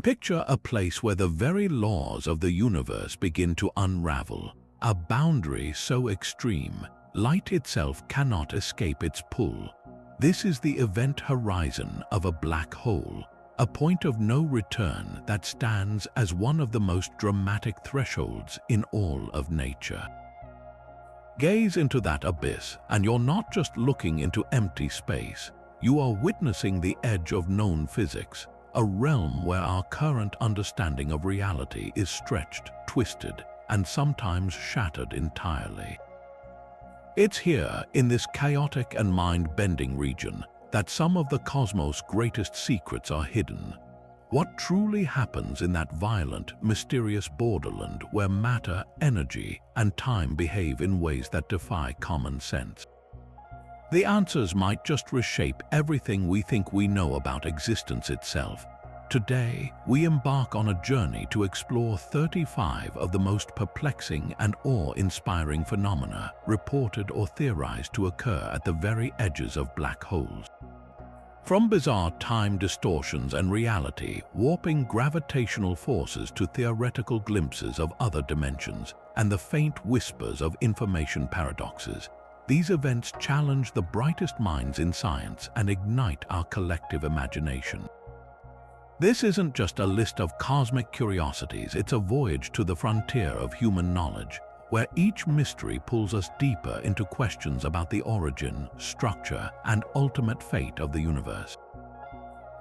Picture a place where the very laws of the universe begin to unravel, a boundary so extreme, light itself cannot escape its pull. This is the event horizon of a black hole, a point of no return that stands as one of the most dramatic thresholds in all of nature. Gaze into that abyss, and you're not just looking into empty space, you are witnessing the edge of known physics, a realm where our current understanding of reality is stretched, twisted, and sometimes shattered entirely. It's here, in this chaotic and mind-bending region, that some of the cosmos' greatest secrets are hidden. What truly happens in that violent, mysterious borderland where matter, energy, and time behave in ways that defy common sense? The answers might just reshape everything we think we know about existence itself. Today, we embark on a journey to explore 35 of the most perplexing and awe-inspiring phenomena reported or theorized to occur at the very edges of black holes. From bizarre time distortions and reality, warping gravitational forces to theoretical glimpses of other dimensions and the faint whispers of information paradoxes, these events challenge the brightest minds in science and ignite our collective imagination. This isn't just a list of cosmic curiosities, it's a voyage to the frontier of human knowledge, where each mystery pulls us deeper into questions about the origin, structure, and ultimate fate of the universe.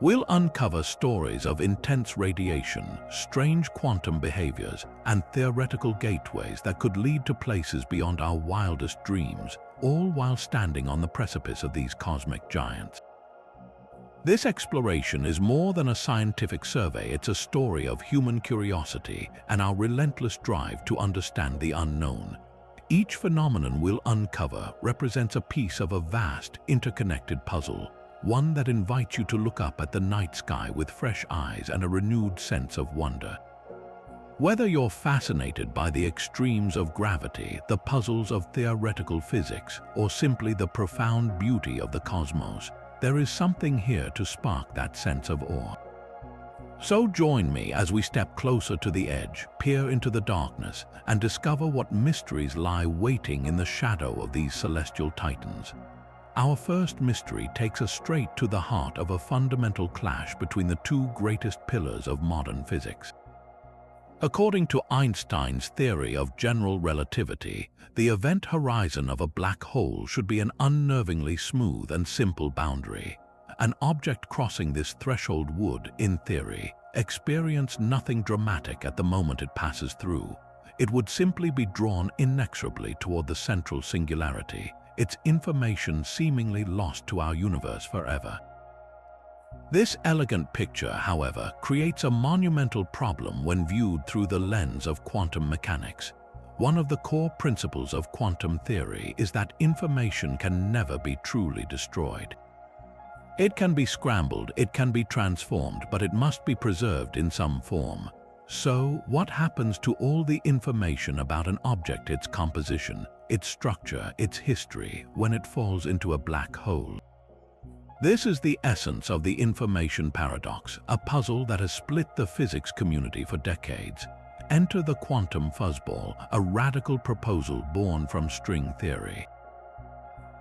We'll uncover stories of intense radiation, strange quantum behaviors, and theoretical gateways that could lead to places beyond our wildest dreams, all while standing on the precipice of these cosmic giants. This exploration is more than a scientific survey, it's a story of human curiosity and our relentless drive to understand the unknown. Each phenomenon we'll uncover represents a piece of a vast, interconnected puzzle, one that invites you to look up at the night sky with fresh eyes and a renewed sense of wonder. Whether you're fascinated by the extremes of gravity, the puzzles of theoretical physics, or simply the profound beauty of the cosmos, there is something here to spark that sense of awe. So join me as we step closer to the edge, peer into the darkness, and discover what mysteries lie waiting in the shadow of these celestial titans. Our first mystery takes us straight to the heart of a fundamental clash between the two greatest pillars of modern physics. According to Einstein's theory of general relativity, the event horizon of a black hole should be an unnervingly smooth and simple boundary. An object crossing this threshold would, in theory, experience nothing dramatic at the moment it passes through. It would simply be drawn inexorably toward the central singularity, its information seemingly lost to our universe forever. This elegant picture, however, creates a monumental problem when viewed through the lens of quantum mechanics. One of the core principles of quantum theory is that information can never be truly destroyed. It can be scrambled, it can be transformed, but it must be preserved in some form. So, what happens to all the information about an object, its composition, its structure, its history, when it falls into a black hole? This is the essence of the information paradox, a puzzle that has split the physics community for decades. Enter the quantum fuzzball, a radical proposal born from string theory.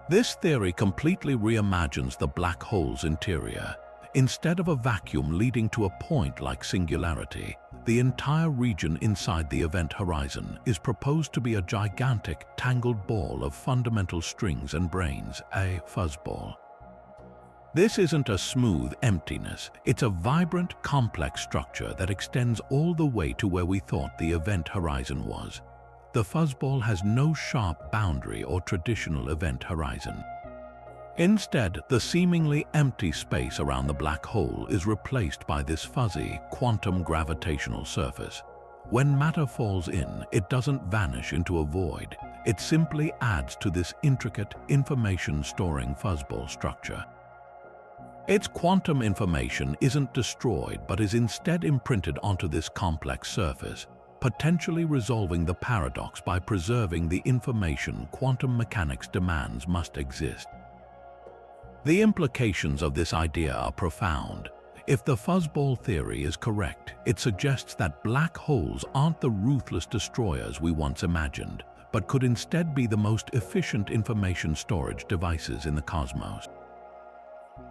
This theory completely reimagines the black hole's interior. Instead of a vacuum leading to a point like singularity, the entire region inside the event horizon is proposed to be a gigantic, tangled ball of fundamental strings and brains, a fuzzball. This isn't a smooth emptiness, it's a vibrant, complex structure that extends all the way to where we thought the event horizon was. The fuzzball has no sharp boundary or traditional event horizon. Instead, the seemingly empty space around the black hole is replaced by this fuzzy, quantum gravitational surface. When matter falls in, it doesn't vanish into a void. It simply adds to this intricate, information-storing fuzzball structure. Its quantum information isn't destroyed but is instead imprinted onto this complex surface, potentially resolving the paradox by preserving the information quantum mechanics demands must exist. The implications of this idea are profound. If the fuzzball theory is correct, it suggests that black holes aren't the ruthless destroyers we once imagined, but could instead be the most efficient information storage devices in the cosmos.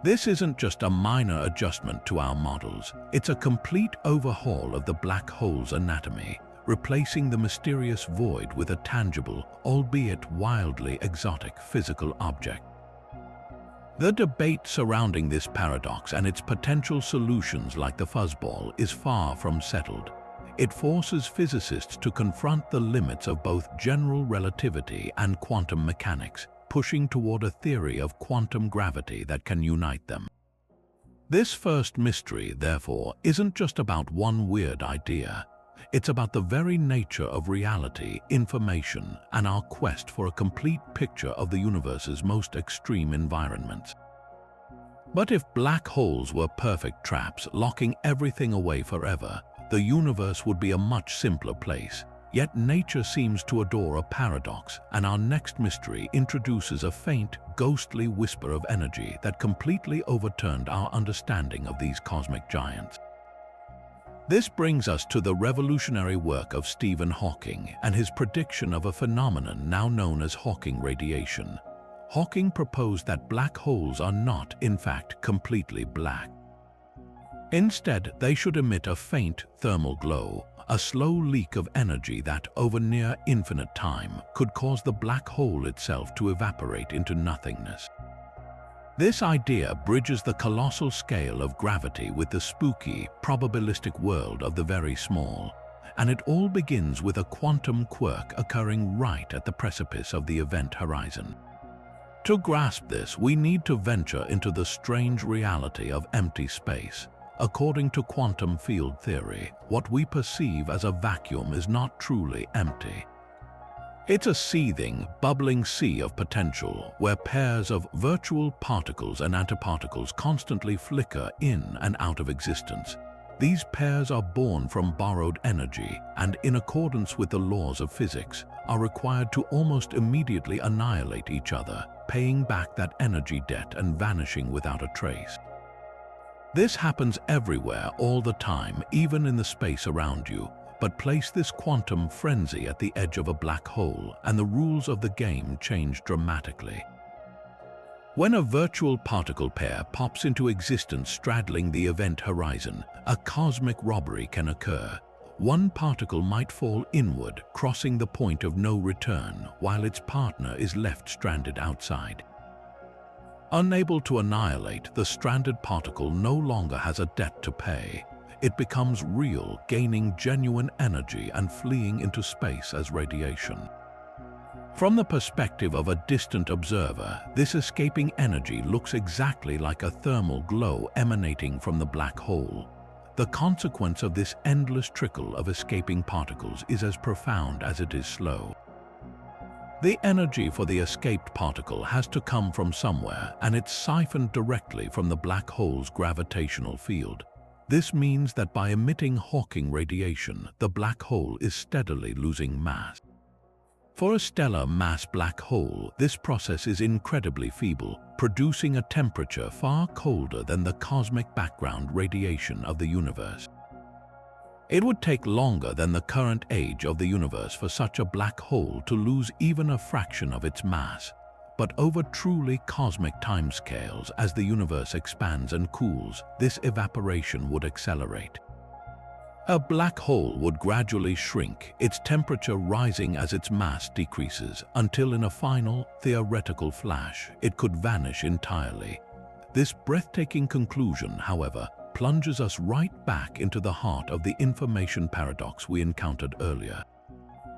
This isn't just a minor adjustment to our models, it's a complete overhaul of the black hole's anatomy, replacing the mysterious void with a tangible, albeit wildly exotic physical object. The debate surrounding this paradox and its potential solutions like the fuzzball is far from settled. It forces physicists to confront the limits of both general relativity and quantum mechanics, pushing toward a theory of quantum gravity that can unite them. This first mystery, therefore, isn't just about one weird idea. It's about the very nature of reality, information, and our quest for a complete picture of the universe's most extreme environments. But if black holes were perfect traps, locking everything away forever, the universe would be a much simpler place. Yet nature seems to adore a paradox, and our next mystery introduces a faint, ghostly whisper of energy that completely overturned our understanding of these cosmic giants. This brings us to the revolutionary work of Stephen Hawking and his prediction of a phenomenon now known as Hawking radiation. Hawking proposed that black holes are not, in fact, completely black. Instead, they should emit a faint thermal glow, a slow leak of energy that, over near infinite time, could cause the black hole itself to evaporate into nothingness. This idea bridges the colossal scale of gravity with the spooky, probabilistic world of the very small, and it all begins with a quantum quirk occurring right at the precipice of the event horizon. To grasp this, we need to venture into the strange reality of empty space. According to quantum field theory, what we perceive as a vacuum is not truly empty. It's a seething, bubbling sea of potential where pairs of virtual particles and antiparticles constantly flicker in and out of existence. These pairs are born from borrowed energy and, in accordance with the laws of physics, are required to almost immediately annihilate each other, paying back that energy debt and vanishing without a trace. This happens everywhere all the time, even in the space around you. But place this quantum frenzy at the edge of a black hole, and the rules of the game change dramatically. When a virtual particle pair pops into existence straddling the event horizon, a cosmic robbery can occur. One particle might fall inward, crossing the point of no return, while its partner is left stranded outside. Unable to annihilate, the stranded particle no longer has a debt to pay. It becomes real, gaining genuine energy and fleeing into space as radiation. From the perspective of a distant observer, this escaping energy looks exactly like a thermal glow emanating from the black hole. The consequence of this endless trickle of escaping particles is as profound as it is slow. The energy for the escaped particle has to come from somewhere, and it's siphoned directly from the black hole's gravitational field. This means that by emitting Hawking radiation, the black hole is steadily losing mass. For a stellar mass black hole, this process is incredibly feeble, producing a temperature far colder than the cosmic background radiation of the universe. It would take longer than the current age of the universe for such a black hole to lose even a fraction of its mass. But over truly cosmic timescales, as the universe expands and cools, this evaporation would accelerate. A black hole would gradually shrink, its temperature rising as its mass decreases, until in a final, theoretical flash, it could vanish entirely. This breathtaking conclusion, however, plunges us right back into the heart of the information paradox we encountered earlier.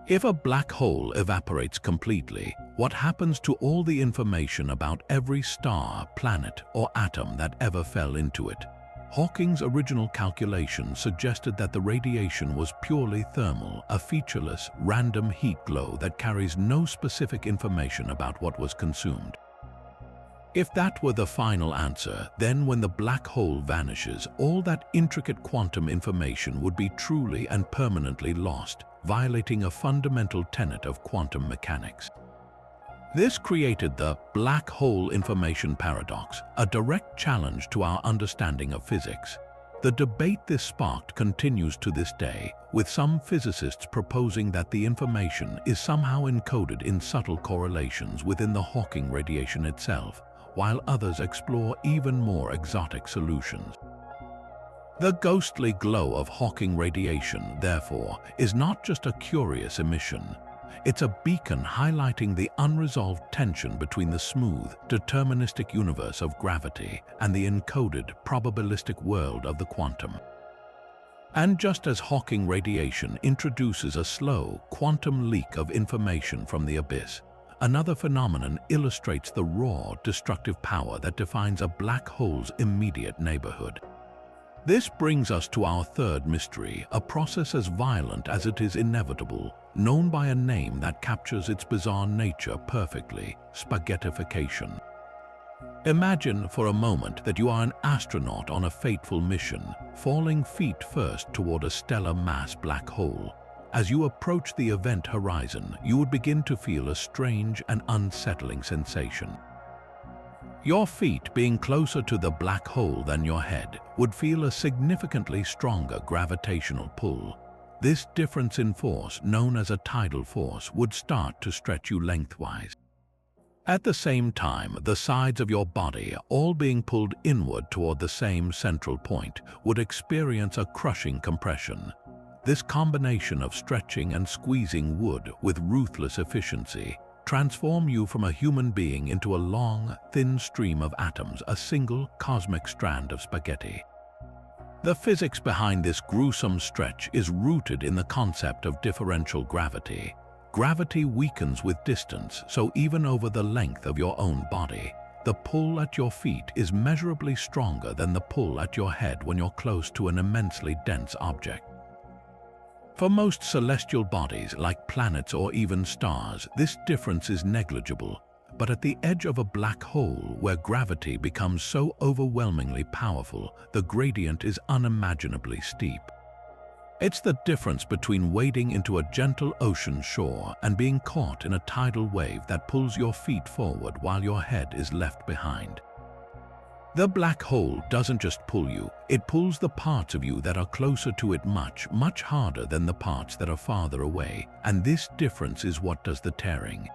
If a black hole evaporates completely, what happens to all the information about every star, planet, or atom that ever fell into it? Hawking's original calculation suggested that the radiation was purely thermal, a featureless, random heat glow that carries no specific information about what was consumed. If that were the final answer, then when the black hole vanishes, all that intricate quantum information would be truly and permanently lost, violating a fundamental tenet of quantum mechanics. This created the black hole information paradox, a direct challenge to our understanding of physics. The debate this sparked continues to this day, with some physicists proposing that the information is somehow encoded in subtle correlations within the Hawking radiation itself, while others explore even more exotic solutions. The ghostly glow of Hawking radiation, therefore, is not just a curious emission. It's a beacon highlighting the unresolved tension between the smooth, deterministic universe of gravity and the encoded, probabilistic world of the quantum. And just as Hawking radiation introduces a slow, quantum leak of information from the abyss, another phenomenon illustrates the raw, destructive power that defines a black hole's immediate neighborhood. This brings us to our third mystery, a process as violent as it is inevitable, known by a name that captures its bizarre nature perfectly: spaghettification. Imagine for a moment that you are an astronaut on a fateful mission, falling feet first toward a stellar mass black hole. As you approach the event horizon, you would begin to feel a strange and unsettling sensation. Your feet, being closer to the black hole than your head, would feel a significantly stronger gravitational pull. This difference in force, known as a tidal force, would start to stretch you lengthwise. At the same time, the sides of your body, all being pulled inward toward the same central point, would experience a crushing compression. This combination of stretching and squeezing would, with ruthless efficiency, transform you from a human being into a long, thin stream of atoms, a single cosmic strand of spaghetti. The physics behind this gruesome stretch is rooted in the concept of differential gravity. Gravity weakens with distance, so even over the length of your own body, the pull at your feet is measurably stronger than the pull at your head when you're close to an immensely dense object. For most celestial bodies, like planets or even stars, this difference is negligible, but at the edge of a black hole, where gravity becomes so overwhelmingly powerful, the gradient is unimaginably steep. It's the difference between wading into a gentle ocean shore and being caught in a tidal wave that pulls your feet forward while your head is left behind. The black hole doesn't just pull you, it pulls the parts of you that are closer to it much, much harder than the parts that are farther away, and this difference is what does the tearing.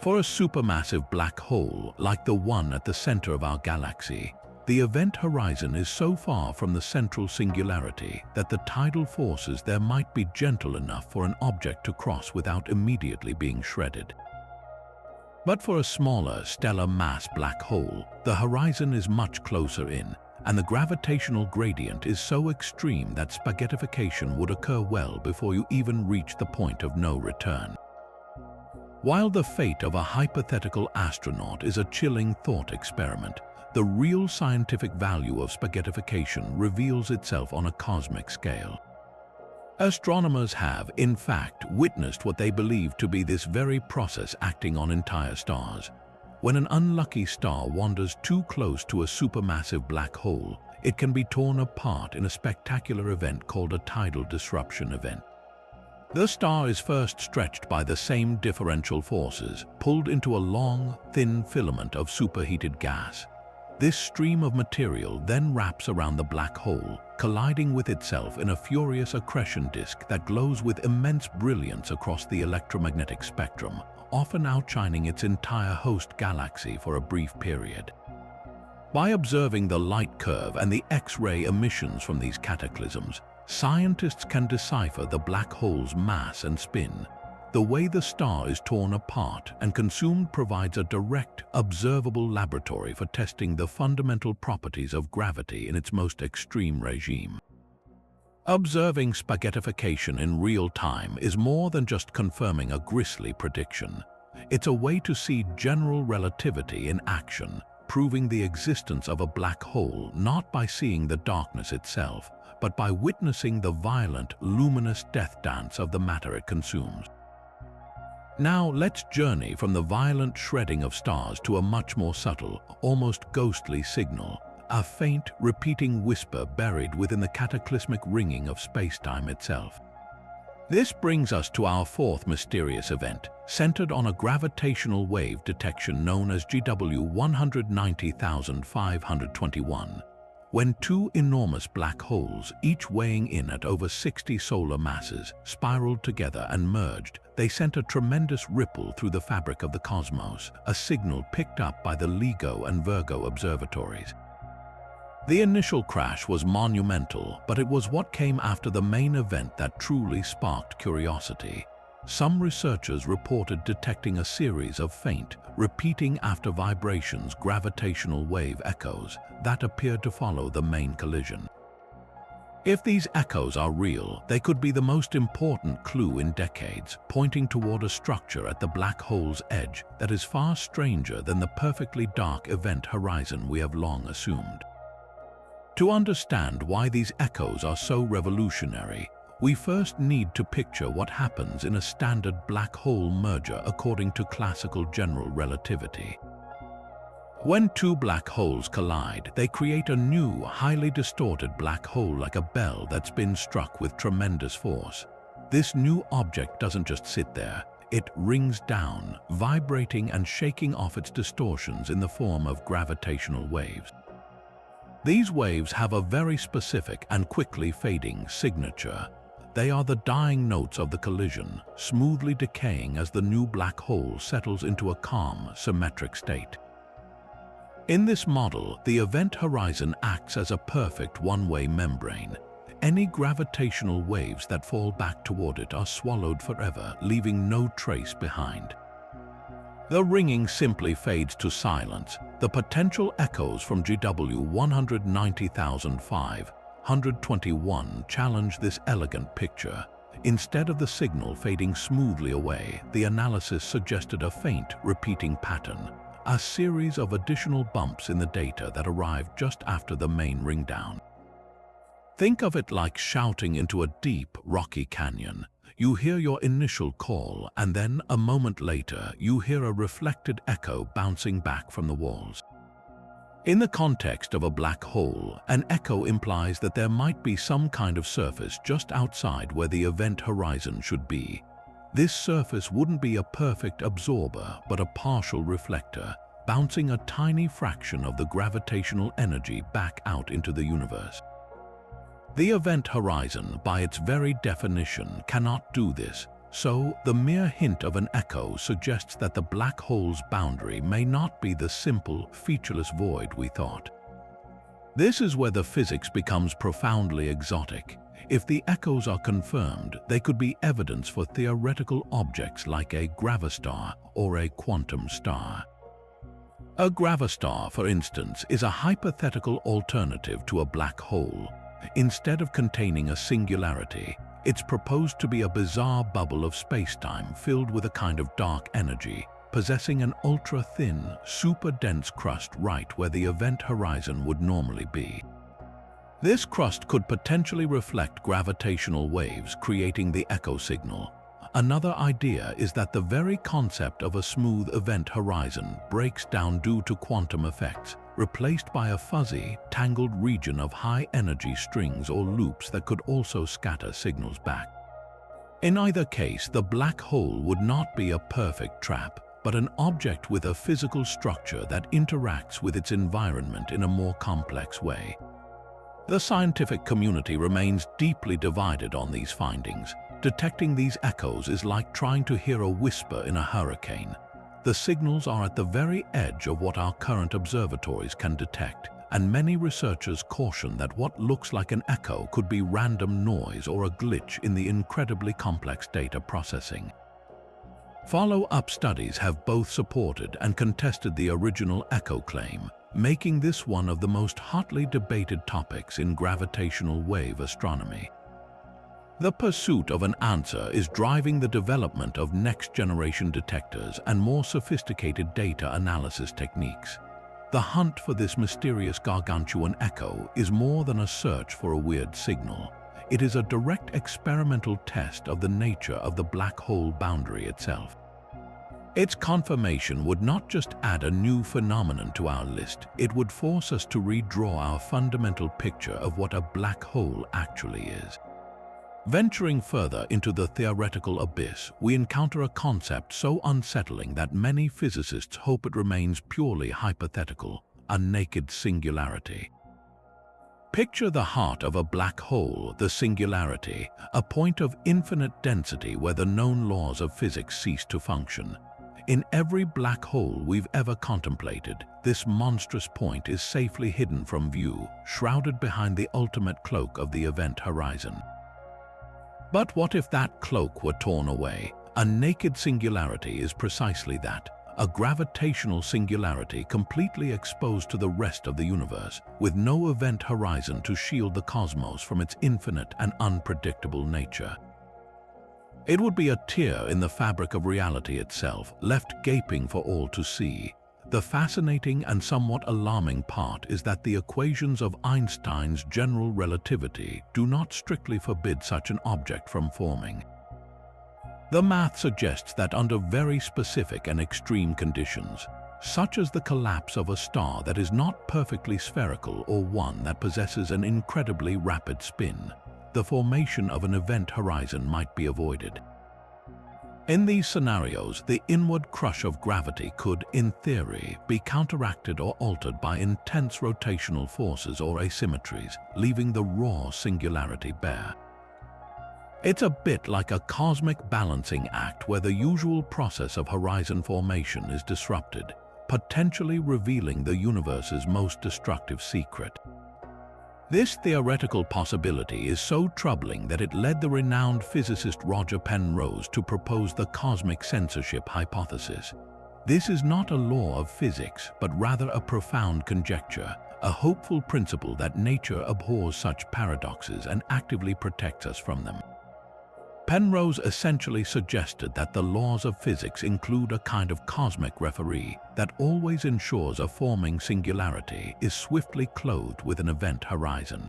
For a supermassive black hole, like the one at the center of our galaxy, the event horizon is so far from the central singularity that the tidal forces there might be gentle enough for an object to cross without immediately being shredded. But for a smaller, stellar mass black hole, the horizon is much closer in, and the gravitational gradient is so extreme that spaghettification would occur well before you even reach the point of no return. While the fate of a hypothetical astronaut is a chilling thought experiment, the real scientific value of spaghettification reveals itself on a cosmic scale. Astronomers have, in fact, witnessed what they believe to be this very process acting on entire stars. When an unlucky star wanders too close to a supermassive black hole, it can be torn apart in a spectacular event called a tidal disruption event. The star is first stretched by the same differential forces, pulled into a long, thin filament of superheated gas. This stream of material then wraps around the black hole, colliding with itself in a furious accretion disk that glows with immense brilliance across the electromagnetic spectrum, often outshining its entire host galaxy for a brief period. By observing the light curve and the X-ray emissions from these cataclysms, scientists can decipher the black hole's mass and spin. The way the star is torn apart and consumed provides a direct, observable laboratory for testing the fundamental properties of gravity in its most extreme regime. Observing spaghettification in real time is more than just confirming a grisly prediction. It's a way to see general relativity in action, proving the existence of a black hole not by seeing the darkness itself, but by witnessing the violent, luminous death dance of the matter it consumes. Now let's journey from the violent shredding of stars to a much more subtle, almost ghostly signal, a faint, repeating whisper buried within the cataclysmic ringing of space-time itself. This brings us to our fourth mysterious event, centered on a gravitational wave detection known as GW 190521. When two enormous black holes, each weighing in at over 60 solar masses, spiraled together and merged, they sent a tremendous ripple through the fabric of the cosmos, a signal picked up by the LIGO and Virgo observatories. The initial crash was monumental, but it was what came after the main event that truly sparked curiosity. Some researchers reported detecting a series of faint, repeating after vibrations gravitational wave echoes that appeared to follow the main collision. If these echoes are real, they could be the most important clue in decades, pointing toward a structure at the black hole's edge that is far stranger than the perfectly dark event horizon we have long assumed. To understand why these echoes are so revolutionary, we first need to picture what happens in a standard black hole merger according to classical general relativity. When two black holes collide, they create a new, highly distorted black hole like a bell that's been struck with tremendous force. This new object doesn't just sit there, it rings down, vibrating and shaking off its distortions in the form of gravitational waves. These waves have a very specific and quickly fading signature. They are the dying notes of the collision, smoothly decaying as the new black hole settles into a calm, symmetric state. In this model, the event horizon acts as a perfect one-way membrane. Any gravitational waves that fall back toward it are swallowed forever, leaving no trace behind. The ringing simply fades to silence. The potential echoes from GW 190,521 challenge this elegant picture. Instead of the signal fading smoothly away, the analysis suggested a faint, repeating pattern, a series of additional bumps in the data that arrived just after the main ringdown. Think of it like shouting into a deep, rocky canyon. You hear your initial call, and then, a moment later, you hear a reflected echo bouncing back from the walls. In the context of a black hole, an echo implies that there might be some kind of surface just outside where the event horizon should be. This surface wouldn't be a perfect absorber, but a partial reflector, bouncing a tiny fraction of the gravitational energy back out into the universe. The event horizon, by its very definition, cannot do this, so the mere hint of an echo suggests that the black hole's boundary may not be the simple, featureless void we thought. This is where the physics becomes profoundly exotic. If the echoes are confirmed, they could be evidence for theoretical objects like a gravastar or a quantum star. A gravastar, for instance, is a hypothetical alternative to a black hole. Instead of containing a singularity, it's proposed to be a bizarre bubble of space-time filled with a kind of dark energy, possessing an ultra-thin, super-dense crust right where the event horizon would normally be. This crust could potentially reflect gravitational waves, creating the echo signal. Another idea is that the very concept of a smooth event horizon breaks down due to quantum effects, replaced by a fuzzy, tangled region of high-energy strings or loops that could also scatter signals back. In either case, the black hole would not be a perfect trap, but an object with a physical structure that interacts with its environment in a more complex way. The scientific community remains deeply divided on these findings. Detecting these echoes is like trying to hear a whisper in a hurricane. The signals are at the very edge of what our current observatories can detect, and many researchers caution that what looks like an echo could be random noise or a glitch in the incredibly complex data processing. Follow-up studies have both supported and contested the original echo claim, making this one of the most hotly debated topics in gravitational wave astronomy. The pursuit of an answer is driving the development of next-generation detectors and more sophisticated data analysis techniques. The hunt for this mysterious gargantuan echo is more than a search for a weird signal. It is a direct experimental test of the nature of the black hole boundary itself. Its confirmation would not just add a new phenomenon to our list, it would force us to redraw our fundamental picture of what a black hole actually is. Venturing further into the theoretical abyss, we encounter a concept so unsettling that many physicists hope it remains purely hypothetical: a naked singularity. Picture the heart of a black hole, the singularity, a point of infinite density where the known laws of physics cease to function. In every black hole we've ever contemplated, this monstrous point is safely hidden from view, shrouded behind the ultimate cloak of the event horizon. But what if that cloak were torn away? A naked singularity is precisely that. A gravitational singularity completely exposed to the rest of the universe, with no event horizon to shield the cosmos from its infinite and unpredictable nature. It would be a tear in the fabric of reality itself, left gaping for all to see. The fascinating and somewhat alarming part is that the equations of Einstein's general relativity do not strictly forbid such an object from forming. The math suggests that under very specific and extreme conditions, such as the collapse of a star that is not perfectly spherical or one that possesses an incredibly rapid spin, the formation of an event horizon might be avoided. In these scenarios, the inward crush of gravity could, in theory, be counteracted or altered by intense rotational forces or asymmetries, leaving the raw singularity bare. It's a bit like a cosmic balancing act where the usual process of horizon formation is disrupted, potentially revealing the universe's most destructive secret. This theoretical possibility is so troubling that it led the renowned physicist Roger Penrose to propose the cosmic censorship hypothesis. This is not a law of physics, but rather a profound conjecture, a hopeful principle that nature abhors such paradoxes and actively protects us from them. Penrose essentially suggested that the laws of physics include a kind of cosmic referee that always ensures a forming singularity is swiftly clothed with an event horizon.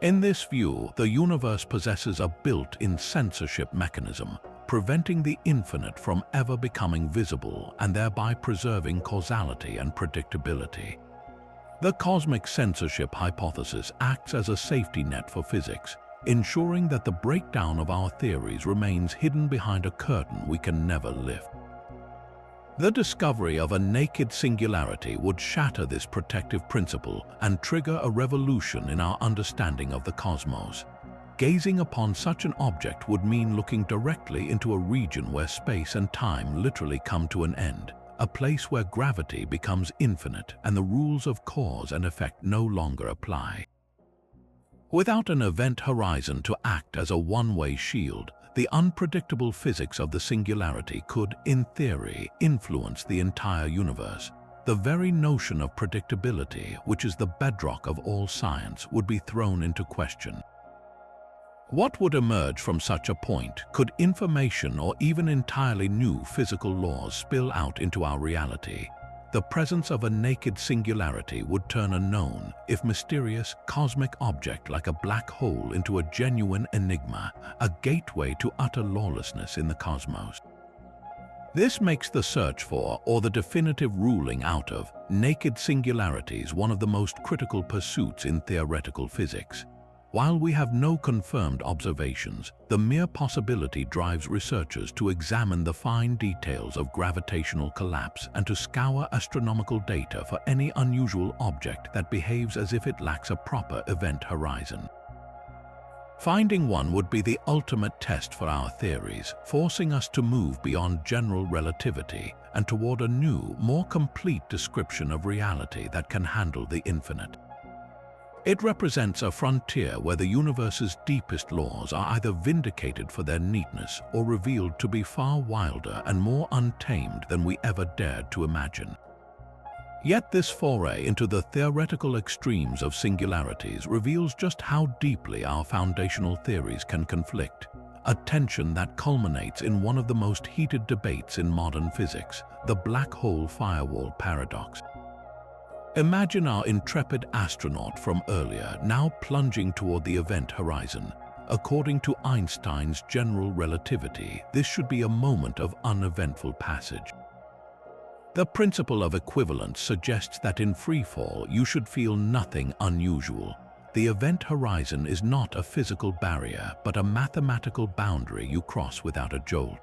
In this view, the universe possesses a built-in censorship mechanism, preventing the infinite from ever becoming visible and thereby preserving causality and predictability. The cosmic censorship hypothesis acts as a safety net for physics, ensuring that the breakdown of our theories remains hidden behind a curtain we can never lift. The discovery of a naked singularity would shatter this protective principle and trigger a revolution in our understanding of the cosmos. Gazing upon such an object would mean looking directly into a region where space and time literally come to an end, a place where gravity becomes infinite and the rules of cause and effect no longer apply. Without an event horizon to act as a one-way shield, the unpredictable physics of the singularity could, in theory, influence the entire universe. The very notion of predictability, which is the bedrock of all science, would be thrown into question. What would emerge from such a point? Could information or even entirely new physical laws spill out into our reality? The presence of a naked singularity would turn a known, if mysterious, cosmic object like a black hole into a genuine enigma, a gateway to utter lawlessness in the cosmos. This makes the search for, or the definitive ruling out of, naked singularities one of the most critical pursuits in theoretical physics. While we have no confirmed observations, the mere possibility drives researchers to examine the fine details of gravitational collapse and to scour astronomical data for any unusual object that behaves as if it lacks a proper event horizon. Finding one would be the ultimate test for our theories, forcing us to move beyond general relativity and toward a new, more complete description of reality that can handle the infinite. It represents a frontier where the universe's deepest laws are either vindicated for their neatness or revealed to be far wilder and more untamed than we ever dared to imagine. Yet this foray into the theoretical extremes of singularities reveals just how deeply our foundational theories can conflict, a tension that culminates in one of the most heated debates in modern physics, the black hole firewall paradox. Imagine our intrepid astronaut from earlier now plunging toward the event horizon. According to Einstein's general relativity, this should be a moment of uneventful passage. The principle of equivalence suggests that in freefall you should feel nothing unusual. The event horizon is not a physical barrier, but a mathematical boundary you cross without a jolt.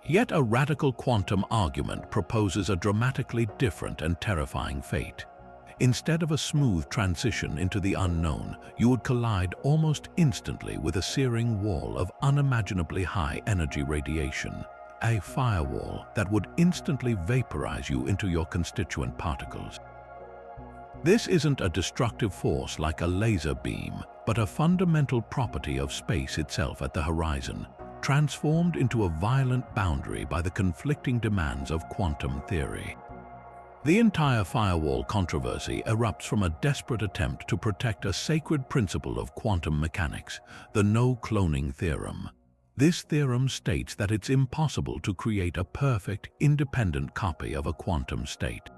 Yet a radical quantum argument proposes a dramatically different and terrifying fate. Instead of a smooth transition into the unknown, you would collide almost instantly with a searing wall of unimaginably high energy radiation, a firewall that would instantly vaporize you into your constituent particles. This isn't a destructive force like a laser beam, but a fundamental property of space itself at the horizon, transformed into a violent boundary by the conflicting demands of quantum theory. The entire firewall controversy erupts from a desperate attempt to protect a sacred principle of quantum mechanics, the no-cloning theorem. This theorem states that it's impossible to create a perfect, independent copy of a quantum state.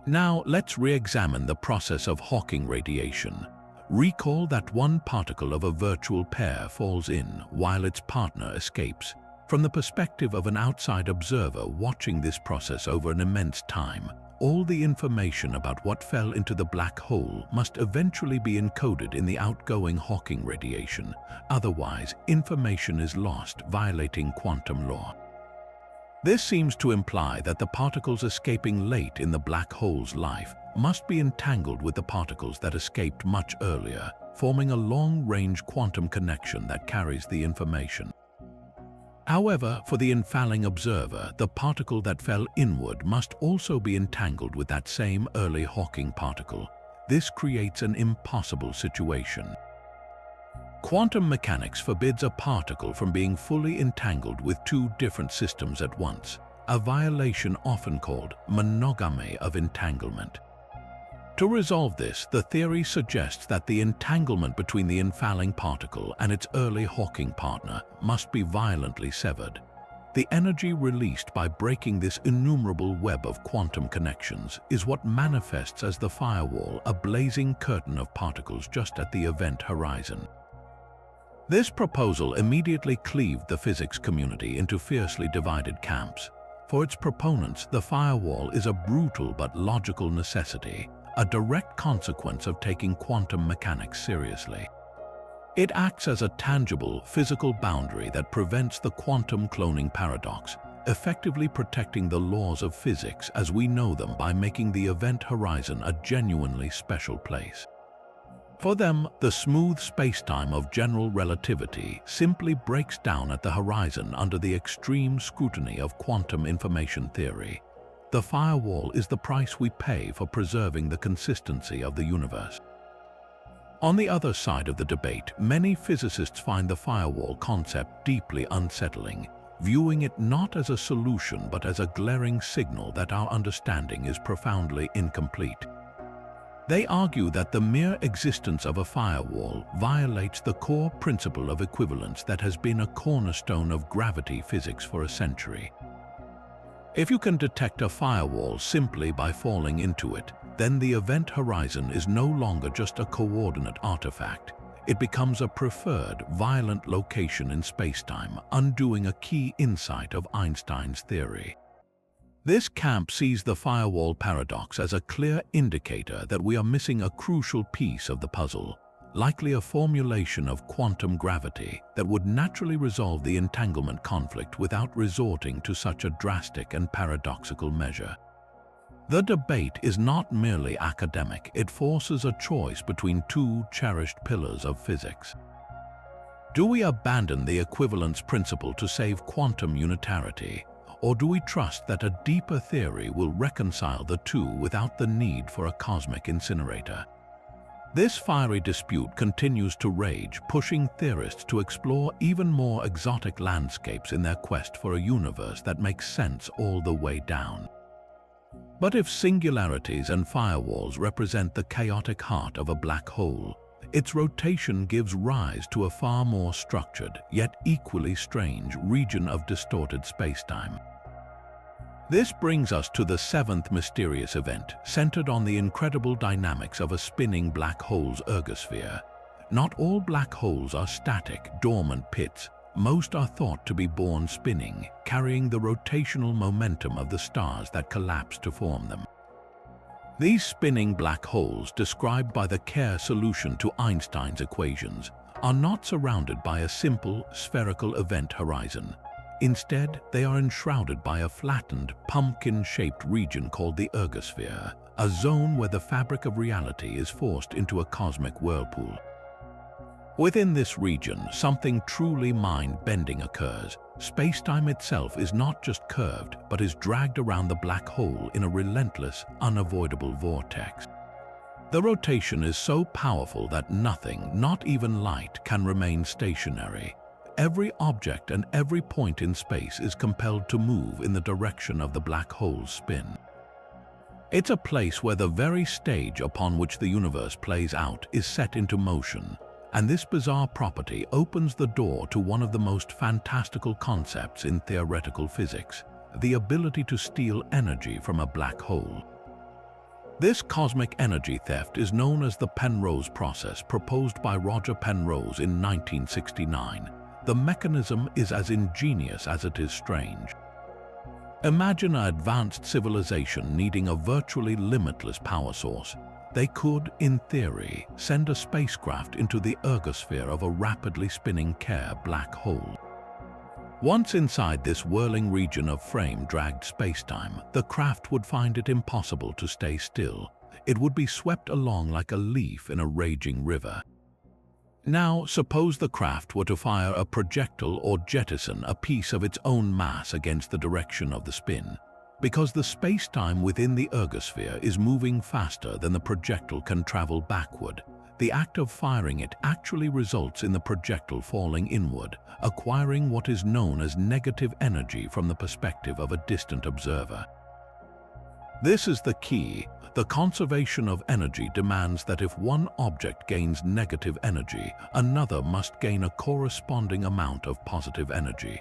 Now, let's re-examine the process of Hawking radiation. Recall that one particle of a virtual pair falls in while its partner escapes. From the perspective of an outside observer watching this process over an immense time, all the information about what fell into the black hole must eventually be encoded in the outgoing Hawking radiation. Otherwise, information is lost, violating quantum law. This seems to imply that the particles escaping late in the black hole's life must be entangled with the particles that escaped much earlier, forming a long-range quantum connection that carries the information. However, for the infalling observer, the particle that fell inward must also be entangled with that same early Hawking particle. This creates an impossible situation. Quantum mechanics forbids a particle from being fully entangled with two different systems at once, a violation often called monogamy of entanglement. To resolve this, the theory suggests that the entanglement between the infalling particle and its early Hawking partner must be violently severed. The energy released by breaking this innumerable web of quantum connections is what manifests as the firewall, a blazing curtain of particles just at the event horizon. This proposal immediately cleaved the physics community into fiercely divided camps. For its proponents, the firewall is a brutal but logical necessity, a direct consequence of taking quantum mechanics seriously. It acts as a tangible, physical boundary that prevents the quantum cloning paradox, effectively protecting the laws of physics as we know them by making the event horizon a genuinely special place. For them, the smooth spacetime of general relativity simply breaks down at the horizon under the extreme scrutiny of quantum information theory. The firewall is the price we pay for preserving the consistency of the universe. On the other side of the debate, many physicists find the firewall concept deeply unsettling, viewing it not as a solution but as a glaring signal that our understanding is profoundly incomplete. They argue that the mere existence of a firewall violates the core principle of equivalence that has been a cornerstone of gravity physics for a century. If you can detect a firewall simply by falling into it, then the event horizon is no longer just a coordinate artifact. It becomes a preferred, violent location in spacetime, undoing a key insight of Einstein's theory. This camp sees the firewall paradox as a clear indicator that we are missing a crucial piece of the puzzle, likely a formulation of quantum gravity that would naturally resolve the entanglement conflict without resorting to such a drastic and paradoxical measure. The debate is not merely academic, it forces a choice between two cherished pillars of physics. Do we abandon the equivalence principle to save quantum unitarity, or do we trust that a deeper theory will reconcile the two without the need for a cosmic incinerator? This fiery dispute continues to rage, pushing theorists to explore even more exotic landscapes in their quest for a universe that makes sense all the way down. But if singularities and firewalls represent the chaotic heart of a black hole, its rotation gives rise to a far more structured, yet equally strange, region of distorted spacetime. This brings us to the seventh mysterious event, centered on the incredible dynamics of a spinning black hole's ergosphere. Not all black holes are static, dormant pits. Most are thought to be born spinning, carrying the rotational momentum of the stars that collapse to form them. These spinning black holes, described by the Kerr solution to Einstein's equations, are not surrounded by a simple, spherical event horizon. Instead, they are enshrouded by a flattened, pumpkin-shaped region called the Ergosphere, a zone where the fabric of reality is forced into a cosmic whirlpool. Within this region, something truly mind-bending occurs. Space-time itself is not just curved, but is dragged around the black hole in a relentless, unavoidable vortex. The rotation is so powerful that nothing, not even light, can remain stationary. Every object and every point in space is compelled to move in the direction of the black hole's spin. It's a place where the very stage upon which the universe plays out is set into motion. And this bizarre property opens the door to one of the most fantastical concepts in theoretical physics, the ability to steal energy from a black hole. This cosmic energy theft is known as the Penrose process, proposed by Roger Penrose in 1969. The mechanism is as ingenious as it is strange. Imagine an advanced civilization needing a virtually limitless power source. They could, in theory, send a spacecraft into the ergosphere of a rapidly spinning Kerr black hole. Once inside this whirling region of frame-dragged spacetime, the craft would find it impossible to stay still. It would be swept along like a leaf in a raging river. Now, suppose the craft were to fire a projectile or jettison a piece of its own mass against the direction of the spin. Because the space-time within the ergosphere is moving faster than the projectile can travel backward, the act of firing it actually results in the projectile falling inward, acquiring what is known as negative energy from the perspective of a distant observer. This is the key. The conservation of energy demands that if one object gains negative energy, another must gain a corresponding amount of positive energy.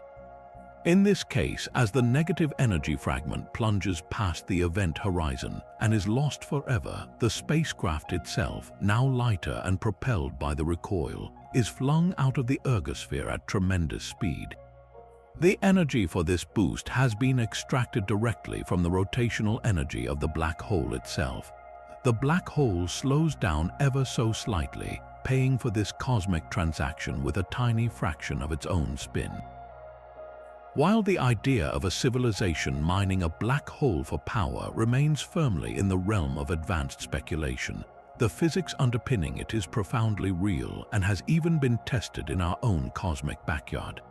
In this case, as the negative energy fragment plunges past the event horizon and is lost forever, the spacecraft itself, now lighter and propelled by the recoil, is flung out of the ergosphere at tremendous speed. The energy for this boost has been extracted directly from the rotational energy of the black hole itself. The black hole slows down ever so slightly, paying for this cosmic transaction with a tiny fraction of its own spin. While the idea of a civilization mining a black hole for power remains firmly in the realm of advanced speculation, the physics underpinning it is profoundly real and has even been tested in our own cosmic backyard.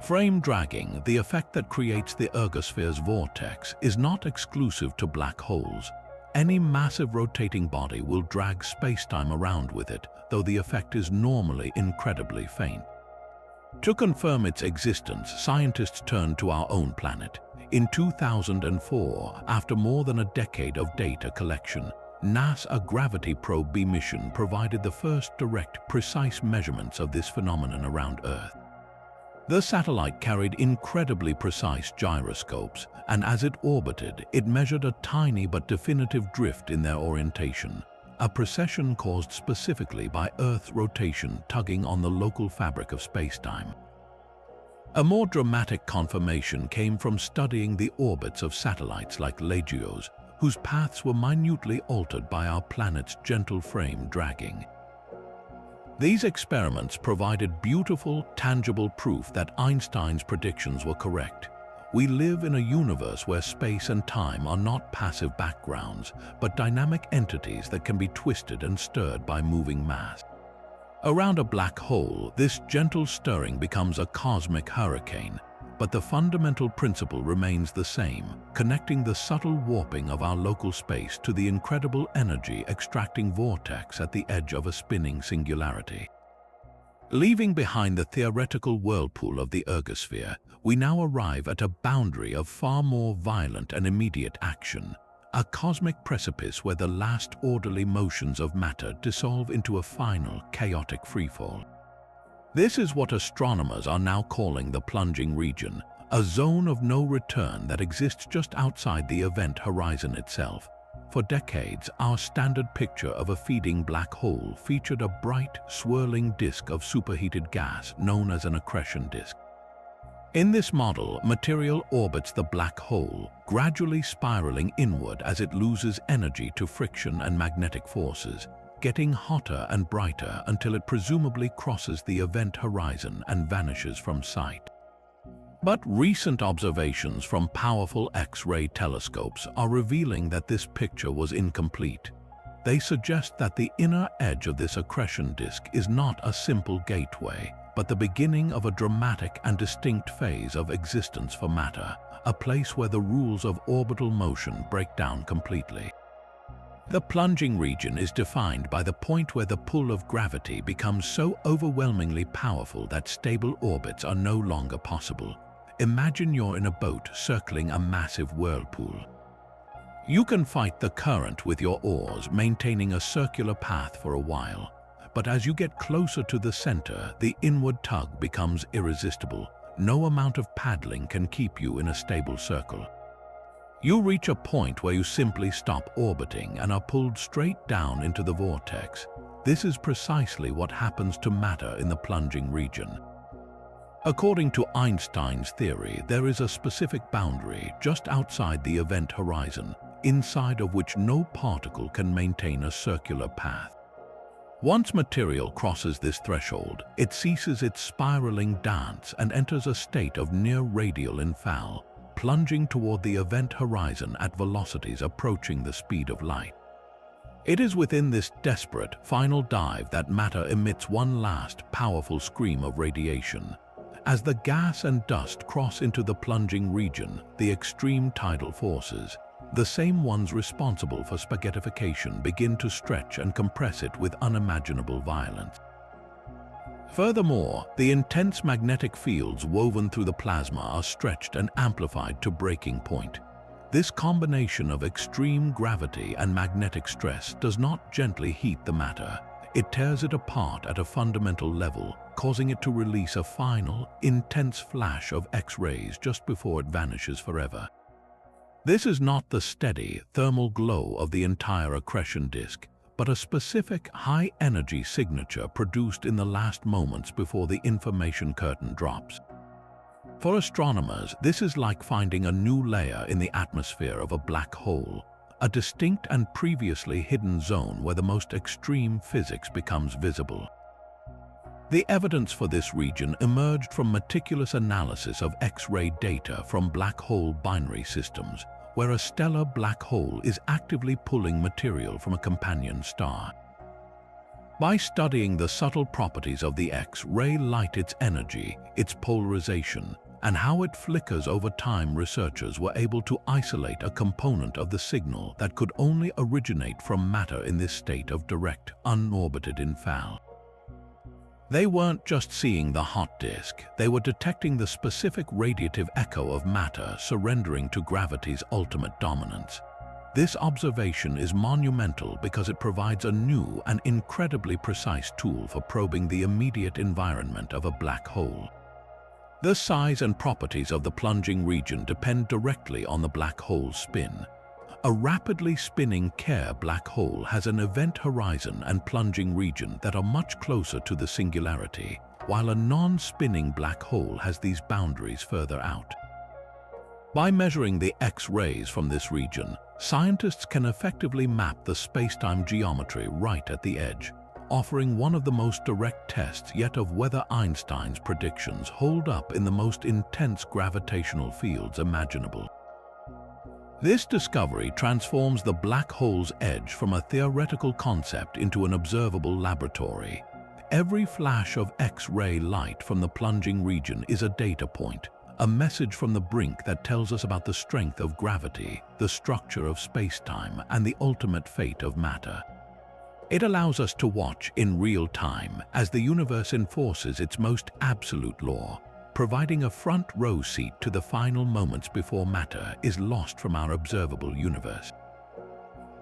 Frame dragging, the effect that creates the ergosphere's vortex, is not exclusive to black holes. Any massive rotating body will drag spacetime around with it, though the effect is normally incredibly faint. To confirm its existence, scientists turned to our own planet. In 2004, after more than a decade of data collection, NASA's Gravity Probe B mission provided the first direct, precise measurements of this phenomenon around Earth. The satellite carried incredibly precise gyroscopes, and as it orbited, it measured a tiny but definitive drift in their orientation, a precession caused specifically by Earth's rotation tugging on the local fabric of spacetime. A more dramatic confirmation came from studying the orbits of satellites like LEGIO's, whose paths were minutely altered by our planet's gentle frame dragging. These experiments provided beautiful, tangible proof that Einstein's predictions were correct. We live in a universe where space and time are not passive backgrounds, but dynamic entities that can be twisted and stirred by moving mass. Around a black hole, this gentle stirring becomes a cosmic hurricane, but the fundamental principle remains the same, connecting the subtle warping of our local space to the incredible energy extracting vortex at the edge of a spinning singularity. Leaving behind the theoretical whirlpool of the ergosphere, we now arrive at a boundary of far more violent and immediate action, a cosmic precipice where the last orderly motions of matter dissolve into a final, chaotic freefall. This is what astronomers are now calling the plunging region, a zone of no return that exists just outside the event horizon itself. For decades, our standard picture of a feeding black hole featured a bright, swirling disk of superheated gas known as an accretion disk. In this model, material orbits the black hole, gradually spiraling inward as it loses energy to friction and magnetic forces, getting hotter and brighter until it presumably crosses the event horizon and vanishes from sight. But recent observations from powerful X-ray telescopes are revealing that this picture was incomplete. They suggest that the inner edge of this accretion disk is not a simple gateway, but the beginning of a dramatic and distinct phase of existence for matter, a place where the rules of orbital motion break down completely. The plunging region is defined by the point where the pull of gravity becomes so overwhelmingly powerful that stable orbits are no longer possible. Imagine you're in a boat circling a massive whirlpool. You can fight the current with your oars, maintaining a circular path for a while. But as you get closer to the center, the inward tug becomes irresistible. No amount of paddling can keep you in a stable circle. You reach a point where you simply stop orbiting and are pulled straight down into the vortex. This is precisely what happens to matter in the plunging region. According to Einstein's theory, there is a specific boundary just outside the event horizon, inside of which no particle can maintain a circular path. Once material crosses this threshold, it ceases its spiraling dance and enters a state of near-radial infall, plunging toward the event horizon at velocities approaching the speed of light. It is within this desperate, final dive that matter emits one last, powerful scream of radiation. As the gas and dust cross into the plunging region, the extreme tidal forces, the same ones responsible for spaghettification, begin to stretch and compress it with unimaginable violence. Furthermore, the intense magnetic fields woven through the plasma are stretched and amplified to breaking point. This combination of extreme gravity and magnetic stress does not gently heat the matter. It tears it apart at a fundamental level, causing it to release a final, intense flash of X-rays just before it vanishes forever. This is not the steady, thermal glow of the entire accretion disk, but a specific high-energy signature produced in the last moments before the information curtain drops. For astronomers, this is like finding a new layer in the atmosphere of a black hole, a distinct and previously hidden zone where the most extreme physics becomes visible. The evidence for this region emerged from meticulous analysis of X-ray data from black hole binary systems, where a stellar black hole is actively pulling material from a companion star. By studying the subtle properties of the X-ray light, its energy, its polarization, and how it flickers over time, researchers were able to isolate a component of the signal that could only originate from matter in this state of direct, unorbited infall. They weren't just seeing the hot disk, they were detecting the specific radiative echo of matter surrendering to gravity's ultimate dominance. This observation is monumental because it provides a new and incredibly precise tool for probing the immediate environment of a black hole. The size and properties of the plunging region depend directly on the black hole's spin. A rapidly spinning Kerr black hole has an event horizon and plunging region that are much closer to the singularity, while a non-spinning black hole has these boundaries further out. By measuring the X-rays from this region, scientists can effectively map the space-time geometry right at the edge, offering one of the most direct tests yet of whether Einstein's predictions hold up in the most intense gravitational fields imaginable. This discovery transforms the black hole's edge from a theoretical concept into an observable laboratory. Every flash of X-ray light from the plunging region is a data point, a message from the brink that tells us about the strength of gravity, the structure of space-time, and the ultimate fate of matter. It allows us to watch in real time as the universe enforces its most absolute law, providing a front-row seat to the final moments before matter is lost from our observable universe.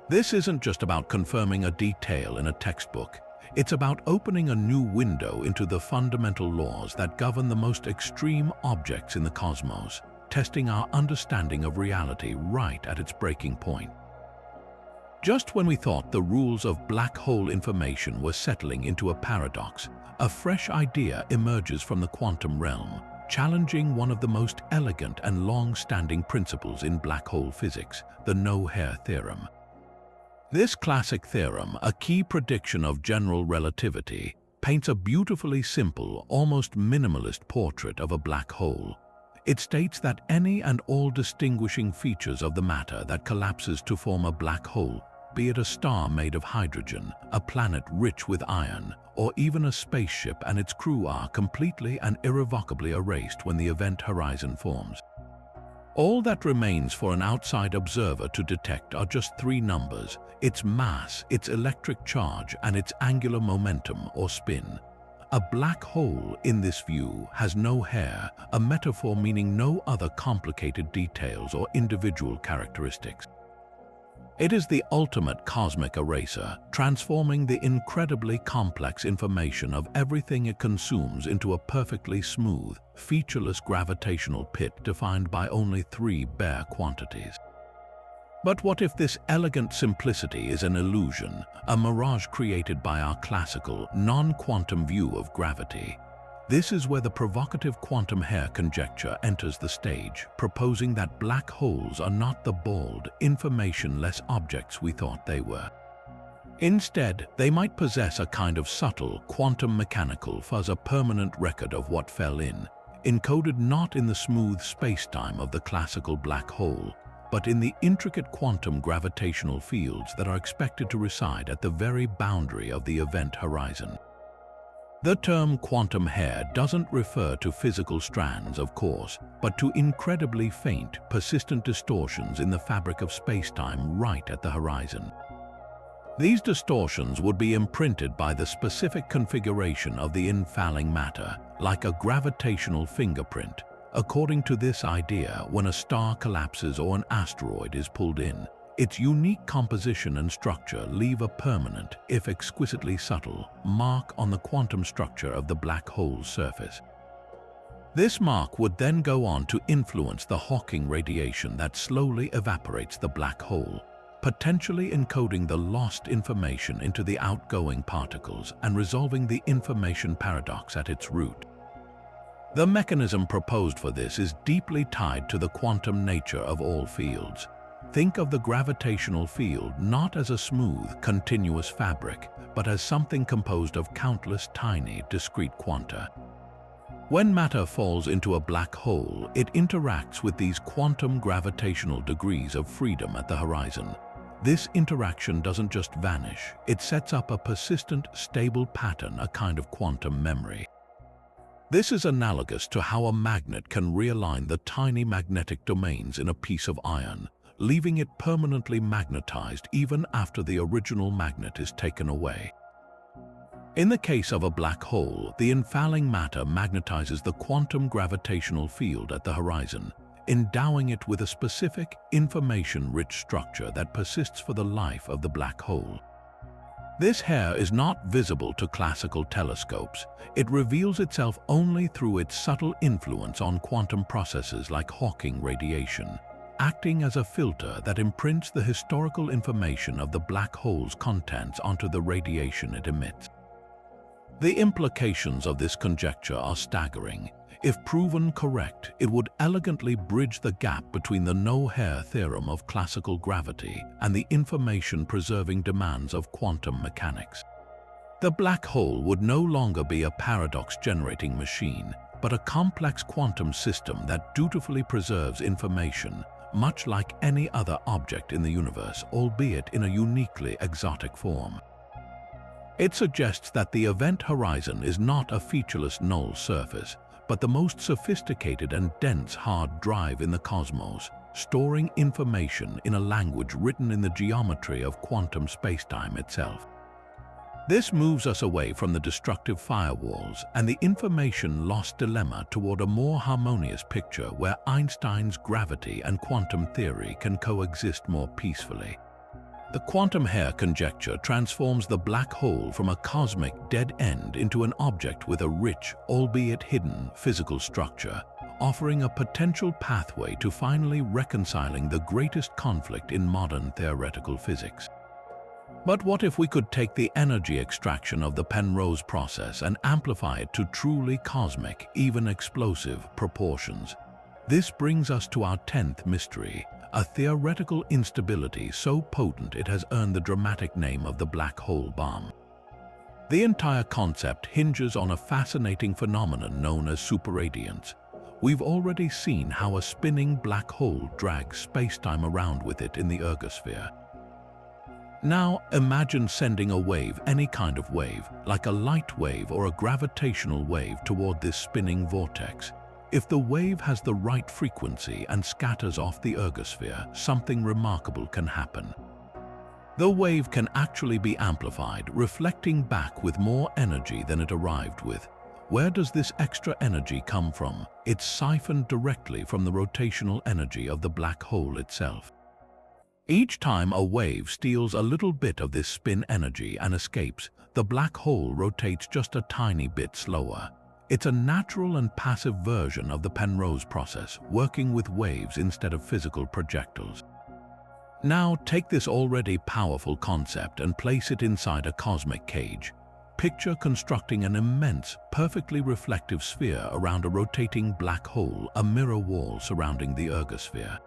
This isn't just about confirming a detail in a textbook. It's about opening a new window into the fundamental laws that govern the most extreme objects in the cosmos, testing our understanding of reality right at its breaking point. Just when we thought the rules of black hole information were settling into a paradox, a fresh idea emerges from the quantum realm, challenging one of the most elegant and long-standing principles in black hole physics, the no-hair theorem. This classic theorem, a key prediction of general relativity, paints a beautifully simple, almost minimalist portrait of a black hole. It states that any and all distinguishing features of the matter that collapses to form a black hole, be it a star made of hydrogen, a planet rich with iron, or even a spaceship and its crew, are completely and irrevocably erased when the event horizon forms. All that remains for an outside observer to detect are just three numbers: its mass, its electric charge, and its angular momentum or spin. A black hole, in this view, has no hair, a metaphor meaning no other complicated details or individual characteristics. It is the ultimate cosmic eraser, transforming the incredibly complex information of everything it consumes into a perfectly smooth, featureless gravitational pit defined by only three bare quantities. But what if this elegant simplicity is an illusion, a mirage created by our classical, non-quantum view of gravity? This is where the provocative quantum hair conjecture enters the stage, proposing that black holes are not the bald, information-less objects we thought they were. Instead, they might possess a kind of subtle, quantum mechanical fuzz, a permanent record of what fell in, encoded not in the smooth space-time of the classical black hole, but in the intricate quantum gravitational fields that are expected to reside at the very boundary of the event horizon. The term quantum hair doesn't refer to physical strands, of course, but to incredibly faint, persistent distortions in the fabric of space-time right at the horizon. These distortions would be imprinted by the specific configuration of the infalling matter, like a gravitational fingerprint. According to this idea, when a star collapses or an asteroid is pulled in, its unique composition and structure leave a permanent, if exquisitely subtle, mark on the quantum structure of the black hole's surface. This mark would then go on to influence the Hawking radiation that slowly evaporates the black hole, potentially encoding the lost information into the outgoing particles and resolving the information paradox at its root. The mechanism proposed for this is deeply tied to the quantum nature of all fields. Think of the gravitational field not as a smooth, continuous fabric, but as something composed of countless tiny, discrete quanta. When matter falls into a black hole, it interacts with these quantum gravitational degrees of freedom at the horizon. This interaction doesn't just vanish, it sets up a persistent, stable pattern, a kind of quantum memory. This is analogous to how a magnet can realign the tiny magnetic domains in a piece of iron, leaving it permanently magnetized even after the original magnet is taken away. In the case of a black hole, the infalling matter magnetizes the quantum gravitational field at the horizon, endowing it with a specific, information-rich structure that persists for the life of the black hole. This hair is not visible to classical telescopes. It reveals itself only through its subtle influence on quantum processes like Hawking radiation, acting as a filter that imprints the historical information of the black hole's contents onto the radiation it emits. The implications of this conjecture are staggering. If proven correct, it would elegantly bridge the gap between the no-hair theorem of classical gravity and the information-preserving demands of quantum mechanics. The black hole would no longer be a paradox-generating machine, but a complex quantum system that dutifully preserves information, much like any other object in the universe, albeit in a uniquely exotic form. It suggests that the event horizon is not a featureless null surface, but the most sophisticated and dense hard drive in the cosmos, storing information in a language written in the geometry of quantum spacetime itself. This moves us away from the destructive firewalls and the information loss dilemma toward a more harmonious picture where Einstein's gravity and quantum theory can coexist more peacefully. The quantum hair conjecture transforms the black hole from a cosmic dead end into an object with a rich, albeit hidden, physical structure, offering a potential pathway to finally reconciling the greatest conflict in modern theoretical physics. But what if we could take the energy extraction of the Penrose process and amplify it to truly cosmic, even explosive, proportions? This brings us to our 10th mystery, a theoretical instability so potent it has earned the dramatic name of the black hole bomb. The entire concept hinges on a fascinating phenomenon known as superradiance. We've already seen how a spinning black hole drags space-time around with it in the ergosphere. Now imagine sending a wave, any kind of wave, like a light wave or a gravitational wave, toward this spinning vortex. If the wave has the right frequency and scatters off the ergosphere, something remarkable can happen. The wave can actually be amplified, reflecting back with more energy than it arrived with. Where does this extra energy come from? It's siphoned directly from the rotational energy of the black hole itself. Each time a wave steals a little bit of this spin energy and escapes, the black hole rotates just a tiny bit slower. It's a natural and passive version of the Penrose process, working with waves instead of physical projectiles. Now take this already powerful concept and place it inside a cosmic cage. Picture constructing an immense, perfectly reflective sphere around a rotating black hole, a mirror wall surrounding the ergosphere.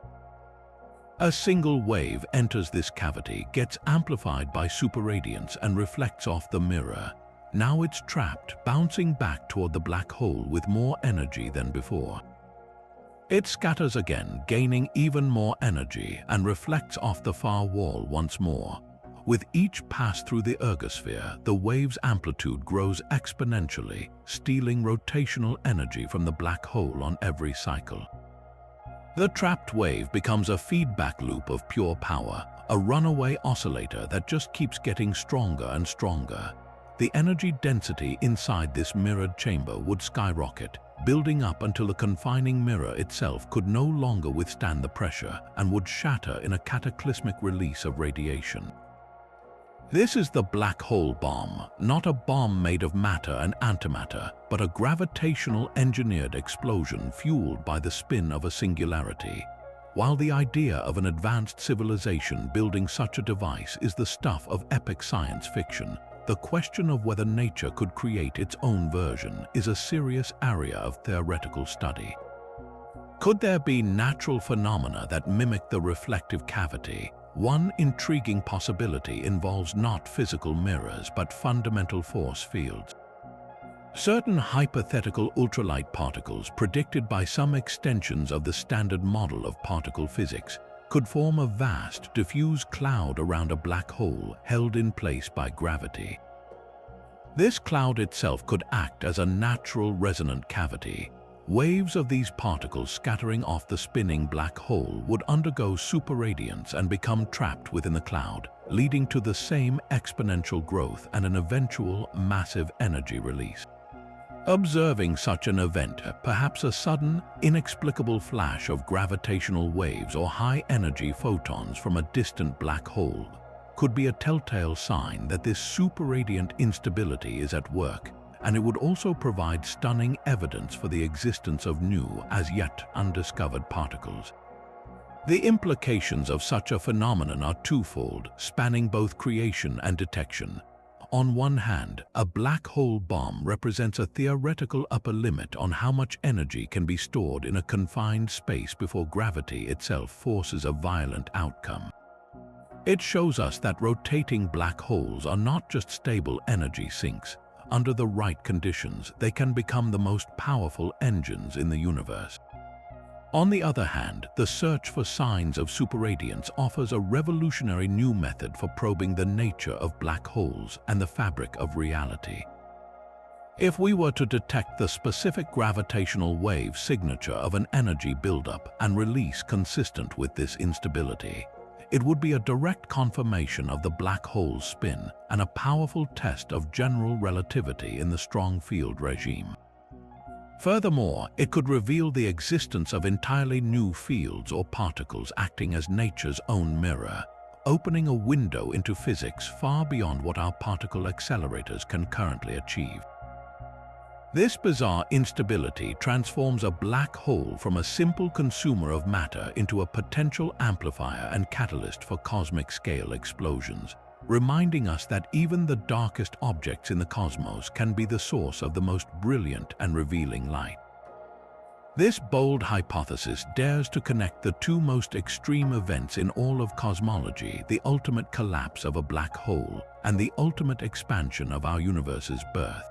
A single wave enters this cavity, gets amplified by superradiance and reflects off the mirror. Now it's trapped, bouncing back toward the black hole with more energy than before. It scatters again, gaining even more energy, and reflects off the far wall once more. With each pass through the ergosphere, the wave's amplitude grows exponentially, stealing rotational energy from the black hole on every cycle. The trapped wave becomes a feedback loop of pure power, a runaway oscillator that just keeps getting stronger and stronger. The energy density inside this mirrored chamber would skyrocket, building up until the confining mirror itself could no longer withstand the pressure and would shatter in a cataclysmic release of radiation. This is the black hole bomb, not a bomb made of matter and antimatter, but a gravitational engineered explosion fueled by the spin of a singularity. While the idea of an advanced civilization building such a device is the stuff of epic science fiction, the question of whether nature could create its own version is a serious area of theoretical study. Could there be natural phenomena that mimic the reflective cavity? One intriguing possibility involves not physical mirrors but fundamental force fields. Certain hypothetical ultralight particles, predicted by some extensions of the standard model of particle physics, could form a vast, diffuse cloud around a black hole held in place by gravity. This cloud itself could act as a natural resonant cavity. Waves of these particles scattering off the spinning black hole would undergo superradiance and become trapped within the cloud, leading to the same exponential growth and an eventual massive energy release. Observing such an event, perhaps a sudden, inexplicable flash of gravitational waves or high-energy photons from a distant black hole, could be a telltale sign that this superradiant instability is at work, and it would also provide stunning evidence for the existence of new, as yet undiscovered particles. The implications of such a phenomenon are twofold, spanning both creation and detection. On one hand, a black hole bomb represents a theoretical upper limit on how much energy can be stored in a confined space before gravity itself forces a violent outcome. It shows us that rotating black holes are not just stable energy sinks. Under the right conditions, they can become the most powerful engines in the universe. On the other hand, the search for signs of superradiance offers a revolutionary new method for probing the nature of black holes and the fabric of reality. If we were to detect the specific gravitational wave signature of an energy buildup and release consistent with this instability, it would be a direct confirmation of the black hole's spin and a powerful test of general relativity in the strong field regime. Furthermore, it could reveal the existence of entirely new fields or particles acting as nature's own mirror, opening a window into physics far beyond what our particle accelerators can currently achieve. This bizarre instability transforms a black hole from a simple consumer of matter into a potential amplifier and catalyst for cosmic-scale explosions, reminding us that even the darkest objects in the cosmos can be the source of the most brilliant and revealing light. This bold hypothesis dares to connect the two most extreme events in all of cosmology, the ultimate collapse of a black hole and the ultimate expansion of our universe's birth.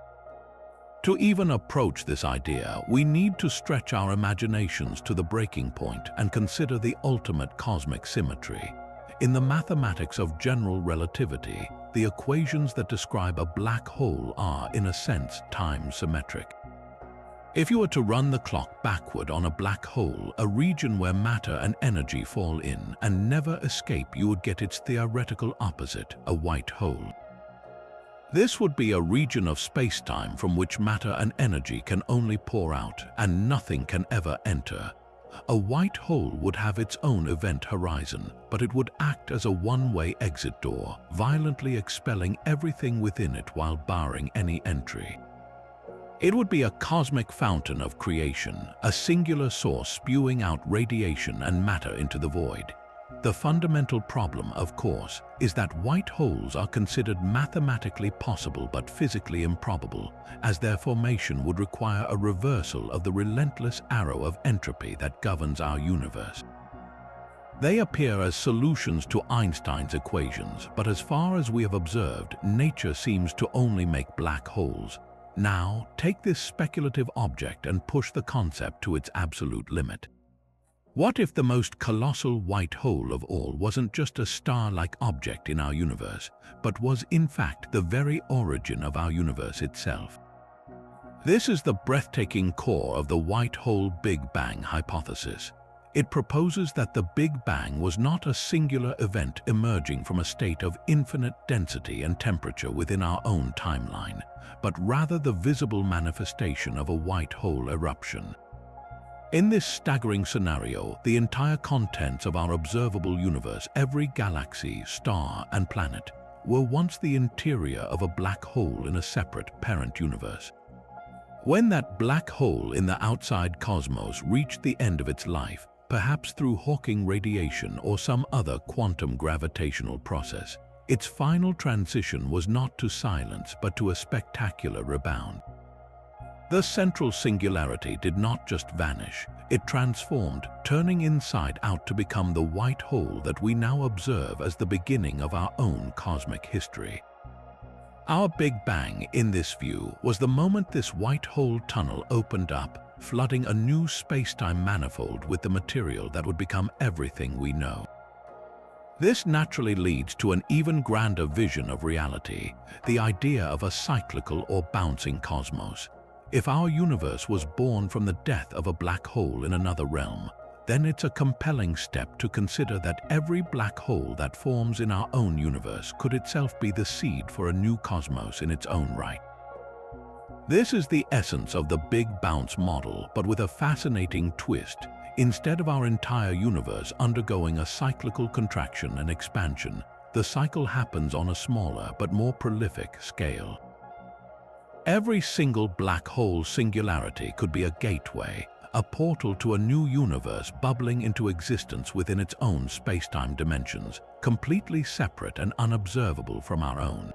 To even approach this idea, we need to stretch our imaginations to the breaking point and consider the ultimate cosmic symmetry. In the mathematics of general relativity, the equations that describe a black hole are, in a sense, time-symmetric. If you were to run the clock backward on a black hole, a region where matter and energy fall in and never escape, you would get its theoretical opposite, a white hole. This would be a region of space-time from which matter and energy can only pour out and nothing can ever enter. A white hole would have its own event horizon, but it would act as a one-way exit door, violently expelling everything within it while barring any entry. It would be a cosmic fountain of creation, a singular source spewing out radiation and matter into the void. The fundamental problem, of course, is that white holes are considered mathematically possible but physically improbable, as their formation would require a reversal of the relentless arrow of entropy that governs our universe. They appear as solutions to Einstein's equations, but as far as we have observed, nature seems to only make black holes. Now, take this speculative object and push the concept to its absolute limit. What if the most colossal white hole of all wasn't just a star-like object in our universe, but was in fact the very origin of our universe itself? This is the breathtaking core of the white hole Big Bang hypothesis. It proposes that the Big Bang was not a singular event emerging from a state of infinite density and temperature within our own timeline, but rather the visible manifestation of a white hole eruption. In this staggering scenario, the entire contents of our observable universe, every galaxy, star, and planet, were once the interior of a black hole in a separate parent universe. When that black hole in the outside cosmos reached the end of its life, perhaps through Hawking radiation or some other quantum gravitational process, its final transition was not to silence but to a spectacular rebound. The central singularity did not just vanish, it transformed, turning inside out to become the white hole that we now observe as the beginning of our own cosmic history. Our Big Bang, in this view, was the moment this white hole tunnel opened up, flooding a new space-time manifold with the material that would become everything we know. This naturally leads to an even grander vision of reality, the idea of a cyclical or bouncing cosmos. If our universe was born from the death of a black hole in another realm, then it's a compelling step to consider that every black hole that forms in our own universe could itself be the seed for a new cosmos in its own right. This is the essence of the Big Bounce model, but with a fascinating twist. Instead of our entire universe undergoing a cyclical contraction and expansion, the cycle happens on a smaller but more prolific scale. Every single black hole singularity could be a gateway, a portal to a new universe bubbling into existence within its own space-time dimensions, completely separate and unobservable from our own.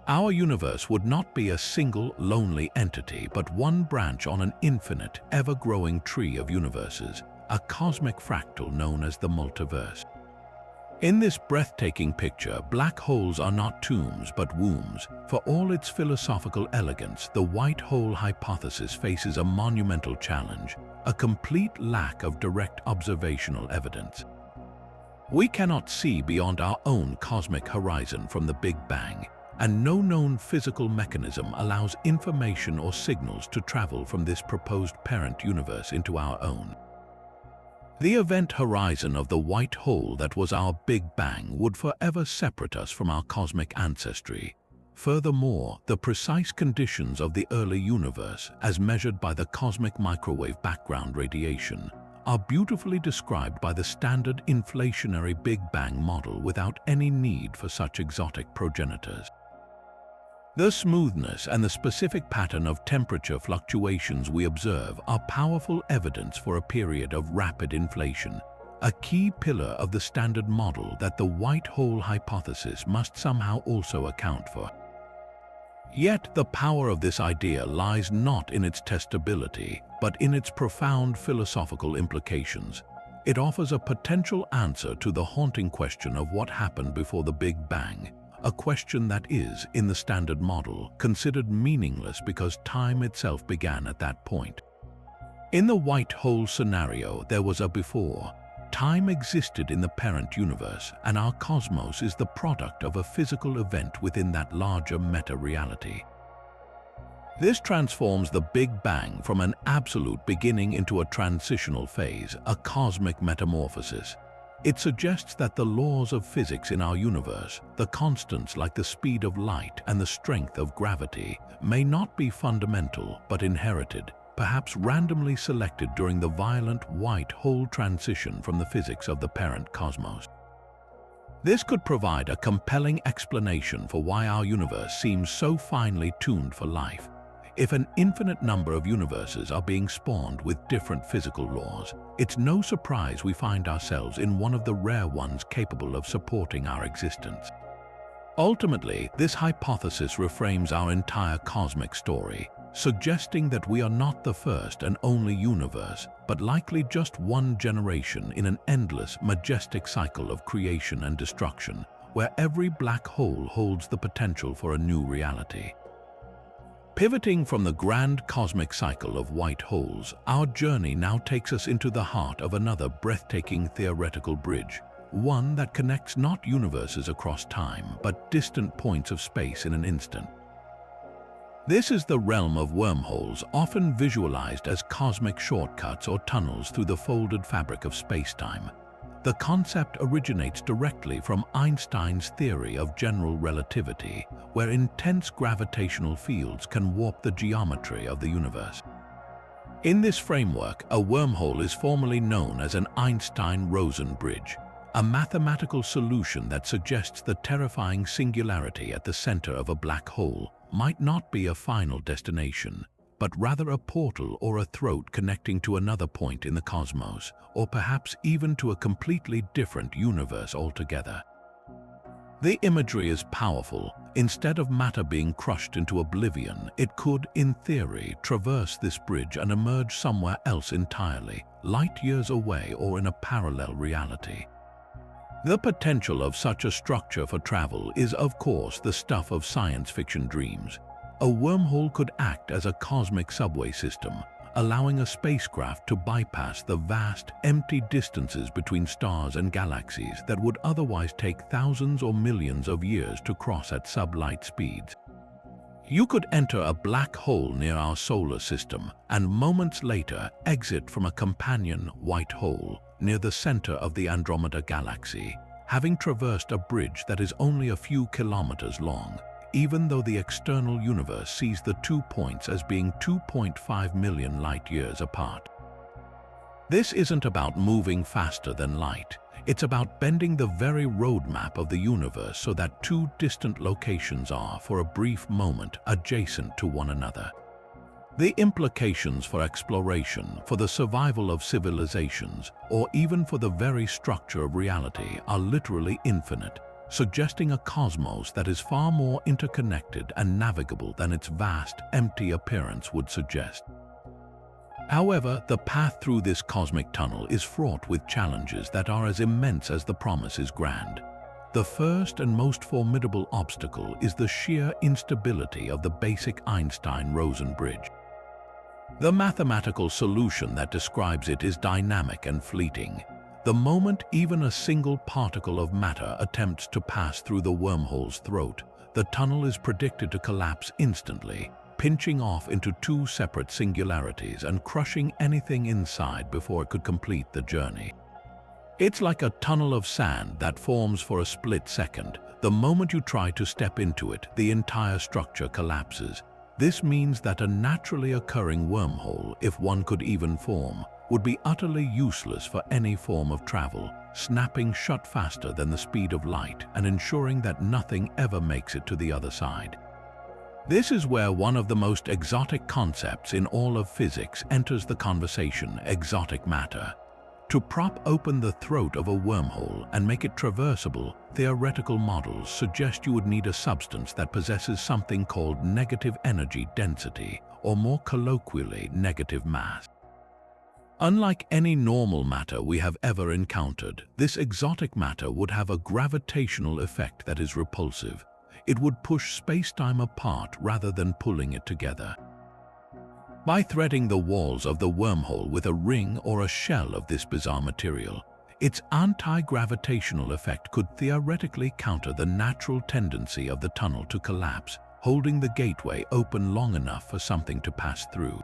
Our universe would not be a single, lonely entity, but one branch on an infinite, ever-growing tree of universes, a cosmic fractal known as the multiverse. In this breathtaking picture, black holes are not tombs but wombs. For all its philosophical elegance, the white hole hypothesis faces a monumental challenge, a complete lack of direct observational evidence. We cannot see beyond our own cosmic horizon from the Big Bang, and no known physical mechanism allows information or signals to travel from this proposed parent universe into our own. The event horizon of the white hole that was our Big Bang would forever separate us from our cosmic ancestry. Furthermore, the precise conditions of the early universe, as measured by the cosmic microwave background radiation, are beautifully described by the standard inflationary Big Bang model without any need for such exotic progenitors. The smoothness and the specific pattern of temperature fluctuations we observe are powerful evidence for a period of rapid inflation, a key pillar of the standard model that the white hole hypothesis must somehow also account for. Yet the power of this idea lies not in its testability, but in its profound philosophical implications. It offers a potential answer to the haunting question of what happened before the Big Bang, a question that is, in the standard model, considered meaningless because time itself began at that point. In the white hole scenario, there was a before. Time existed in the parent universe, and our cosmos is the product of a physical event within that larger meta-reality. This transforms the Big Bang from an absolute beginning into a transitional phase, a cosmic metamorphosis. It suggests that the laws of physics in our universe, the constants like the speed of light and the strength of gravity, may not be fundamental but inherited, perhaps randomly selected during the violent white hole transition from the physics of the parent cosmos. This could provide a compelling explanation for why our universe seems so finely tuned for life. If an infinite number of universes are being spawned with different physical laws, it's no surprise we find ourselves in one of the rare ones capable of supporting our existence. Ultimately, this hypothesis reframes our entire cosmic story, suggesting that we are not the first and only universe, but likely just one generation in an endless, majestic cycle of creation and destruction, where every black hole holds the potential for a new reality. Pivoting from the grand cosmic cycle of white holes, our journey now takes us into the heart of another breathtaking theoretical bridge, one that connects not universes across time, but distant points of space in an instant. This is the realm of wormholes, often visualized as cosmic shortcuts or tunnels through the folded fabric of space-time. The concept originates directly from Einstein's theory of general relativity, where intense gravitational fields can warp the geometry of the universe. In this framework, a wormhole is formally known as an Einstein-Rosen bridge, a mathematical solution that suggests the terrifying singularity at the center of a black hole might not be a final destination, but rather a portal or a throat connecting to another point in the cosmos, or perhaps even to a completely different universe altogether. The imagery is powerful. Instead of matter being crushed into oblivion, it could, in theory, traverse this bridge and emerge somewhere else entirely, light years away or in a parallel reality. The potential of such a structure for travel is, of course, the stuff of science fiction dreams. A wormhole could act as a cosmic subway system, allowing a spacecraft to bypass the vast, empty distances between stars and galaxies that would otherwise take thousands or millions of years to cross at sublight speeds. You could enter a black hole near our solar system and moments later exit from a companion white hole near the center of the Andromeda galaxy, having traversed a bridge that is only a few kilometers long, even though the external universe sees the 2 points as being 2.5 million light-years apart. This isn't about moving faster than light. It's about bending the very roadmap of the universe so that two distant locations are, for a brief moment, adjacent to one another. The implications for exploration, for the survival of civilizations, or even for the very structure of reality are literally infinite, suggesting a cosmos that is far more interconnected and navigable than its vast, empty appearance would suggest. However, the path through this cosmic tunnel is fraught with challenges that are as immense as the promise is grand. The first and most formidable obstacle is the sheer instability of the basic Einstein-Rosen bridge. The mathematical solution that describes it is dynamic and fleeting. The moment even a single particle of matter attempts to pass through the wormhole's throat, the tunnel is predicted to collapse instantly, pinching off into two separate singularities and crushing anything inside before it could complete the journey. It's like a tunnel of sand that forms for a split second. The moment you try to step into it, the entire structure collapses. This means that a naturally occurring wormhole, if one could even form, would be utterly useless for any form of travel, snapping shut faster than the speed of light and ensuring that nothing ever makes it to the other side. This is where one of the most exotic concepts in all of physics enters the conversation: exotic matter. To prop open the throat of a wormhole and make it traversable, theoretical models suggest you would need a substance that possesses something called negative energy density, or more colloquially, negative mass. Unlike any normal matter we have ever encountered, this exotic matter would have a gravitational effect that is repulsive, it would push space-time apart rather than pulling it together. By threading the walls of the wormhole with a ring or a shell of this bizarre material, its anti-gravitational effect could theoretically counter the natural tendency of the tunnel to collapse, holding the gateway open long enough for something to pass through.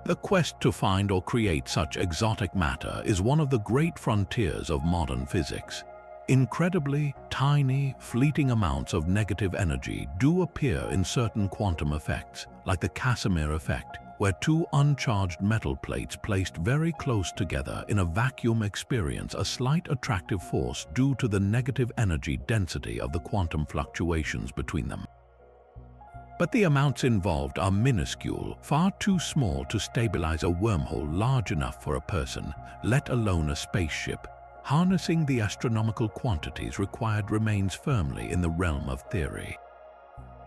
The quest to find or create such exotic matter is one of the great frontiers of modern physics. Incredibly tiny, fleeting amounts of negative energy do appear in certain quantum effects, like the Casimir effect, where two uncharged metal plates placed very close together in a vacuum experience a slight attractive force due to the negative energy density of the quantum fluctuations between them. But the amounts involved are minuscule, far too small to stabilize a wormhole large enough for a person, let alone a spaceship. Harnessing the astronomical quantities required remains firmly in the realm of theory.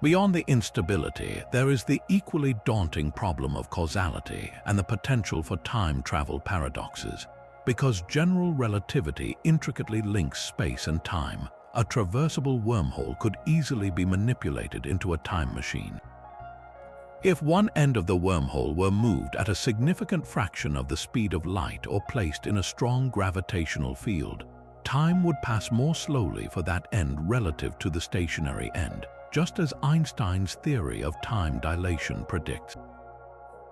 Beyond the instability, there is the equally daunting problem of causality and the potential for time travel paradoxes. Because general relativity intricately links space and time, a traversable wormhole could easily be manipulated into a time machine. If one end of the wormhole were moved at a significant fraction of the speed of light or placed in a strong gravitational field, time would pass more slowly for that end relative to the stationary end, just as Einstein's theory of time dilation predicts.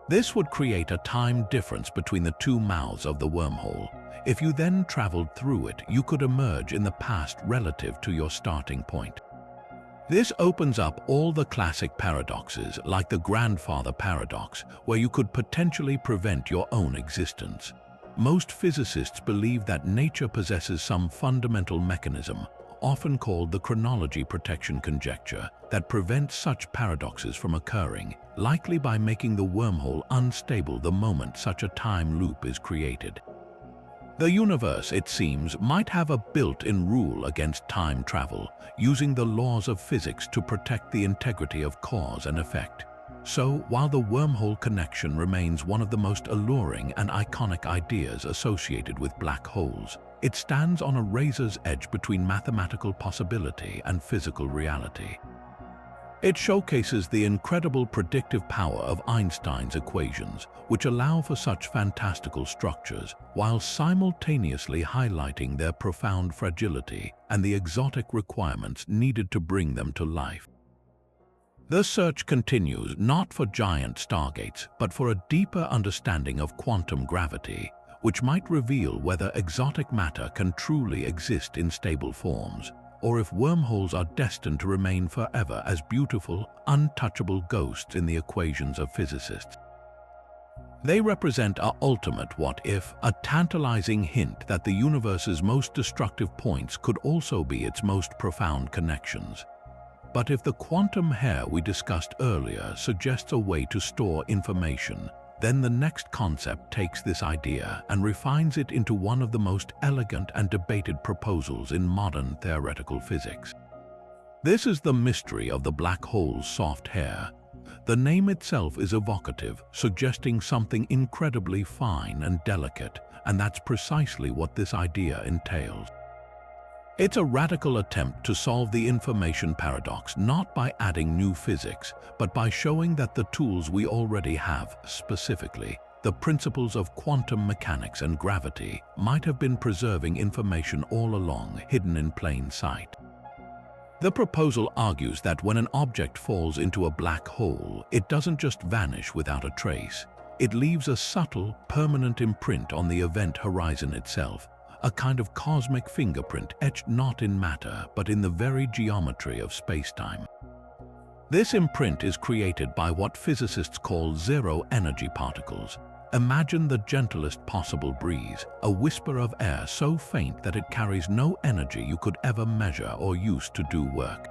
This would create a time difference between the two mouths of the wormhole. If you then traveled through it, you could emerge in the past relative to your starting point. This opens up all the classic paradoxes, like the grandfather paradox, where you could potentially prevent your own existence. Most physicists believe that nature possesses some fundamental mechanism, often called the chronology protection conjecture, that prevents such paradoxes from occurring, likely by making the wormhole unstable the moment such a time loop is created. The universe, it seems, might have a built-in rule against time travel, using the laws of physics to protect the integrity of cause and effect. So, while the wormhole connection remains one of the most alluring and iconic ideas associated with black holes, it stands on a razor's edge between mathematical possibility and physical reality. It showcases the incredible predictive power of Einstein's equations, which allow for such fantastical structures, while simultaneously highlighting their profound fragility and the exotic requirements needed to bring them to life. The search continues not for giant stargates, but for a deeper understanding of quantum gravity, which might reveal whether exotic matter can truly exist in stable forms, or if wormholes are destined to remain forever as beautiful, untouchable ghosts in the equations of physicists. They represent our ultimate what-if, a tantalizing hint that the universe's most destructive points could also be its most profound connections. But if the quantum hair we discussed earlier suggests a way to store information, then the next concept takes this idea and refines it into one of the most elegant and debated proposals in modern theoretical physics. This is the mystery of the black hole's soft hair. The name itself is evocative, suggesting something incredibly fine and delicate, and that's precisely what this idea entails. It's a radical attempt to solve the information paradox not by adding new physics, but by showing that the tools we already have, specifically the principles of quantum mechanics and gravity, might have been preserving information all along, hidden in plain sight. The proposal argues that when an object falls into a black hole, it doesn't just vanish without a trace. It leaves a subtle, permanent imprint on the event horizon itself, a kind of cosmic fingerprint etched not in matter but in the very geometry of space-time. This imprint is created by what physicists call zero-energy particles. Imagine the gentlest possible breeze, a whisper of air so faint that it carries no energy you could ever measure or use to do work.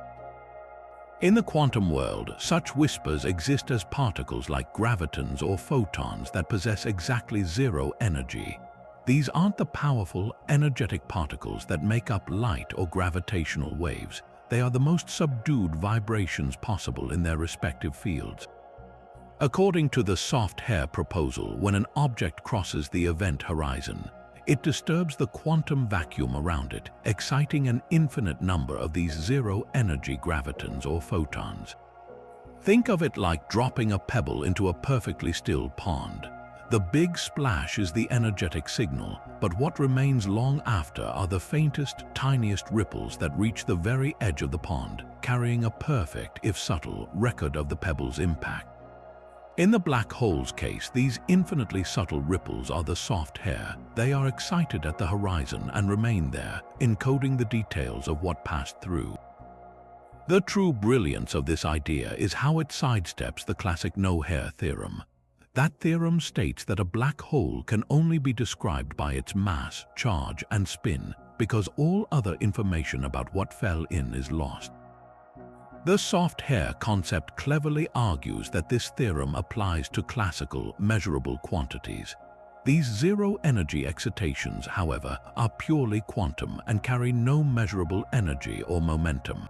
In the quantum world, such whispers exist as particles like gravitons or photons that possess exactly zero energy. These aren't the powerful, energetic particles that make up light or gravitational waves. They are the most subdued vibrations possible in their respective fields. According to the soft hair proposal, when an object crosses the event horizon, It disturbs the quantum vacuum around it, exciting an infinite number of these zero-energy gravitons or photons. Think of it like dropping a pebble into a perfectly still pond. The big splash is the energetic signal, but what remains long after are the faintest, tiniest ripples that reach the very edge of the pond, carrying a perfect, if subtle, record of the pebble's impact. In the black hole's case, these infinitely subtle ripples are the soft hair. They are excited at the horizon and remain there, encoding the details of what passed through. The true brilliance of this idea is how it sidesteps the classic no-hair theorem. That theorem states that a black hole can only be described by its mass, charge, and spin, because all other information about what fell in is lost. The soft hair concept cleverly argues that this theorem applies to classical, measurable quantities. These zero-energy excitations, however, are purely quantum and carry no measurable energy or momentum.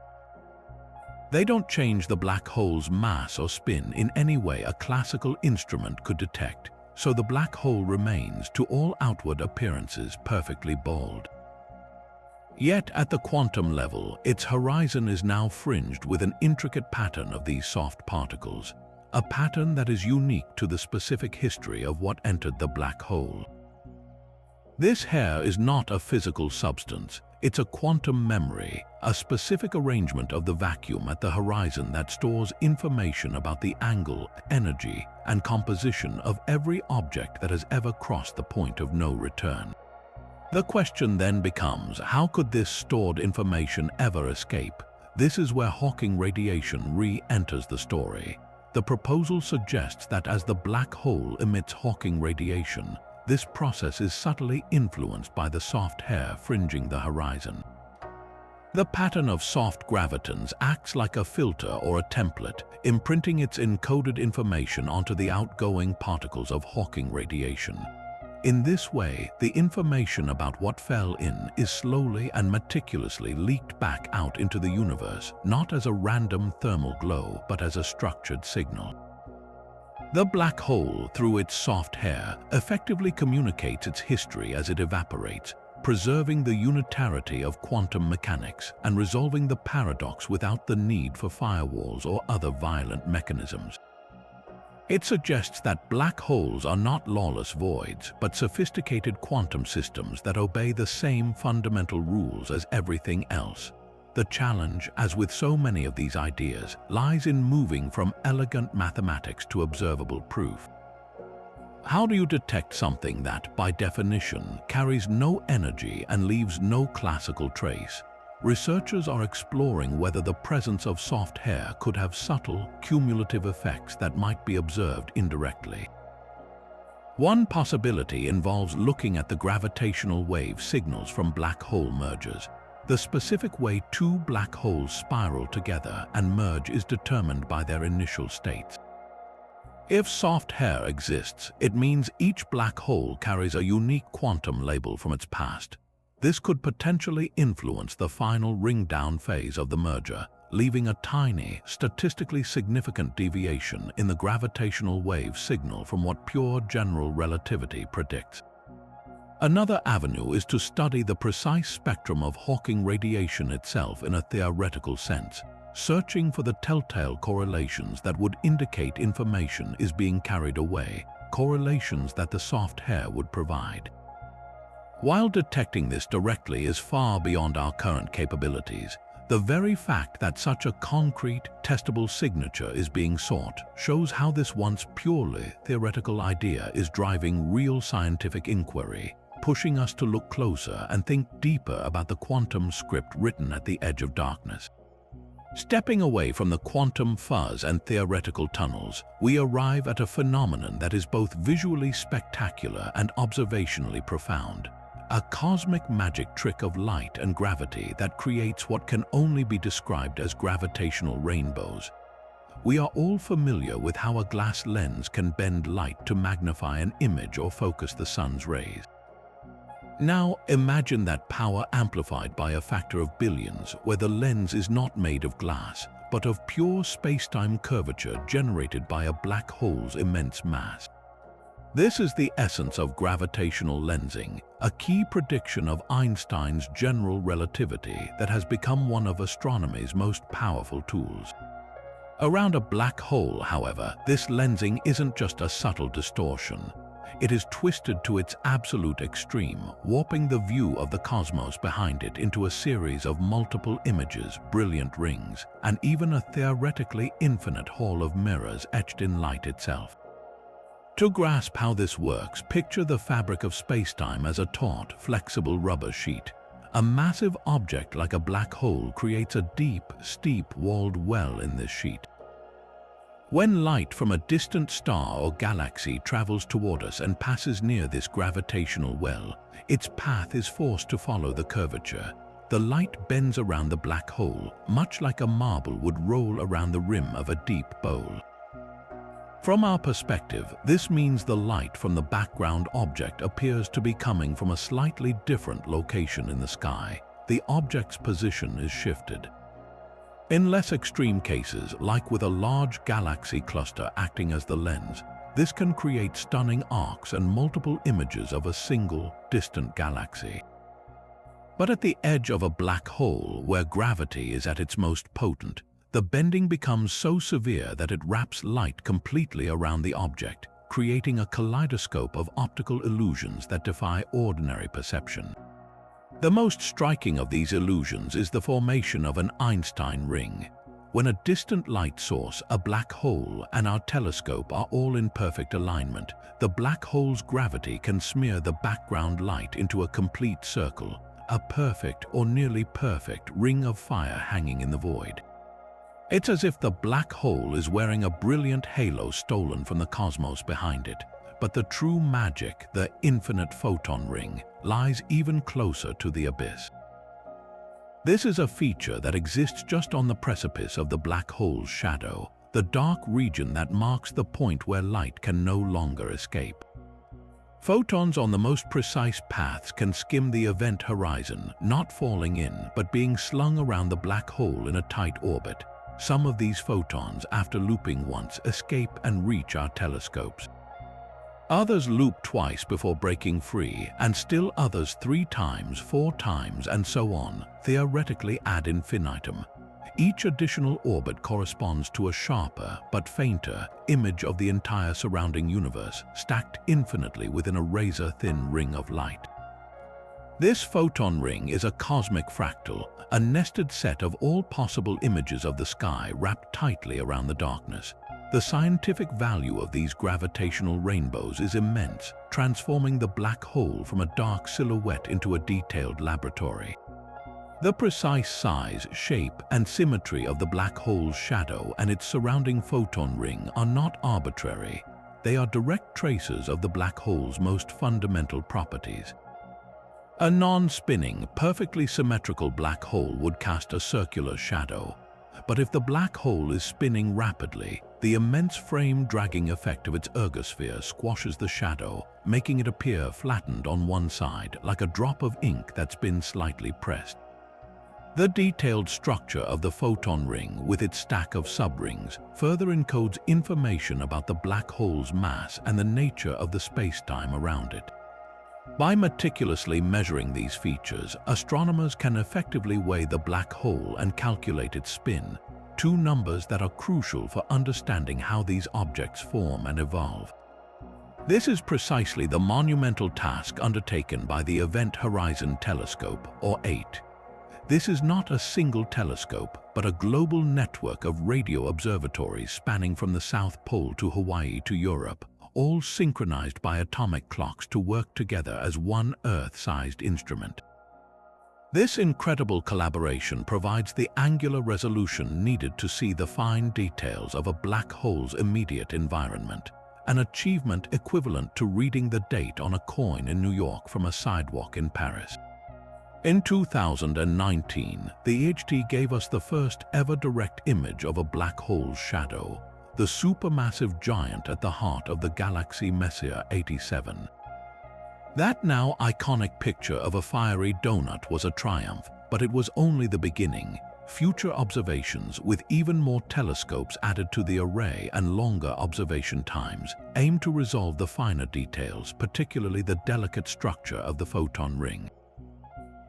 They don't change the black hole's mass or spin in any way a classical instrument could detect, so the black hole remains, to all outward appearances, perfectly bald. Yet at the quantum level, its horizon is now fringed with an intricate pattern of these soft particles, a pattern that is unique to the specific history of what entered the black hole. This hair is not a physical substance. It's a quantum memory, a specific arrangement of the vacuum at the horizon that stores information about the angle, energy, and composition of every object that has ever crossed the point of no return. The question then becomes, how could this stored information ever escape? This is where Hawking radiation re-enters the story. The proposal suggests that as the black hole emits Hawking radiation, this process is subtly influenced by the soft hair fringing the horizon. The pattern of soft gravitons acts like a filter or a template, imprinting its encoded information onto the outgoing particles of Hawking radiation. In this way, the information about what fell in is slowly and meticulously leaked back out into the universe, not as a random thermal glow, but as a structured signal. The black hole, through its soft hair, effectively communicates its history as it evaporates, preserving the unitarity of quantum mechanics and resolving the paradox without the need for firewalls or other violent mechanisms. It suggests that black holes are not lawless voids, but sophisticated quantum systems that obey the same fundamental rules as everything else. The challenge, as with so many of these ideas, lies in moving from elegant mathematics to observable proof. How do you detect something that, by definition, carries no energy and leaves no classical trace? Researchers are exploring whether the presence of soft hair could have subtle, cumulative effects that might be observed indirectly. One possibility involves looking at the gravitational wave signals from black hole mergers. The specific way two black holes spiral together and merge is determined by their initial states. If soft hair exists, it means each black hole carries a unique quantum label from its past. This could potentially influence the final ring-down phase of the merger, leaving a tiny, statistically significant deviation in the gravitational wave signal from what pure general relativity predicts. Another avenue is to study the precise spectrum of Hawking radiation itself in a theoretical sense, searching for the telltale correlations that would indicate information is being carried away, correlations that the soft hair would provide. While detecting this directly is far beyond our current capabilities, the very fact that such a concrete, testable signature is being sought shows how this once purely theoretical idea is driving real scientific inquiry, pushing us to look closer and think deeper about the quantum script written at the edge of darkness. Stepping away from the quantum fuzz and theoretical tunnels, we arrive at a phenomenon that is both visually spectacular and observationally profound. A cosmic magic trick of light and gravity that creates what can only be described as gravitational rainbows. We are all familiar with how a glass lens can bend light to magnify an image or focus the sun's rays. Now imagine that power amplified by a factor of billions, where the lens is not made of glass, but of pure space-time curvature generated by a black hole's immense mass. This is the essence of gravitational lensing, a key prediction of Einstein's general relativity that has become one of astronomy's most powerful tools. Around a black hole, however, this lensing isn't just a subtle distortion. It is twisted to its absolute extreme, warping the view of the cosmos behind it into a series of multiple images, brilliant rings, and even a theoretically infinite hall of mirrors etched in light itself. To grasp how this works, picture the fabric of spacetime as a taut, flexible rubber sheet. A massive object like a black hole creates a deep, steep-walled well in this sheet. When light from a distant star or galaxy travels toward us and passes near this gravitational well, its path is forced to follow the curvature. The light bends around the black hole, much like a marble would roll around the rim of a deep bowl. From our perspective, this means the light from the background object appears to be coming from a slightly different location in the sky. The object's position is shifted. In less extreme cases, like with a large galaxy cluster acting as the lens, this can create stunning arcs and multiple images of a single, distant galaxy. But at the edge of a black hole, where gravity is at its most potent, the bending becomes so severe that it wraps light completely around the object, creating a kaleidoscope of optical illusions that defy ordinary perception. The most striking of these illusions is the formation of an Einstein ring. When a distant light source, a black hole, and our telescope are all in perfect alignment, the black hole's gravity can smear the background light into a complete circle, a perfect or nearly perfect ring of fire hanging in the void. It's as if the black hole is wearing a brilliant halo stolen from the cosmos behind it. But the true magic, the infinite photon ring, lies even closer to the abyss. This is a feature that exists just on the precipice of the black hole's shadow, the dark region that marks the point where light can no longer escape. Photons on the most precise paths can skim the event horizon, not falling in, but being slung around the black hole in a tight orbit. Some of these photons, after looping once, escape and reach our telescopes. Others loop twice before breaking free, and still others 3 times, 4 times, and so on, theoretically ad infinitum. Each additional orbit corresponds to a sharper, but fainter, image of the entire surrounding universe, stacked infinitely within a razor-thin ring of light. This photon ring is a cosmic fractal, a nested set of all possible images of the sky wrapped tightly around the darkness. The scientific value of these gravitational rainbows is immense, transforming the black hole from a dark silhouette into a detailed laboratory. The precise size, shape, and symmetry of the black hole's shadow and its surrounding photon ring are not arbitrary. They are direct traces of the black hole's most fundamental properties. A non-spinning, perfectly symmetrical black hole would cast a circular shadow. But if the black hole is spinning rapidly, the immense frame-dragging effect of its ergosphere squashes the shadow, making it appear flattened on one side, like a drop of ink that's been slightly pressed. The detailed structure of the photon ring, with its stack of subrings, further encodes information about the black hole's mass and the nature of the space-time around it. By meticulously measuring these features, astronomers can effectively weigh the black hole and calculate its spin, 2 numbers that are crucial for understanding how these objects form and evolve. This is precisely the monumental task undertaken by the Event Horizon Telescope, or EIT. This is not a single telescope, but a global network of radio observatories spanning from the South Pole to Hawaii to Europe, all synchronized by atomic clocks to work together as one Earth-sized instrument. This incredible collaboration provides the angular resolution needed to see the fine details of a black hole's immediate environment, an achievement equivalent to reading the date on a coin in New York from a sidewalk in Paris. In 2019, the EHT gave us the first ever direct image of a black hole's shadow, the supermassive giant at the heart of the galaxy Messier 87. That now iconic picture of a fiery donut was a triumph, but it was only the beginning. future observations, with even more telescopes added to the array and longer observation times, aim to resolve the finer details, particularly the delicate structure of the photon ring.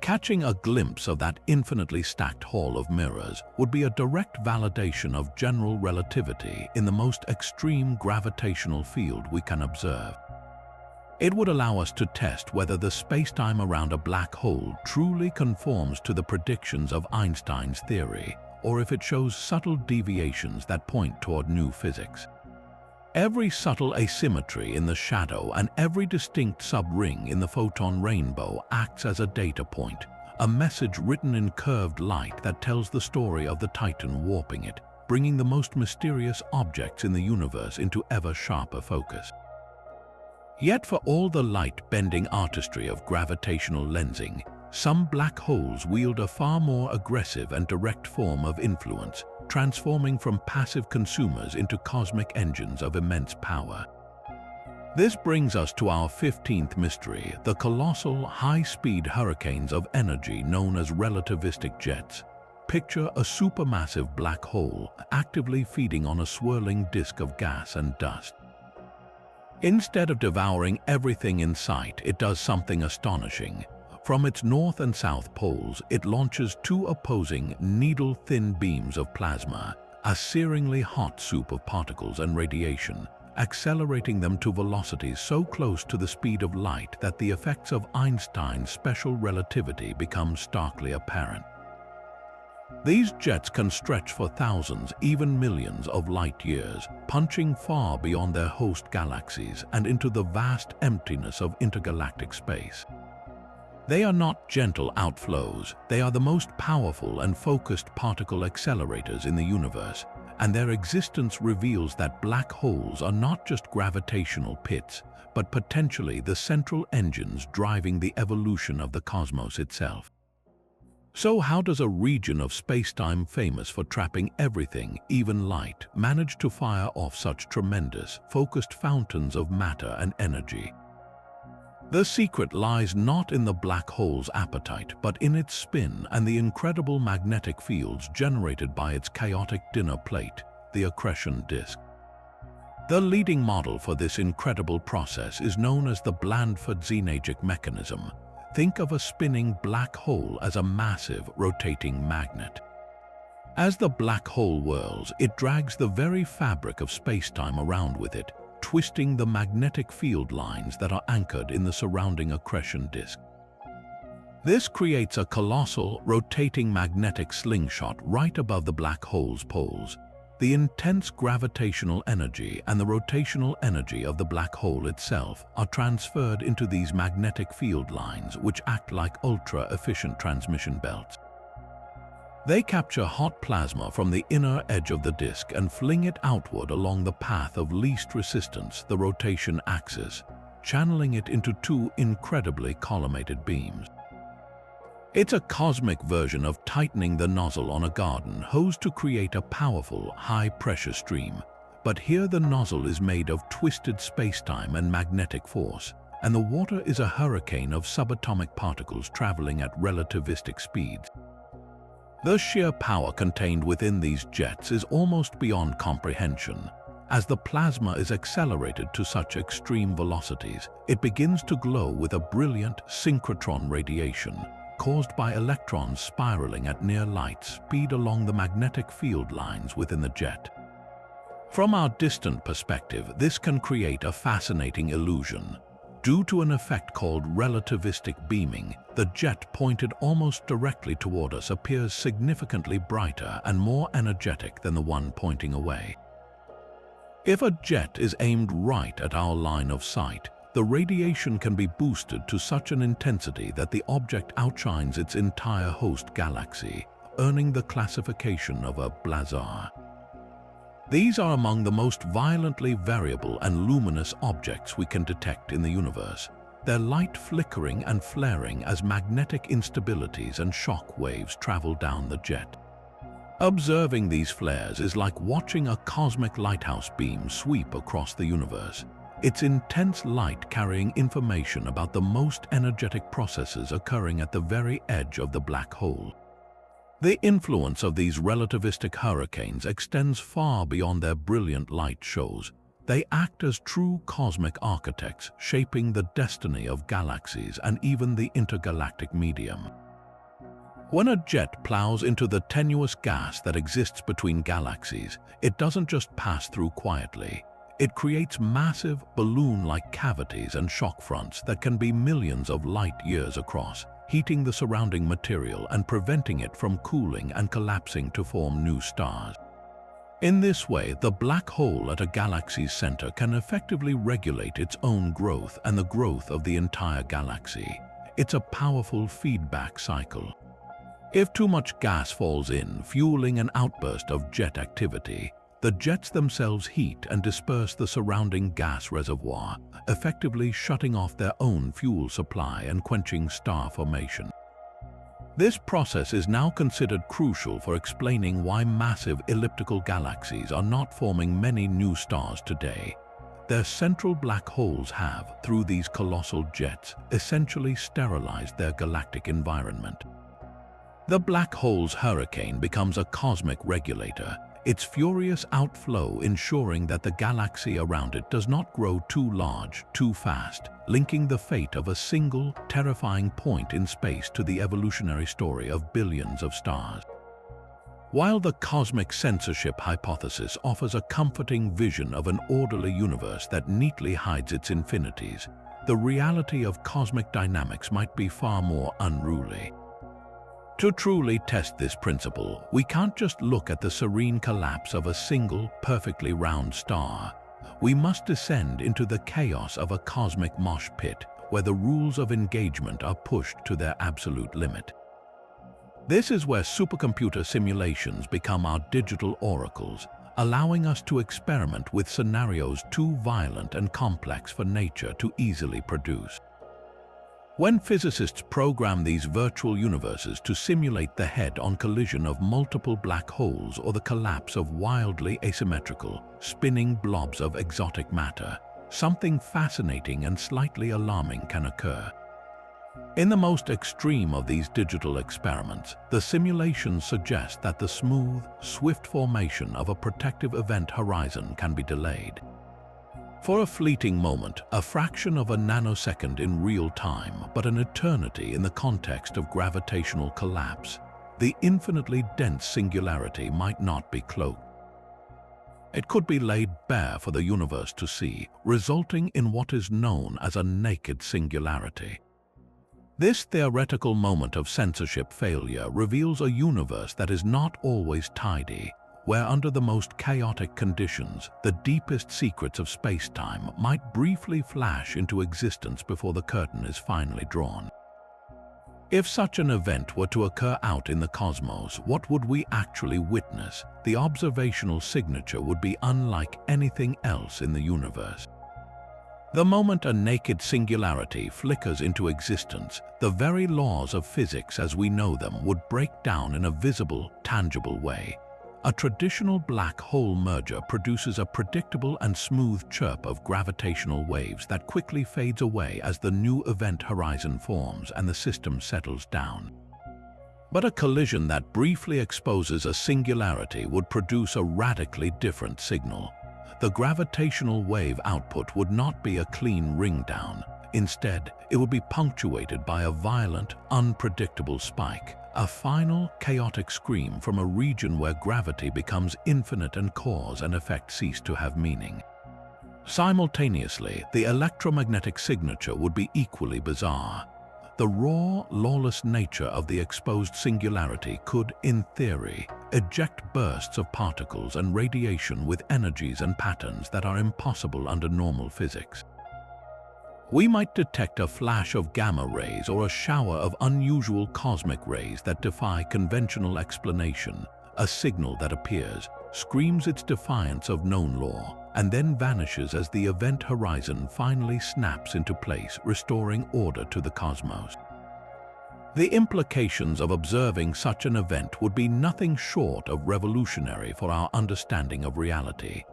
Catching a glimpse of that infinitely stacked hall of mirrors would be a direct validation of general relativity in the most extreme gravitational field we can observe. It would allow us to test whether the spacetime around a black hole truly conforms to the predictions of Einstein's theory, or if it shows subtle deviations that point toward new physics. Every subtle asymmetry in the shadow and every distinct sub-ring in the photon rainbow acts as a data point, a message written in curved light that tells the story of the Titan warping it, bringing the most mysterious objects in the universe into ever sharper focus. Yet for all the light-bending artistry of gravitational lensing, some black holes wield a far more aggressive and direct form of influence, transforming from passive consumers into cosmic engines of immense power. This brings us to our 15th mystery, the colossal, high-speed hurricanes of energy known as relativistic jets. Picture a supermassive black hole actively feeding on a swirling disk of gas and dust. Instead of devouring everything in sight, it does something astonishing. From its north and south poles, it launches two opposing, needle-thin beams of plasma, a searingly hot soup of particles and radiation, accelerating them to velocities so close to the speed of light that the effects of Einstein's special relativity become starkly apparent. These jets can stretch for thousands, even millions of light years, punching far beyond their host galaxies and into the vast emptiness of intergalactic space. They are not gentle outflows, they are the most powerful and focused particle accelerators in the universe, and their existence reveals that black holes are not just gravitational pits, but potentially the central engines driving the evolution of the cosmos itself. So how does a region of spacetime famous for trapping everything, even light, manage to fire off such tremendous, focused fountains of matter and energy? The secret lies not in the black hole's appetite, but in its spin and the incredible magnetic fields generated by its chaotic dinner plate, the accretion disk. The leading model for this incredible process is known as the Blandford-Zeenagic mechanism. Think of a spinning black hole as a massive, rotating magnet. As the black hole whirls, it drags the very fabric of spacetime around with it, twisting the magnetic field lines that are anchored in the surrounding accretion disk. This creates a colossal, rotating magnetic slingshot right above the black hole's poles. The intense gravitational energy and the rotational energy of the black hole itself are transferred into these magnetic field lines, which act like ultra-efficient transmission belts. They capture hot plasma from the inner edge of the disk and fling it outward along the path of least resistance, the rotation axis, channeling it into two incredibly collimated beams. It's a cosmic version of tightening the nozzle on a garden hose to create a powerful, high-pressure stream. But here the nozzle is made of twisted spacetime and magnetic force, and the water is a hurricane of subatomic particles traveling at relativistic speeds. The sheer power contained within these jets is almost beyond comprehension. As the plasma is accelerated to such extreme velocities, it begins to glow with a brilliant synchrotron radiation, caused by electrons spiraling at near light speed along the magnetic field lines within the jet. From our distant perspective, this can create a fascinating illusion. Due to an effect called relativistic beaming, the jet pointed almost directly toward us appears significantly brighter and more energetic than the one pointing away. If a jet is aimed right at our line of sight, the radiation can be boosted to such an intensity that the object outshines its entire host galaxy, earning the classification of a blazar. These are among the most violently variable and luminous objects we can detect in the universe, their light flickering and flaring as magnetic instabilities and shock waves travel down the jet. Observing these flares is like watching a cosmic lighthouse beam sweep across the universe, its intense light carrying information about the most energetic processes occurring at the very edge of the black hole. The influence of these relativistic hurricanes extends far beyond their brilliant light shows. They act as true cosmic architects, shaping the destiny of galaxies and even the intergalactic medium. When a jet plows into the tenuous gas that exists between galaxies, it doesn't just pass through quietly. It creates massive, balloon-like cavities and shock fronts that can be millions of light-years across, heating the surrounding material and preventing it from cooling and collapsing to form new stars. In this way, the black hole at a galaxy's center can effectively regulate its own growth and the growth of the entire galaxy. It's a powerful feedback cycle. If too much gas falls in, fueling an outburst of jet activity, the jets themselves heat and disperse the surrounding gas reservoir, effectively shutting off their own fuel supply and quenching star formation. This process is now considered crucial for explaining why massive elliptical galaxies are not forming many new stars today. Their central black holes have, through these colossal jets, essentially sterilized their galactic environment. The black hole's hurricane becomes a cosmic regulator, its furious outflow ensuring that the galaxy around it does not grow too large, too fast, linking the fate of a single, terrifying point in space to the evolutionary story of billions of stars. While the cosmic censorship hypothesis offers a comforting vision of an orderly universe that neatly hides its infinities, the reality of cosmic dynamics might be far more unruly. To truly test this principle, we can't just look at the serene collapse of a single, perfectly round star. We must descend into the chaos of a cosmic mosh pit, where the rules of engagement are pushed to their absolute limit. This is where supercomputer simulations become our digital oracles, allowing us to experiment with scenarios too violent and complex for nature to easily produce. When physicists program these virtual universes to simulate the head-on collision of multiple black holes or the collapse of wildly asymmetrical, spinning blobs of exotic matter, something fascinating and slightly alarming can occur. In the most extreme of these digital experiments, the simulations suggest that the smooth, swift formation of a protective event horizon can be delayed. For a fleeting moment, a fraction of a nanosecond in real time, but an eternity in the context of gravitational collapse, the infinitely dense singularity might not be cloaked. It could be laid bare for the universe to see, resulting in what is known as a naked singularity. This theoretical moment of censorship failure reveals a universe that is not always tidy, where under the most chaotic conditions, the deepest secrets of space-time might briefly flash into existence before the curtain is finally drawn. If such an event were to occur out in the cosmos, what would we actually witness? The observational signature would be unlike anything else in the universe. The moment a naked singularity flickers into existence, the very laws of physics as we know them would break down in a visible, tangible way. A traditional black hole merger produces a predictable and smooth chirp of gravitational waves that quickly fades away as the new event horizon forms and the system settles down. But a collision that briefly exposes a singularity would produce a radically different signal. The gravitational wave output would not be a clean ring-down. Instead, it would be punctuated by a violent, unpredictable spike. A final, chaotic scream from a region where gravity becomes infinite and cause and effect cease to have meaning. Simultaneously, the electromagnetic signature would be equally bizarre. The raw, lawless nature of the exposed singularity could, in theory, eject bursts of particles and radiation with energies and patterns that are impossible under normal physics. We might detect a flash of gamma rays or a shower of unusual cosmic rays that defy conventional explanation, a signal that appears, screams its defiance of known law, and then vanishes as the event horizon finally snaps into place, restoring order to the cosmos. The implications of observing such an event would be nothing short of revolutionary for our understanding of reality.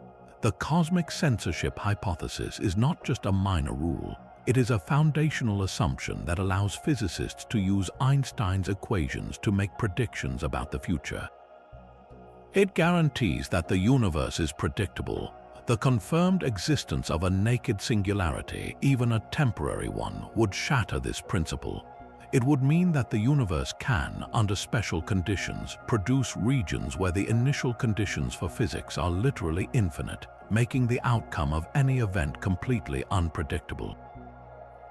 The cosmic censorship hypothesis is not just a minor rule. It is a foundational assumption that allows physicists to use Einstein's equations to make predictions about the future. It guarantees that the universe is predictable. The confirmed existence of a naked singularity, even a temporary one, would shatter this principle. It would mean that the universe can, under special conditions, produce regions where the initial conditions for physics are literally infinite, making the outcome of any event completely unpredictable.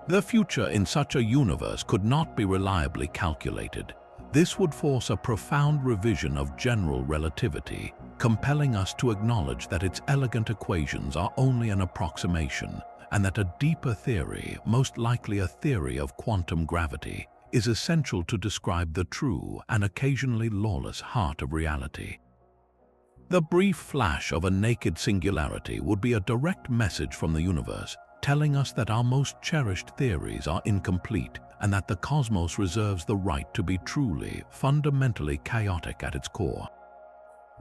The future in such a universe could not be reliably calculated. This would force a profound revision of general relativity, compelling us to acknowledge that its elegant equations are only an approximation, and that a deeper theory, most likely a theory of quantum gravity, is essential to describe the true and occasionally lawless heart of reality. The brief flash of a naked singularity would be a direct message from the universe, telling us that our most cherished theories are incomplete and that the cosmos reserves the right to be truly, fundamentally chaotic at its core.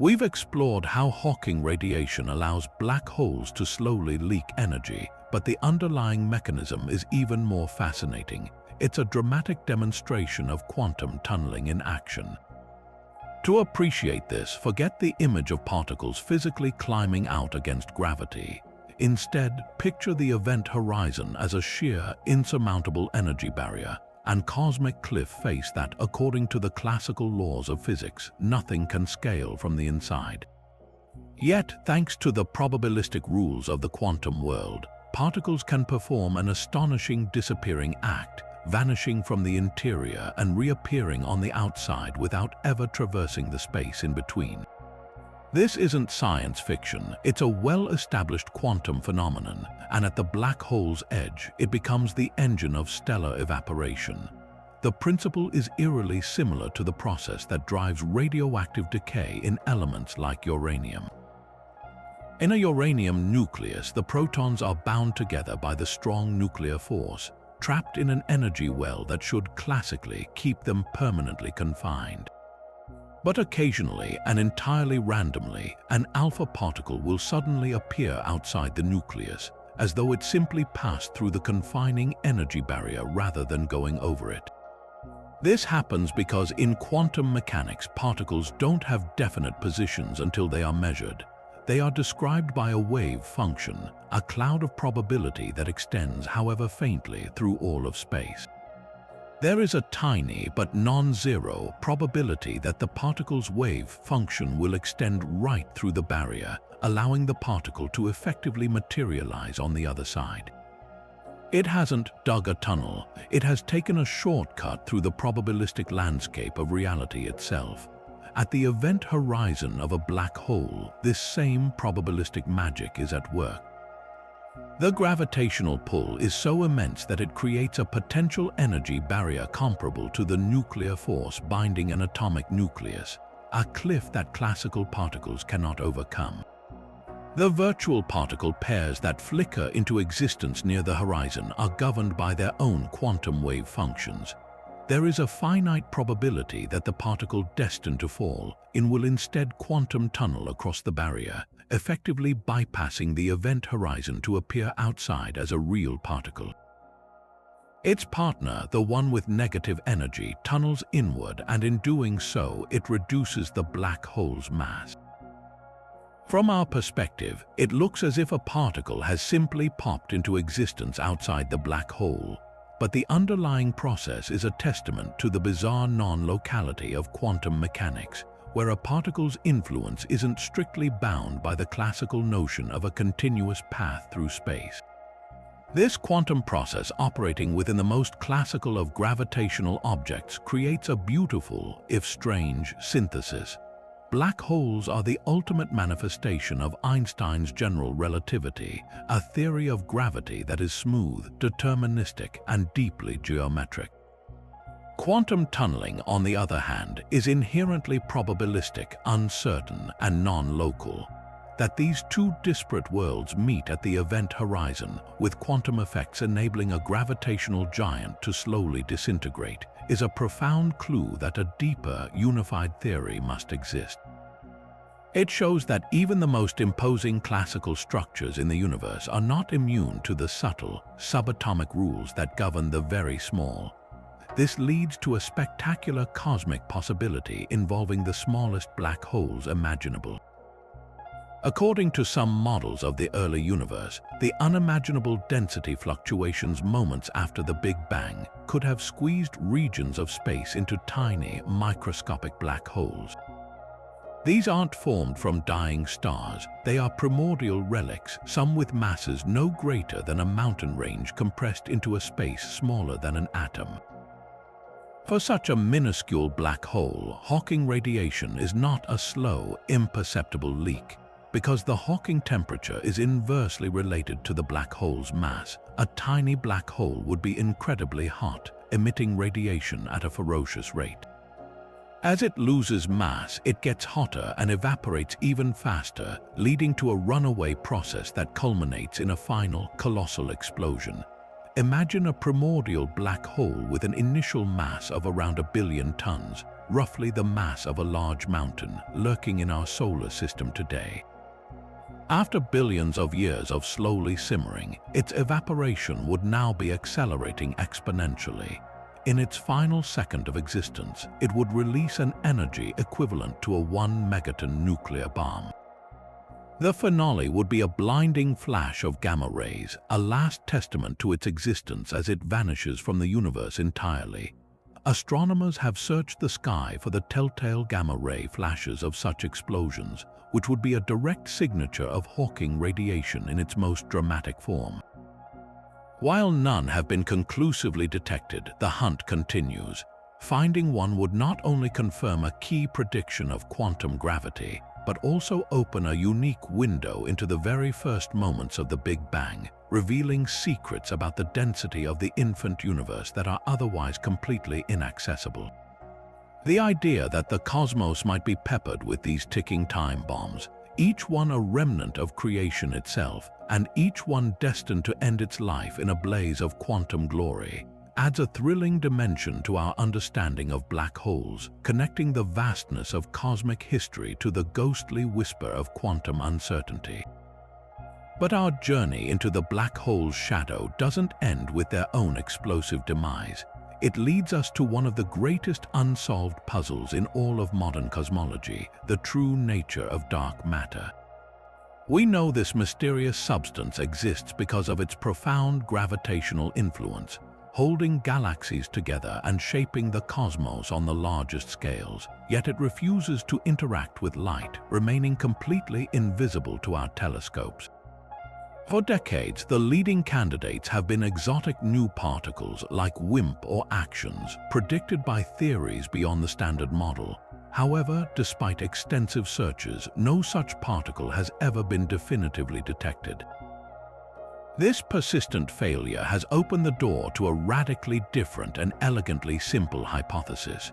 We've explored how Hawking radiation allows black holes to slowly leak energy, but the underlying mechanism is even more fascinating. It's a dramatic demonstration of quantum tunneling in action. To appreciate this, forget the image of particles physically climbing out against gravity. Instead, picture the event horizon as a sheer, insurmountable energy barrier and cosmic cliff face that, according to the classical laws of physics, nothing can scale from the inside. Yet, thanks to the probabilistic rules of the quantum world, particles can perform an astonishing disappearing act, vanishing from the interior and reappearing on the outside without ever traversing the space in between. This isn't science fiction, it's a well-established quantum phenomenon, and at the black hole's edge, it becomes the engine of stellar evaporation. The principle is eerily similar to the process that drives radioactive decay in elements like uranium. In a uranium nucleus, the protons are bound together by the strong nuclear force, trapped in an energy well that should classically keep them permanently confined. But occasionally, and entirely randomly, an alpha particle will suddenly appear outside the nucleus, as though it simply passed through the confining energy barrier rather than going over it. This happens because in quantum mechanics, particles don't have definite positions until they are measured. They are described by a wave function, a cloud of probability that extends, however faintly, through all of space. There is a tiny but non-zero probability that the particle's wave function will extend right through the barrier, allowing the particle to effectively materialize on the other side. It hasn't dug a tunnel, it has taken a shortcut through the probabilistic landscape of reality itself. At the event horizon of a black hole, this same probabilistic magic is at work. The gravitational pull is so immense that it creates a potential energy barrier comparable to the nuclear force binding an atomic nucleus, a cliff that classical particles cannot overcome. The virtual particle pairs that flicker into existence near the horizon are governed by their own quantum wave functions. There is a finite probability that the particle destined to fall in will instead quantum tunnel across the barrier, effectively bypassing the event horizon to appear outside as a real particle. Its partner, the one with negative energy, tunnels inward, and in doing so, it reduces the black hole's mass. From our perspective, it looks as if a particle has simply popped into existence outside the black hole, but the underlying process is a testament to the bizarre non-locality of quantum mechanics, where a particle's influence isn't strictly bound by the classical notion of a continuous path through space. This quantum process, operating within the most classical of gravitational objects, creates a beautiful, if strange, synthesis. Black holes are the ultimate manifestation of Einstein's general relativity, a theory of gravity that is smooth, deterministic, and deeply geometric. Quantum tunneling, on the other hand, is inherently probabilistic, uncertain, and non-local. That these two disparate worlds meet at the event horizon, with quantum effects enabling a gravitational giant to slowly disintegrate, is a profound clue that a deeper, unified theory must exist. It shows that even the most imposing classical structures in the universe are not immune to the subtle, subatomic rules that govern the very small. This leads to a spectacular cosmic possibility involving the smallest black holes imaginable. According to some models of the early universe, the unimaginable density fluctuations moments after the Big Bang could have squeezed regions of space into tiny, microscopic black holes. These aren't formed from dying stars. They are primordial relics, some with masses no greater than a mountain range compressed into a space smaller than an atom. For such a minuscule black hole, Hawking radiation is not a slow, imperceptible leak. Because the Hawking temperature is inversely related to the black hole's mass, a tiny black hole would be incredibly hot, emitting radiation at a ferocious rate. As it loses mass, it gets hotter and evaporates even faster, leading to a runaway process that culminates in a final, colossal explosion. Imagine a primordial black hole with an initial mass of around 1 billion tons, roughly the mass of a large mountain, lurking in our solar system today. After billions of years of slowly simmering, its evaporation would now be accelerating exponentially. In its final second of existence, it would release an energy equivalent to a 1 megaton nuclear bomb. The finale would be a blinding flash of gamma rays, a last testament to its existence as it vanishes from the universe entirely. Astronomers have searched the sky for the telltale gamma ray flashes of such explosions, which would be a direct signature of Hawking radiation in its most dramatic form. While none have been conclusively detected, the hunt continues. Finding one would not only confirm a key prediction of quantum gravity, but also open a unique window into the very first moments of the Big Bang, revealing secrets about the density of the infant universe that are otherwise completely inaccessible. The idea that the cosmos might be peppered with these ticking time bombs, each one a remnant of creation itself, and each one destined to end its life in a blaze of quantum glory, adds a thrilling dimension to our understanding of black holes, connecting the vastness of cosmic history to the ghostly whisper of quantum uncertainty. But our journey into the black hole's shadow doesn't end with their own explosive demise. It leads us to one of the greatest unsolved puzzles in all of modern cosmology, the true nature of dark matter. We know this mysterious substance exists because of its profound gravitational influence, holding galaxies together and shaping the cosmos on the largest scales, yet it refuses to interact with light, remaining completely invisible to our telescopes. For decades, the leading candidates have been exotic new particles like WIMP or actions, predicted by theories beyond the standard model. However, despite extensive searches, no such particle has ever been definitively detected. This persistent failure has opened the door to a radically different and elegantly simple hypothesis.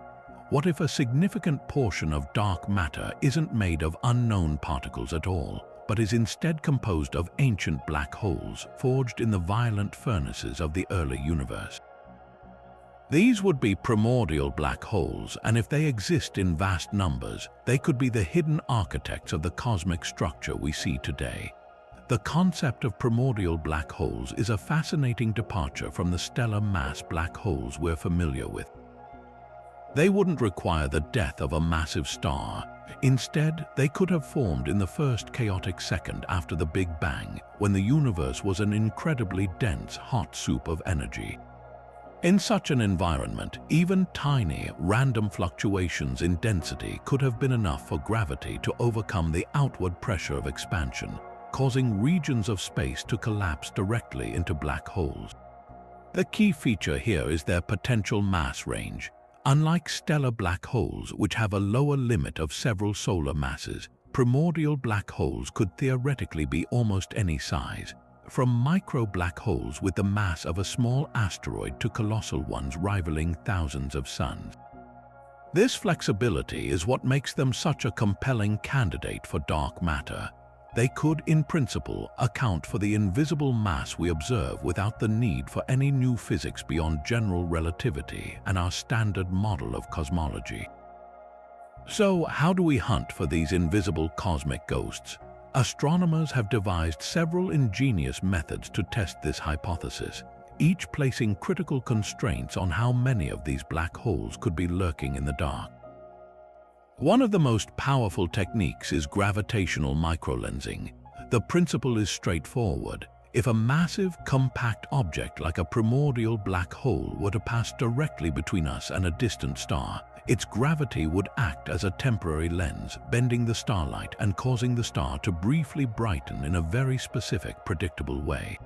What if a significant portion of dark matter isn't made of unknown particles at all, but is instead composed of ancient black holes forged in the violent furnaces of the early universe? These would be primordial black holes, and if they exist in vast numbers, they could be the hidden architects of the cosmic structure we see today. The concept of primordial black holes is a fascinating departure from the stellar mass black holes we're familiar with. They wouldn't require the death of a massive star. Instead, they could have formed in the first chaotic second after the Big Bang, when the universe was an incredibly dense, hot soup of energy. In such an environment, even tiny, random fluctuations in density could have been enough for gravity to overcome the outward pressure of expansion, causing regions of space to collapse directly into black holes. The key feature here is their potential mass range. Unlike stellar black holes, which have a lower limit of several solar masses, primordial black holes could theoretically be almost any size, from micro black holes with the mass of a small asteroid to colossal ones rivaling thousands of suns. This flexibility is what makes them such a compelling candidate for dark matter. They could, in principle, account for the invisible mass we observe without the need for any new physics beyond general relativity and our standard model of cosmology. So, how do we hunt for these invisible cosmic ghosts? Astronomers have devised several ingenious methods to test this hypothesis, each placing critical constraints on how many of these black holes could be lurking in the dark. One of the most powerful techniques is gravitational microlensing. The principle is straightforward. If a massive, compact object like a primordial black hole were to pass directly between us and a distant star, its gravity would act as a temporary lens, bending the starlight and causing the star to briefly brighten in a very specific, predictable way.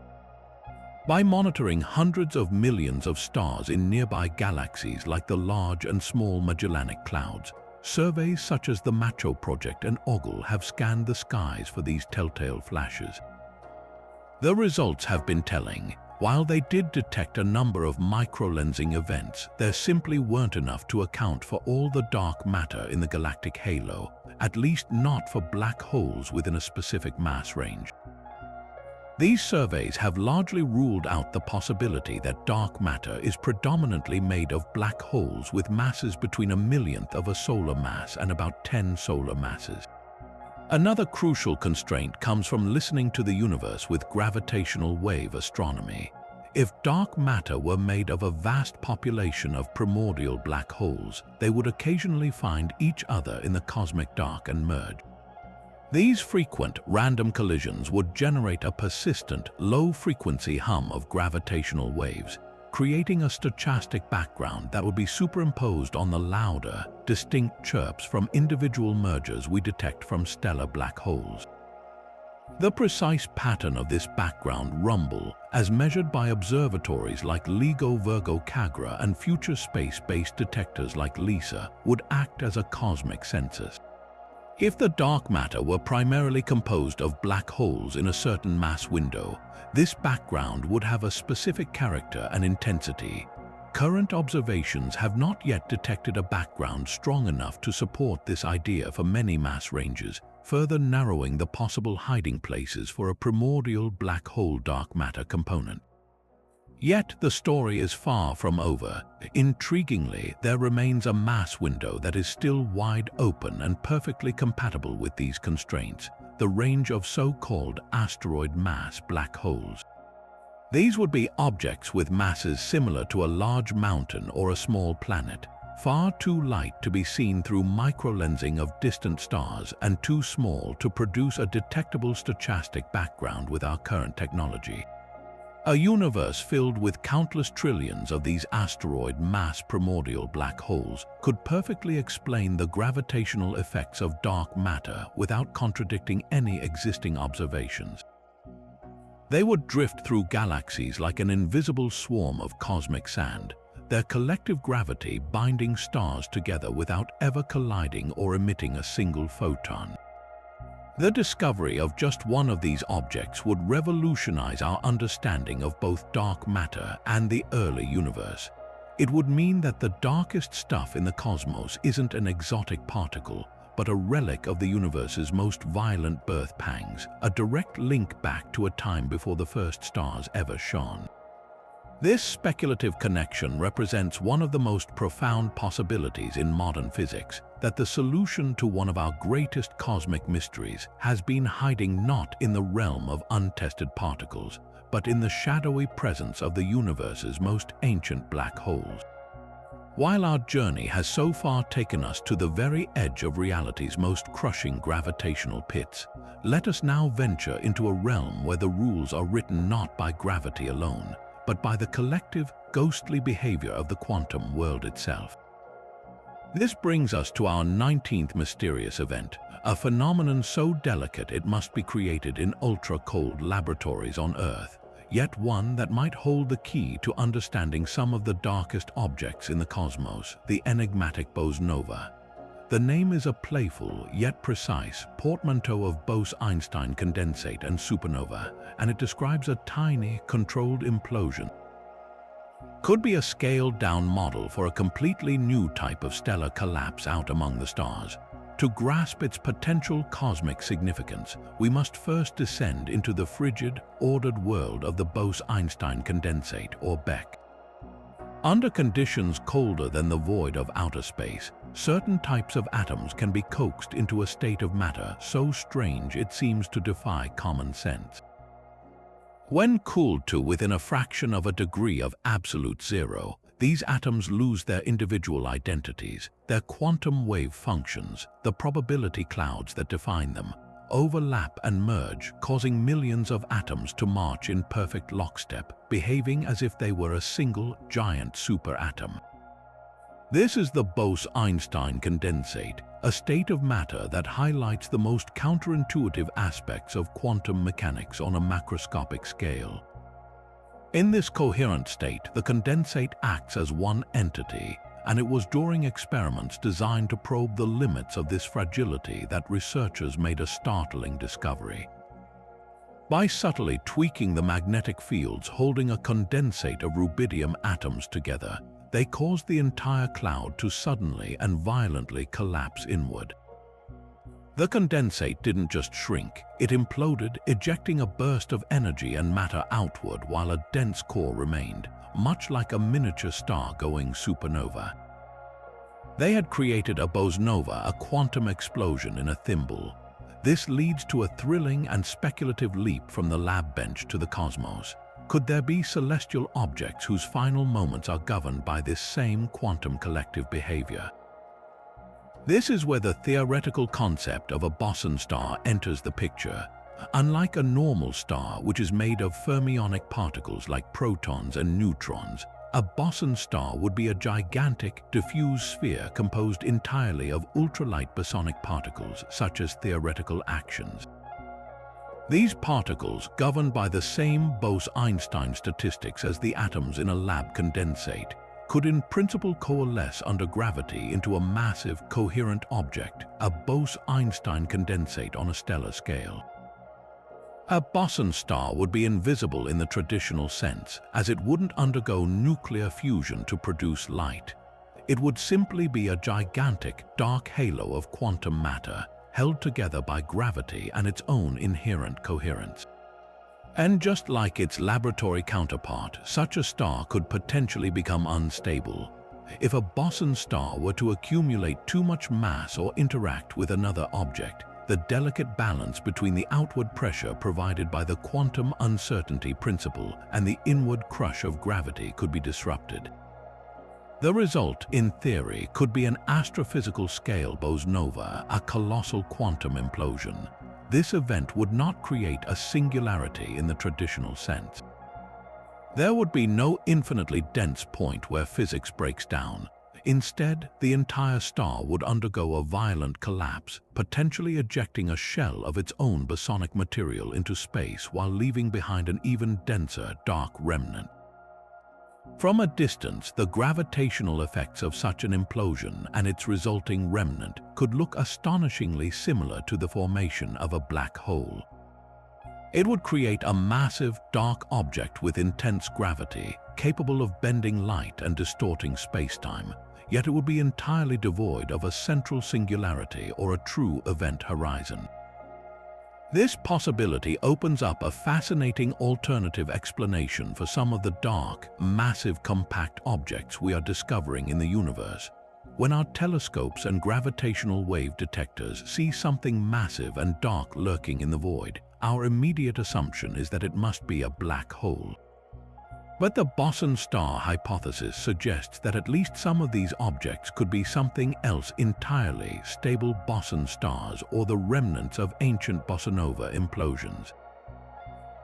By monitoring hundreds of millions of stars in nearby galaxies like the Large and Small Magellanic Clouds, surveys such as the Macho Project and OGLE have scanned the skies for these telltale flashes. The results have been telling. While they did detect a number of microlensing events, there simply weren't enough to account for all the dark matter in the galactic halo, at least not for black holes within a specific mass range. These surveys have largely ruled out the possibility that dark matter is predominantly made of black holes with masses between a millionth of a solar mass and about 10 solar masses. Another crucial constraint comes from listening to the universe with gravitational wave astronomy. If dark matter were made of a vast population of primordial black holes, they would occasionally find each other in the cosmic dark and merge. These frequent, random collisions would generate a persistent, low-frequency hum of gravitational waves, creating a stochastic background that would be superimposed on the louder, distinct chirps from individual mergers we detect from stellar black holes. The precise pattern of this background rumble, as measured by observatories like LIGO Virgo Cagra and future space-based detectors like LISA, would act as a cosmic census. If the dark matter were primarily composed of black holes in a certain mass window, this background would have a specific character and intensity. Current observations have not yet detected a background strong enough to support this idea for many mass ranges, further narrowing the possible hiding places for a primordial black hole dark matter component. Yet the story is far from over. Intriguingly, there remains a mass window that is still wide open and perfectly compatible with these constraints, the range of so-called asteroid mass black holes. These would be objects with masses similar to a large mountain or a small planet, far too light to be seen through microlensing of distant stars and too small to produce a detectable stochastic background with our current technology. A universe filled with countless trillions of these asteroid mass primordial black holes could perfectly explain the gravitational effects of dark matter without contradicting any existing observations. They would drift through galaxies like an invisible swarm of cosmic sand, their collective gravity binding stars together without ever colliding or emitting a single photon. The discovery of just one of these objects would revolutionize our understanding of both dark matter and the early universe. It would mean that the darkest stuff in the cosmos isn't an exotic particle, but a relic of the universe's most violent birth pangs, a direct link back to a time before the first stars ever shone. This speculative connection represents one of the most profound possibilities in modern physics, that the solution to one of our greatest cosmic mysteries has been hiding not in the realm of untested particles, but in the shadowy presence of the universe's most ancient black holes. While our journey has so far taken us to the very edge of reality's most crushing gravitational pits, let us now venture into a realm where the rules are written not by gravity alone, but by the collective, ghostly behavior of the quantum world itself. This brings us to our 19th mysterious event, a phenomenon so delicate it must be created in ultra-cold laboratories on Earth, yet one that might hold the key to understanding some of the darkest objects in the cosmos, the enigmatic Bose-nova. The name is a playful, yet precise, portmanteau of Bose-Einstein condensate and supernova, and it describes a tiny, controlled implosion. Could be a scaled-down model for a completely new type of stellar collapse out among the stars. To grasp its potential cosmic significance, we must first descend into the frigid, ordered world of the Bose-Einstein condensate, or BEC. Under conditions colder than the void of outer space, certain types of atoms can be coaxed into a state of matter so strange it seems to defy common sense. When cooled to within a fraction of a degree of absolute zero, these atoms lose their individual identities, their quantum wave functions, the probability clouds that define them, overlap and merge, causing millions of atoms to march in perfect lockstep, behaving as if they were a single, giant superatom. This is the Bose-Einstein condensate, a state of matter that highlights the most counterintuitive aspects of quantum mechanics on a macroscopic scale. In this coherent state, the condensate acts as one entity, and it was during experiments designed to probe the limits of this fragility that researchers made a startling discovery. By subtly tweaking the magnetic fields holding a condensate of rubidium atoms together, they caused the entire cloud to suddenly and violently collapse inward. The condensate didn't just shrink, it imploded, ejecting a burst of energy and matter outward while a dense core remained, much like a miniature star going supernova. They had created a boson-nova, a quantum explosion in a thimble. This leads to a thrilling and speculative leap from the lab bench to the cosmos. Could there be celestial objects whose final moments are governed by this same quantum collective behavior? This is where the theoretical concept of a boson star enters the picture. Unlike a normal star, which is made of fermionic particles like protons and neutrons, a boson star would be a gigantic, diffuse sphere composed entirely of ultralight bosonic particles, such as theoretical actions. These particles, governed by the same Bose-Einstein statistics as the atoms in a lab condensate, could in principle coalesce under gravity into a massive, coherent object, a Bose-Einstein condensate on a stellar scale. A boson star would be invisible in the traditional sense, as it wouldn't undergo nuclear fusion to produce light. It would simply be a gigantic, dark halo of quantum matter, held together by gravity and its own inherent coherence. And just like its laboratory counterpart, such a star could potentially become unstable. If a boson star were to accumulate too much mass or interact with another object, the delicate balance between the outward pressure provided by the quantum uncertainty principle and the inward crush of gravity could be disrupted. The result, in theory, could be an astrophysical scale boson-nova, a colossal quantum implosion. This event would not create a singularity in the traditional sense. There would be no infinitely dense point where physics breaks down. Instead, the entire star would undergo a violent collapse, potentially ejecting a shell of its own bosonic material into space while leaving behind an even denser, dark remnant. From a distance, the gravitational effects of such an implosion and its resulting remnant could look astonishingly similar to the formation of a black hole. It would create a massive, dark object with intense gravity, capable of bending light and distorting space-time, yet it would be entirely devoid of a central singularity or a true event horizon. This possibility opens up a fascinating alternative explanation for some of the dark, massive compact objects we are discovering in the universe. When our telescopes and gravitational wave detectors see something massive and dark lurking in the void, our immediate assumption is that it must be a black hole. But the boson star hypothesis suggests that at least some of these objects could be something else entirely, stable boson stars or the remnants of ancient boson-nova implosions.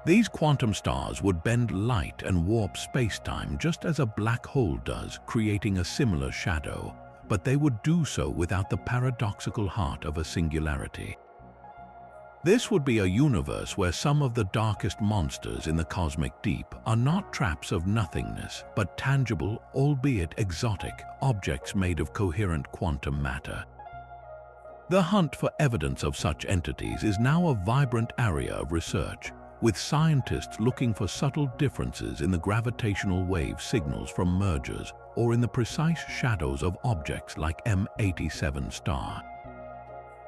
These quantum stars would bend light and warp space-time just as a black hole does, creating a similar shadow, but they would do so without the paradoxical heart of a singularity. This would be a universe where some of the darkest monsters in the cosmic deep are not traps of nothingness, but tangible, albeit exotic, objects made of coherent quantum matter. The hunt for evidence of such entities is now a vibrant area of research, with scientists looking for subtle differences in the gravitational wave signals from mergers or in the precise shadows of objects like M87 star.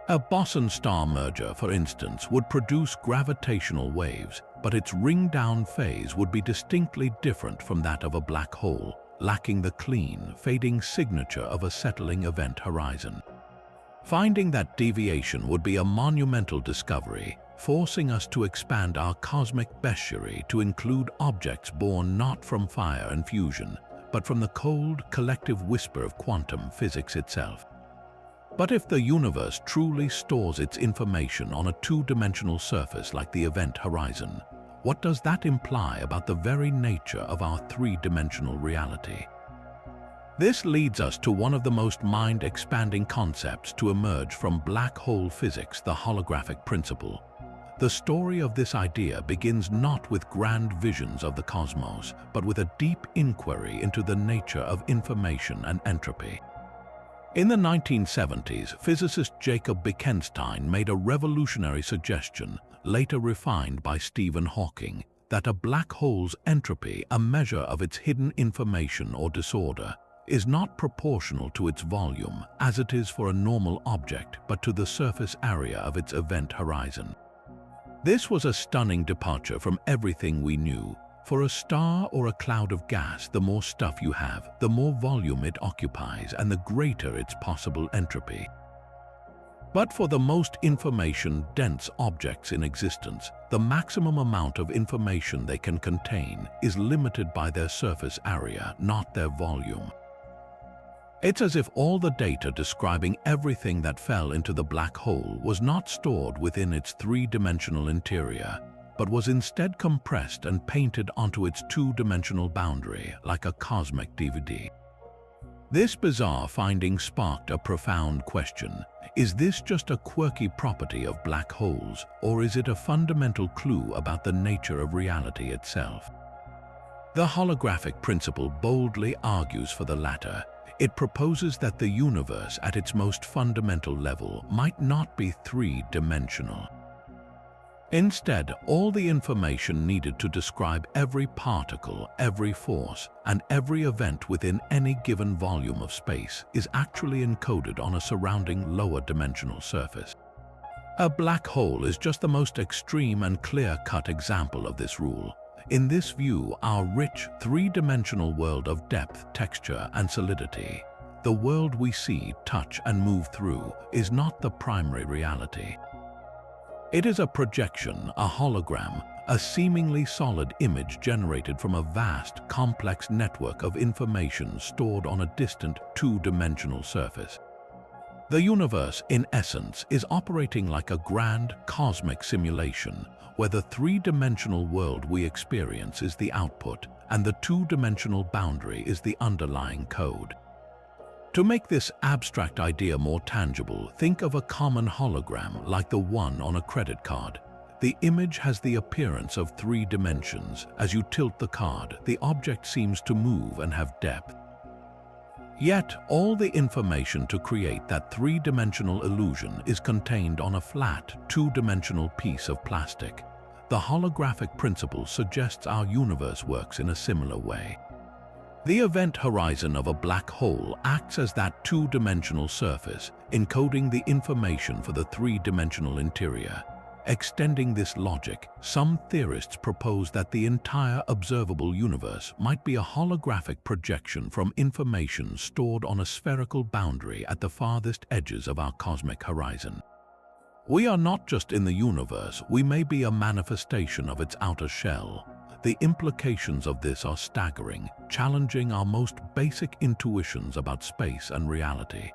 A boson star merger, for instance, would produce gravitational waves, but its ring-down phase would be distinctly different from that of a black hole, lacking the clean, fading signature of a settling event horizon. Finding that deviation would be a monumental discovery, forcing us to expand our cosmic bestiary to include objects born not from fire and fusion, but from the cold, collective whisper of quantum physics itself. But if the universe truly stores its information on a two-dimensional surface like the event horizon, what does that imply about the very nature of our three-dimensional reality? This leads us to one of the most mind-expanding concepts to emerge from black hole physics, the holographic principle. The story of this idea begins not with grand visions of the cosmos, but with a deep inquiry into the nature of information and entropy. In the 1970s, physicist Jacob Bekenstein made a revolutionary suggestion, later refined by Stephen Hawking, that a black hole's entropy, a measure of its hidden information or disorder, is not proportional to its volume, as it is for a normal object, but to the surface area of its event horizon. This was a stunning departure from everything we knew. For a star or a cloud of gas, the more stuff you have, the more volume it occupies and the greater its possible entropy. But for the most information-dense objects in existence, the maximum amount of information they can contain is limited by their surface area, not their volume. It's as if all the data describing everything that fell into the black hole was not stored within its three-dimensional interior, but was instead compressed and painted onto its two-dimensional boundary like a cosmic DVD. This bizarre finding sparked a profound question. Is this just a quirky property of black holes, or is it a fundamental clue about the nature of reality itself? The holographic principle boldly argues for the latter. It proposes that the universe at its most fundamental level might not be three-dimensional. Instead, all the information needed to describe every particle, every force, and every event within any given volume of space is actually encoded on a surrounding lower-dimensional surface. A black hole is just the most extreme and clear-cut example of this rule. In this view, our rich, three-dimensional world of depth, texture, and solidity, the world we see, touch, and move through, is not the primary reality. It is a projection, a hologram, a seemingly solid image generated from a vast, complex network of information stored on a distant, two-dimensional surface. The universe, in essence, is operating like a grand, cosmic simulation, where the three-dimensional world we experience is the output, and the two-dimensional boundary is the underlying code. To make this abstract idea more tangible, think of a common hologram like the one on a credit card. The image has the appearance of three dimensions. As you tilt the card, the object seems to move and have depth. Yet, all the information to create that three-dimensional illusion is contained on a flat, two-dimensional piece of plastic. The holographic principle suggests our universe works in a similar way. The event horizon of a black hole acts as that two-dimensional surface, encoding the information for the three-dimensional interior. Extending this logic, some theorists propose that the entire observable universe might be a holographic projection from information stored on a spherical boundary at the farthest edges of our cosmic horizon. We are not just in the universe, we may be a manifestation of its outer shell. The implications of this are staggering, challenging our most basic intuitions about space and reality.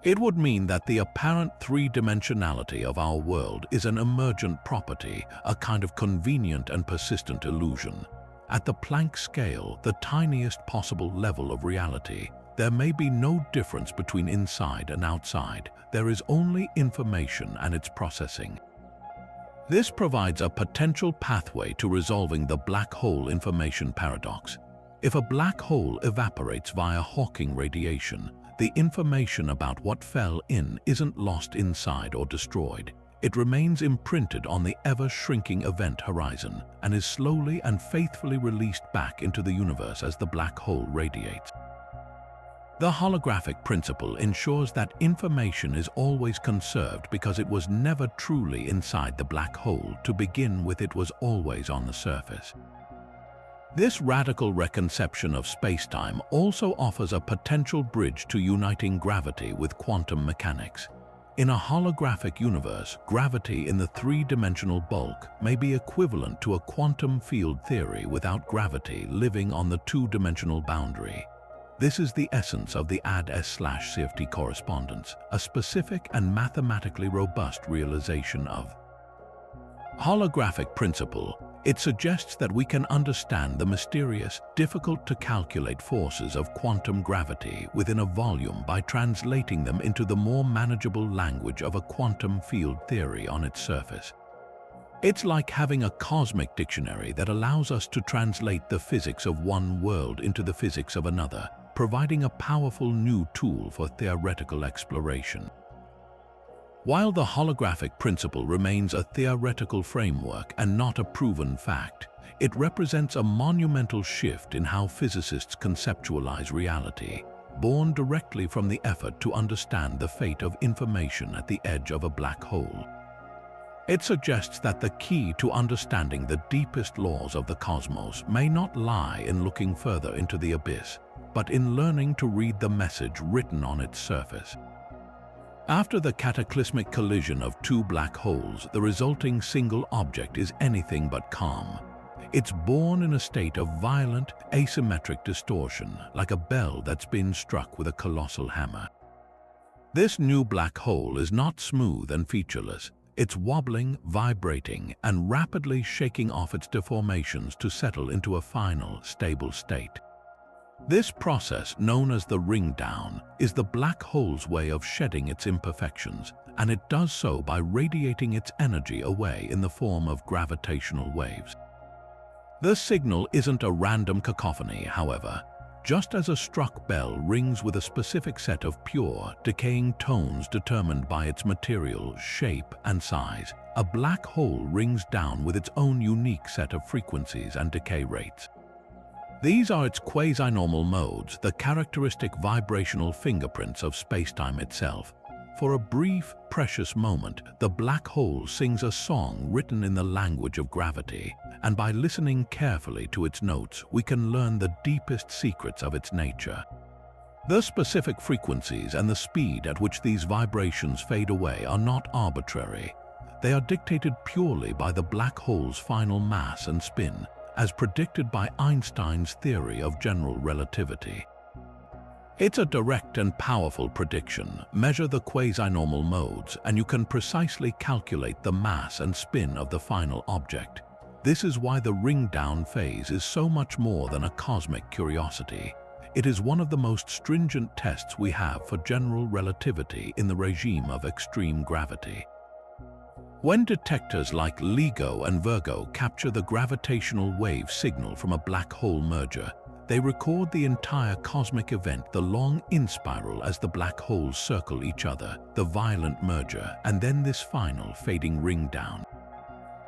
It would mean that the apparent three-dimensionality of our world is an emergent property, a kind of convenient and persistent illusion. At the Planck scale, the tiniest possible level of reality, there may be no difference between inside and outside. There is only information and its processing. This provides a potential pathway to resolving the black hole information paradox. If a black hole evaporates via Hawking radiation, the information about what fell in isn't lost inside or destroyed. It remains imprinted on the ever-shrinking event horizon and is slowly and faithfully released back into the universe as the black hole radiates. The holographic principle ensures that information is always conserved because it was never truly inside the black hole to begin with. It was always on the surface. This radical reconception of spacetime also offers a potential bridge to uniting gravity with quantum mechanics. In a holographic universe, gravity in the three-dimensional bulk may be equivalent to a quantum field theory without gravity living on the two-dimensional boundary. This is the essence of the AD/S/CFT correspondence, a specific and mathematically robust realization of holographic principle. It suggests that we can understand the mysterious, difficult-to-calculate forces of quantum gravity within a volume by translating them into the more manageable language of a quantum field theory on its surface. It's like having a cosmic dictionary that allows us to translate the physics of one world into the physics of another, providing a powerful new tool for theoretical exploration. While the holographic principle remains a theoretical framework and not a proven fact, it represents a monumental shift in how physicists conceptualize reality, born directly from the effort to understand the fate of information at the edge of a black hole. It suggests that the key to understanding the deepest laws of the cosmos may not lie in looking further into the abyss, but in learning to read the message written on its surface. After the cataclysmic collision of two black holes, the resulting single object is anything but calm. It's born in a state of violent, asymmetric distortion, like a bell that's been struck with a colossal hammer. This new black hole is not smooth and featureless. It's wobbling, vibrating, and rapidly shaking off its deformations to settle into a final, stable state. This process, known as the ring down, is the black hole's way of shedding its imperfections, and it does so by radiating its energy away in the form of gravitational waves. The signal isn't a random cacophony, however. Just as a struck bell rings with a specific set of pure, decaying tones determined by its material, shape, and size, a black hole rings down with its own unique set of frequencies and decay rates. These are its quasi-normal modes, the characteristic vibrational fingerprints of spacetime itself. For a brief, precious moment, the black hole sings a song written in the language of gravity, and by listening carefully to its notes, we can learn the deepest secrets of its nature. The specific frequencies and the speed at which these vibrations fade away are not arbitrary. They are dictated purely by the black hole's final mass and spin, as predicted by Einstein's theory of general relativity. It's a direct and powerful prediction. Measure the quasi-normal modes, and you can precisely calculate the mass and spin of the final object. This is why the ring-down phase is so much more than a cosmic curiosity. It is one of the most stringent tests we have for general relativity in the regime of extreme gravity. When detectors like LIGO and Virgo capture the gravitational wave signal from a black hole merger, they record the entire cosmic event, the long in-spiral as the black holes circle each other, the violent merger, and then this final fading ring-down.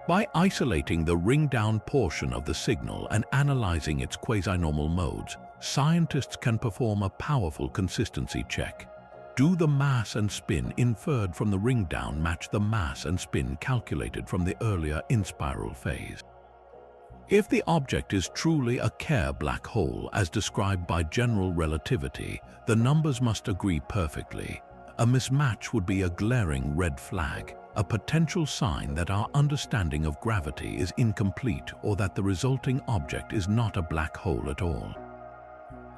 By isolating the ring-down portion of the signal and analyzing its quasi-normal modes, scientists can perform a powerful consistency check. Do the mass and spin inferred from the ring-down match the mass and spin calculated from the earlier in-spiral phase? If the object is truly a Kerr black hole as described by general relativity, the numbers must agree perfectly. A mismatch would be a glaring red flag, a potential sign that our understanding of gravity is incomplete or that the resulting object is not a black hole at all.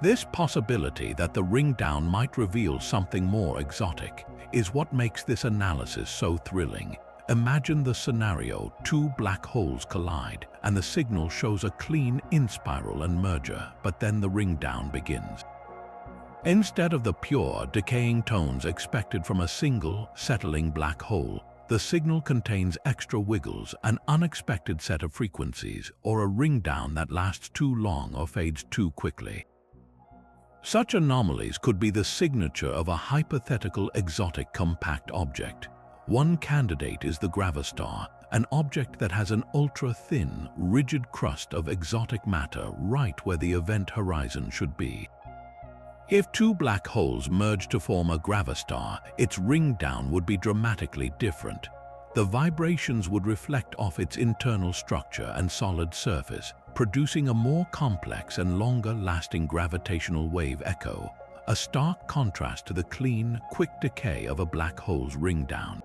This possibility that the ring-down might reveal something more exotic is what makes this analysis so thrilling. Imagine the scenario: two black holes collide, and the signal shows a clean in-spiral and merger, but then the ring-down begins. Instead of the pure, decaying tones expected from a single, settling black hole, the signal contains extra wiggles, an unexpected set of frequencies, or a ring-down that lasts too long or fades too quickly. Such anomalies could be the signature of a hypothetical exotic compact object. One candidate is the gravastar, an object that has an ultra-thin, rigid crust of exotic matter right where the event horizon should be. If two black holes merge to form a gravastar, its ring-down would be dramatically different. The vibrations would reflect off its internal structure and solid surface, producing a more complex and longer-lasting gravitational wave echo, a stark contrast to the clean, quick decay of a black hole's ring-down.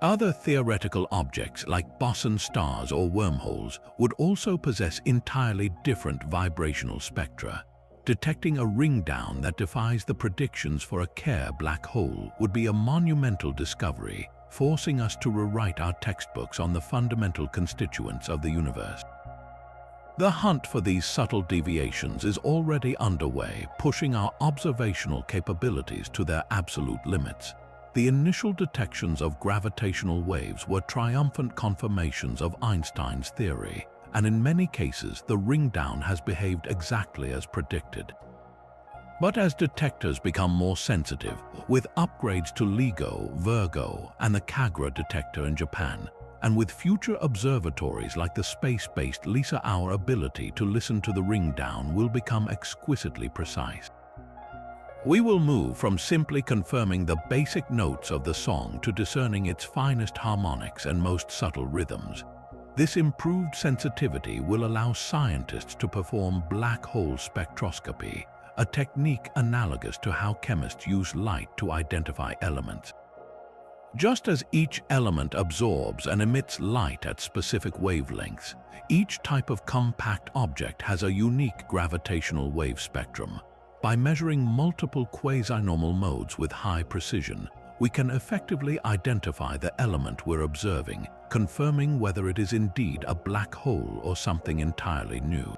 Other theoretical objects like boson stars or wormholes would also possess entirely different vibrational spectra. Detecting a ring-down that defies the predictions for a Kerr black hole would be a monumental discovery, forcing us to rewrite our textbooks on the fundamental constituents of the universe. The hunt for these subtle deviations is already underway, pushing our observational capabilities to their absolute limits. The initial detections of gravitational waves were triumphant confirmations of Einstein's theory, and in many cases the ring-down has behaved exactly as predicted. But as detectors become more sensitive, with upgrades to LIGO, Virgo, and the Kagra detector in Japan, and with future observatories like the space-based LISA, our ability to listen to the ring-down will become exquisitely precise. We will move from simply confirming the basic notes of the song to discerning its finest harmonics and most subtle rhythms. This improved sensitivity will allow scientists to perform black hole spectroscopy, a technique analogous to how chemists use light to identify elements. Just as each element absorbs and emits light at specific wavelengths, each type of compact object has a unique gravitational wave spectrum. By measuring multiple quasi-normal modes with high precision, we can effectively identify the element we're observing, confirming whether it is indeed a black hole or something entirely new.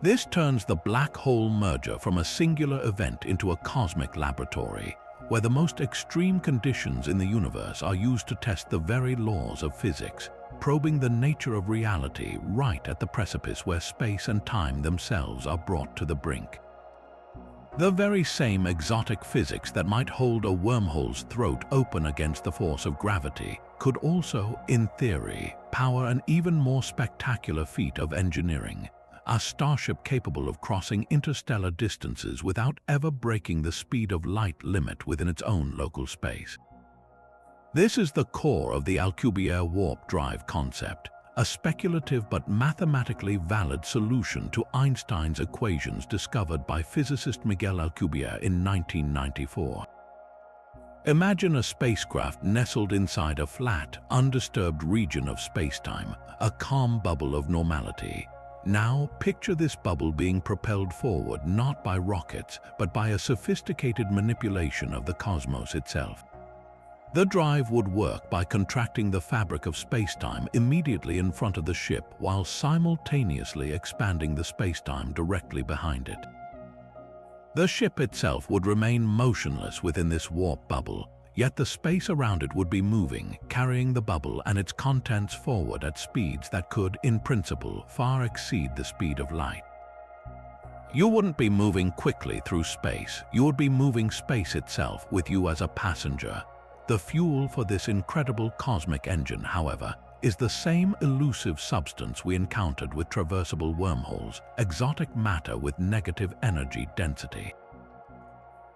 This turns the black hole merger from a singular event into a cosmic laboratory, where the most extreme conditions in the universe are used to test the very laws of physics, probing the nature of reality right at the precipice where space and time themselves are brought to the brink. The very same exotic physics that might hold a wormhole's throat open against the force of gravity could also, in theory, power an even more spectacular feat of engineering, a starship capable of crossing interstellar distances without ever breaking the speed of light limit within its own local space. This is the core of the Alcubierre warp drive concept, a speculative but mathematically valid solution to Einstein's equations discovered by physicist Miguel Alcubierre in 1994. Imagine a spacecraft nestled inside a flat, undisturbed region of spacetime, a calm bubble of normality. Now, picture this bubble being propelled forward not by rockets, but by a sophisticated manipulation of the cosmos itself. The drive would work by contracting the fabric of spacetime immediately in front of the ship while simultaneously expanding the spacetime directly behind it. The ship itself would remain motionless within this warp bubble, yet the space around it would be moving, carrying the bubble and its contents forward at speeds that could, in principle, far exceed the speed of light. You wouldn't be moving quickly through space, you would be moving space itself with you as a passenger. The fuel for this incredible cosmic engine, however, is the same elusive substance we encountered with traversable wormholes, exotic matter with negative energy density.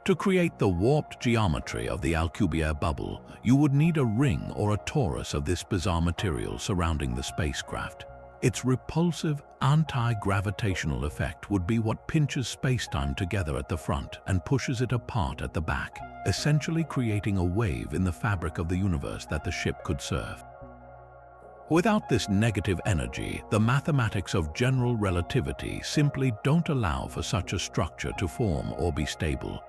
To create the warped geometry of the Alcubierre bubble, you would need a ring or a torus of this bizarre material surrounding the spacecraft. Its repulsive, anti-gravitational effect would be what pinches spacetime together at the front and pushes it apart at the back, essentially creating a wave in the fabric of the universe that the ship could surf. Without this negative energy, the mathematics of general relativity simply don't allow for such a structure to form or be stable.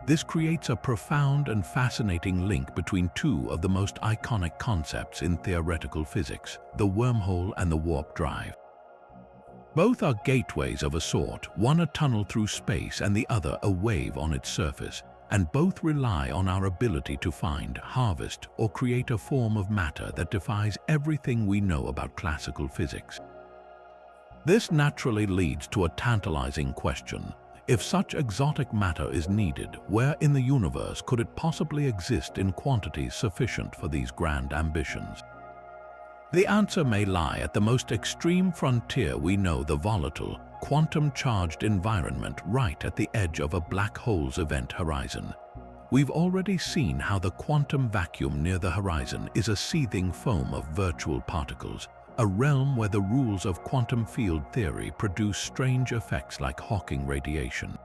This creates a profound and fascinating link between two of the most iconic concepts in theoretical physics, the wormhole and the warp drive. Both are gateways of a sort, one a tunnel through space and the other a wave on its surface, and both rely on our ability to find, harvest, or create a form of matter that defies everything we know about classical physics. This naturally leads to a tantalizing question. If such exotic matter is needed, where in the universe could it possibly exist in quantities sufficient for these grand ambitions? The answer may lie at the most extreme frontier we know, the volatile, quantum-charged environment right at the edge of a black hole's event horizon. We've already seen how the quantum vacuum near the horizon is a seething foam of virtual particles, a realm where the rules of quantum field theory produce strange effects like Hawking radiation.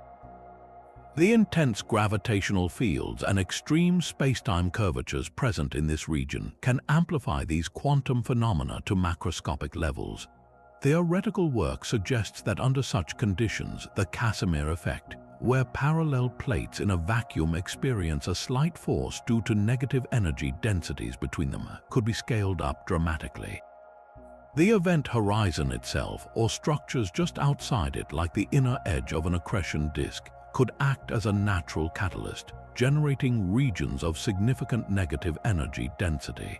The intense gravitational fields and extreme spacetime curvatures present in this region can amplify these quantum phenomena to macroscopic levels. Theoretical work suggests that under such conditions, the Casimir effect, where parallel plates in a vacuum experience a slight force due to negative energy densities between them, could be scaled up dramatically. The event horizon itself, or structures just outside it like the inner edge of an accretion disk, could act as a natural catalyst, generating regions of significant negative energy density.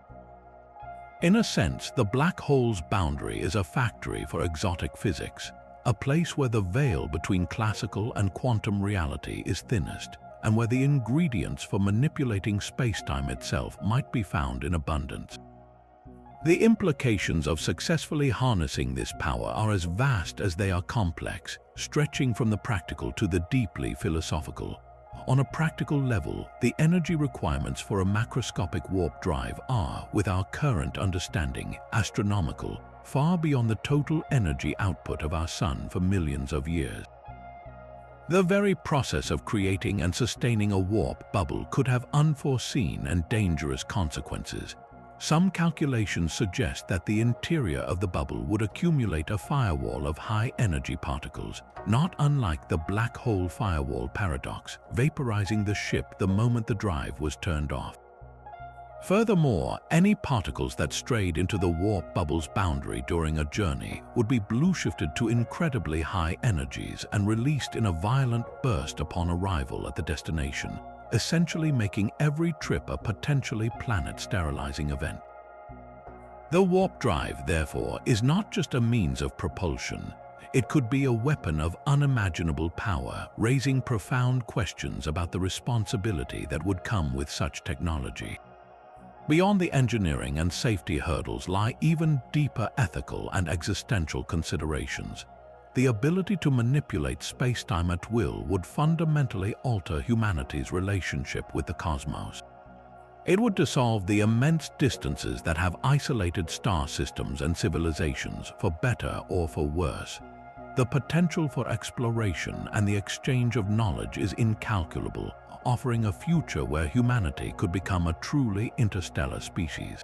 In a sense, the black hole's boundary is a factory for exotic physics, a place where the veil between classical and quantum reality is thinnest, and where the ingredients for manipulating spacetime itself might be found in abundance. The implications of successfully harnessing this power are as vast as they are complex, stretching from the practical to the deeply philosophical. On a practical level, the energy requirements for a macroscopic warp drive are, with our current understanding, astronomical, far beyond the total energy output of our Sun for millions of years. The very process of creating and sustaining a warp bubble could have unforeseen and dangerous consequences. Some calculations suggest that the interior of the bubble would accumulate a firewall of high-energy particles, not unlike the black hole firewall paradox, vaporizing the ship the moment the drive was turned off. Furthermore, any particles that strayed into the warp bubble's boundary during a journey would be blue-shifted to incredibly high energies and released in a violent burst upon arrival at the destination, essentially making every trip a potentially planet-sterilizing event. The warp drive, therefore, is not just a means of propulsion. It could be a weapon of unimaginable power, raising profound questions about the responsibility that would come with such technology. Beyond the engineering and safety hurdles lie even deeper ethical and existential considerations. The ability to manipulate spacetime at will would fundamentally alter humanity's relationship with the cosmos. It would dissolve the immense distances that have isolated star systems and civilizations, for better or for worse. The potential for exploration and the exchange of knowledge is incalculable, offering a future where humanity could become a truly interstellar species.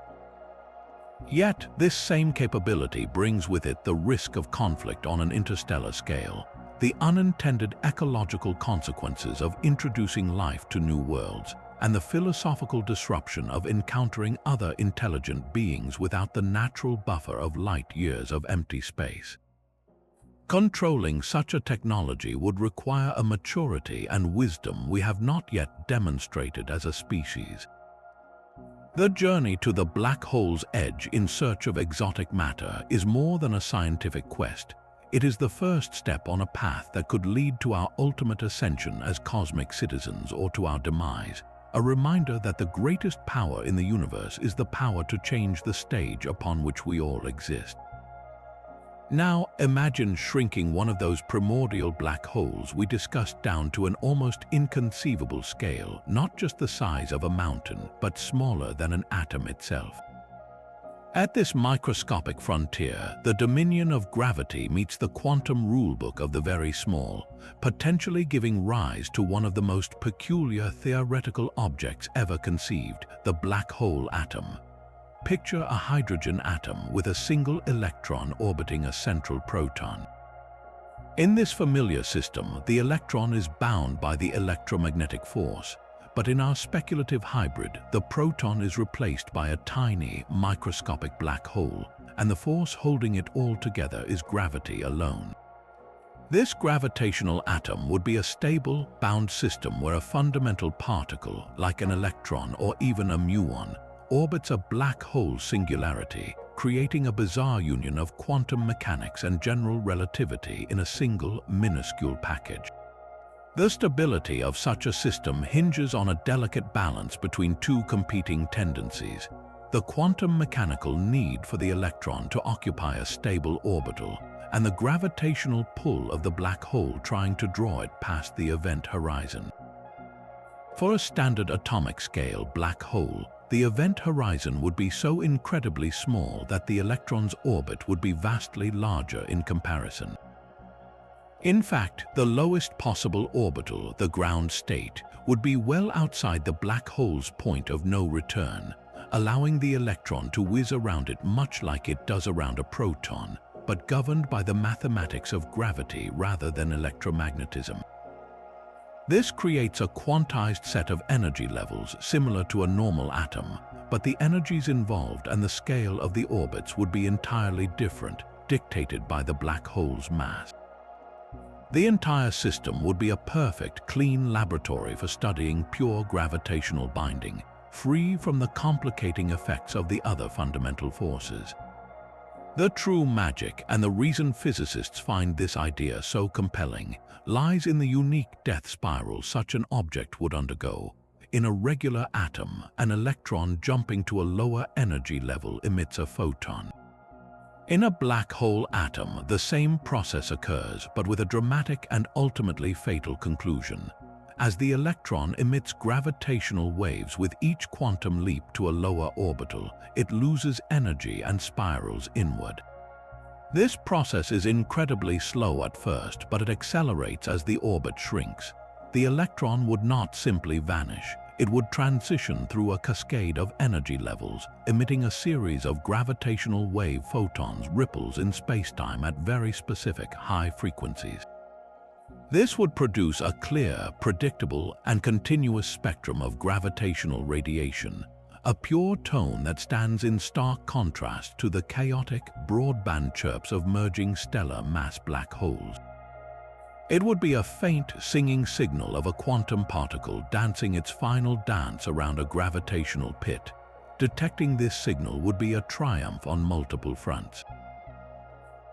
Yet, this same capability brings with it the risk of conflict on an interstellar scale, the unintended ecological consequences of introducing life to new worlds, and the philosophical disruption of encountering other intelligent beings without the natural buffer of light years of empty space. Controlling such a technology would require a maturity and wisdom we have not yet demonstrated as a species. The journey to the black hole's edge in search of exotic matter is more than a scientific quest. It is the first step on a path that could lead to our ultimate ascension as cosmic citizens or to our demise, a reminder that the greatest power in the universe is the power to change the stage upon which we all exist. Now, imagine shrinking one of those primordial black holes we discussed down to an almost inconceivable scale, not just the size of a mountain, but smaller than an atom itself. At this microscopic frontier, the dominion of gravity meets the quantum rulebook of the very small, potentially giving rise to one of the most peculiar theoretical objects ever conceived, the black hole atom. Picture a hydrogen atom with a single electron orbiting a central proton. In this familiar system, the electron is bound by the electromagnetic force, but in our speculative hybrid, the proton is replaced by a tiny, microscopic black hole, and the force holding it all together is gravity alone. This gravitational atom would be a stable, bound system where a fundamental particle, like an electron or even a muon, orbits a black hole singularity, creating a bizarre union of quantum mechanics and general relativity in a single, minuscule package. The stability of such a system hinges on a delicate balance between two competing tendencies: the quantum mechanical need for the electron to occupy a stable orbital, and the gravitational pull of the black hole trying to draw it past the event horizon. For a standard atomic scale black hole, the event horizon would be so incredibly small that the electron's orbit would be vastly larger in comparison. In fact, the lowest possible orbital, the ground state, would be well outside the black hole's point of no return, allowing the electron to whiz around it much like it does around a proton, but governed by the mathematics of gravity rather than electromagnetism. This creates a quantized set of energy levels similar to a normal atom, but the energies involved and the scale of the orbits would be entirely different, dictated by the black hole's mass. The entire system would be a perfect, clean laboratory for studying pure gravitational binding, free from the complicating effects of the other fundamental forces. The true magic, and the reason physicists find this idea so compelling, lies in the unique death spiral such an object would undergo. In a regular atom, an electron jumping to a lower energy level emits a photon. In a black hole atom, the same process occurs, but with a dramatic and ultimately fatal conclusion. As the electron emits gravitational waves with each quantum leap to a lower orbital, it loses energy and spirals inward. This process is incredibly slow at first, but it accelerates as the orbit shrinks. The electron would not simply vanish. It would transition through a cascade of energy levels, emitting a series of gravitational wave photons ripples in spacetime at very specific high frequencies. This would produce a clear, predictable, and continuous spectrum of gravitational radiation, a pure tone that stands in stark contrast to the chaotic, broadband chirps of merging stellar mass black holes. It would be a faint, singing signal of a quantum particle dancing its final dance around a gravitational pit. Detecting this signal would be a triumph on multiple fronts.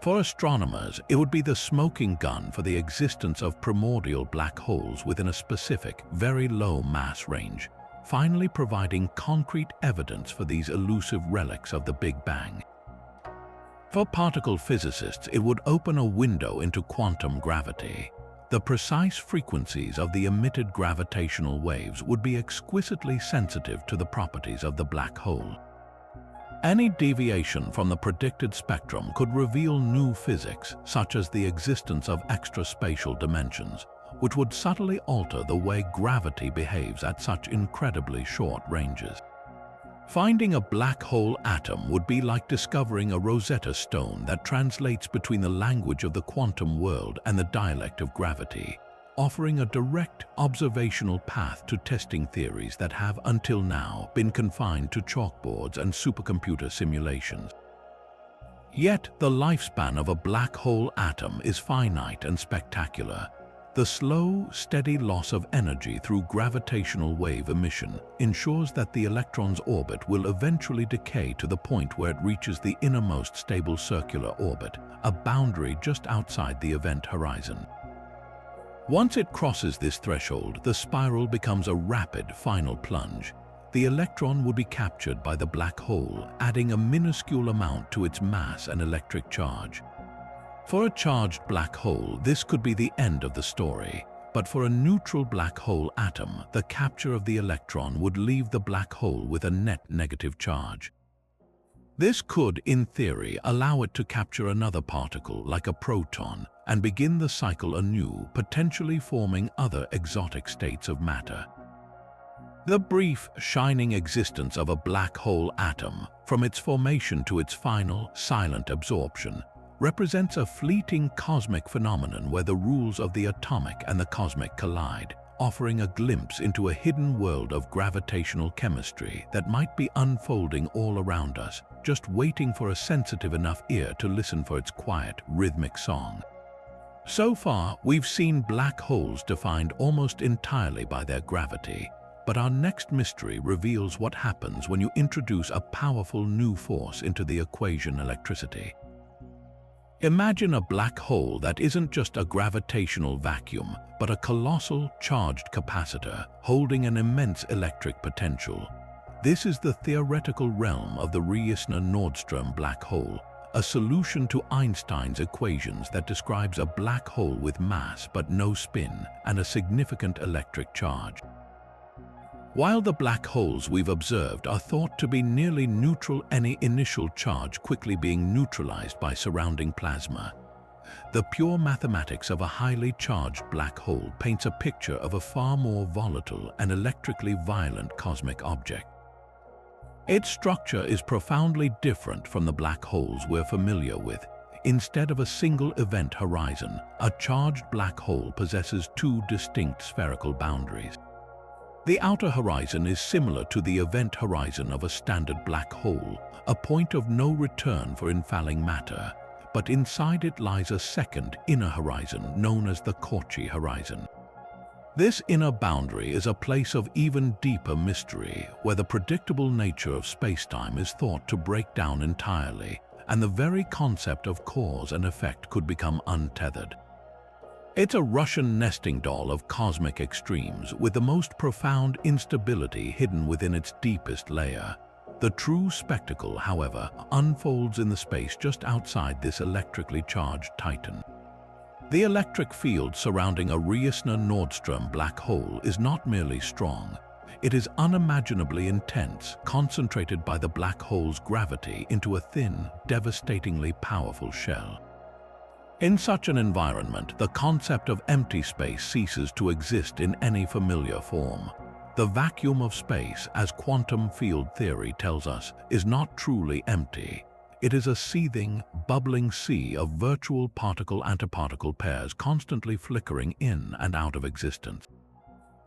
For astronomers, it would be the smoking gun for the existence of primordial black holes within a specific, very low mass range, finally providing concrete evidence for these elusive relics of the Big Bang. For particle physicists, it would open a window into quantum gravity. The precise frequencies of the emitted gravitational waves would be exquisitely sensitive to the properties of the black hole. Any deviation from the predicted spectrum could reveal new physics, such as the existence of extraspatial dimensions, which would subtly alter the way gravity behaves at such incredibly short ranges. Finding a black hole atom would be like discovering a Rosetta Stone that translates between the language of the quantum world and the dialect of gravity, offering a direct observational path to testing theories that have until now been confined to chalkboards and supercomputer simulations. Yet the lifespan of a black hole atom is finite and spectacular. The slow, steady loss of energy through gravitational wave emission ensures that the electron's orbit will eventually decay to the point where it reaches the innermost stable circular orbit, a boundary just outside the event horizon. Once it crosses this threshold, the spiral becomes a rapid final plunge. The electron would be captured by the black hole, adding a minuscule amount to its mass and electric charge. For a charged black hole, this could be the end of the story, but for a neutral black hole atom, the capture of the electron would leave the black hole with a net negative charge. This could, in theory, allow it to capture another particle, like a proton, and begin the cycle anew, potentially forming other exotic states of matter. The brief, shining existence of a black hole atom, from its formation to its final, silent absorption, represents a fleeting cosmic phenomenon where the rules of the atomic and the cosmic collide, offering a glimpse into a hidden world of gravitational chemistry that might be unfolding all around us, just waiting for a sensitive enough ear to listen for its quiet, rhythmic song. So far, we've seen black holes defined almost entirely by their gravity, but our next mystery reveals what happens when you introduce a powerful new force into the equation: electricity. Imagine a black hole that isn't just a gravitational vacuum, but a colossal, charged capacitor holding an immense electric potential. This is the theoretical realm of the Reissner-Nordström black hole, a solution to Einstein's equations that describes a black hole with mass but no spin and a significant electric charge. While the black holes we've observed are thought to be nearly neutral, any initial charge quickly being neutralized by surrounding plasma, the pure mathematics of a highly charged black hole paints a picture of a far more volatile and electrically violent cosmic object. Its structure is profoundly different from the black holes we're familiar with. Instead of a single event horizon, a charged black hole possesses two distinct spherical boundaries. The outer horizon is similar to the event horizon of a standard black hole, a point of no return for infalling matter, but inside it lies a second inner horizon known as the Cauchy horizon. This inner boundary is a place of even deeper mystery, where the predictable nature of spacetime is thought to break down entirely, and the very concept of cause and effect could become untethered. It's a Russian nesting doll of cosmic extremes, with the most profound instability hidden within its deepest layer. The true spectacle, however, unfolds in the space just outside this electrically charged titan. The electric field surrounding a Reissner-Nordström black hole is not merely strong. It is unimaginably intense, concentrated by the black hole's gravity into a thin, devastatingly powerful shell. In such an environment, the concept of empty space ceases to exist in any familiar form. The vacuum of space, as quantum field theory tells us, is not truly empty. It is a seething, bubbling sea of virtual particle-antiparticle pairs constantly flickering in and out of existence.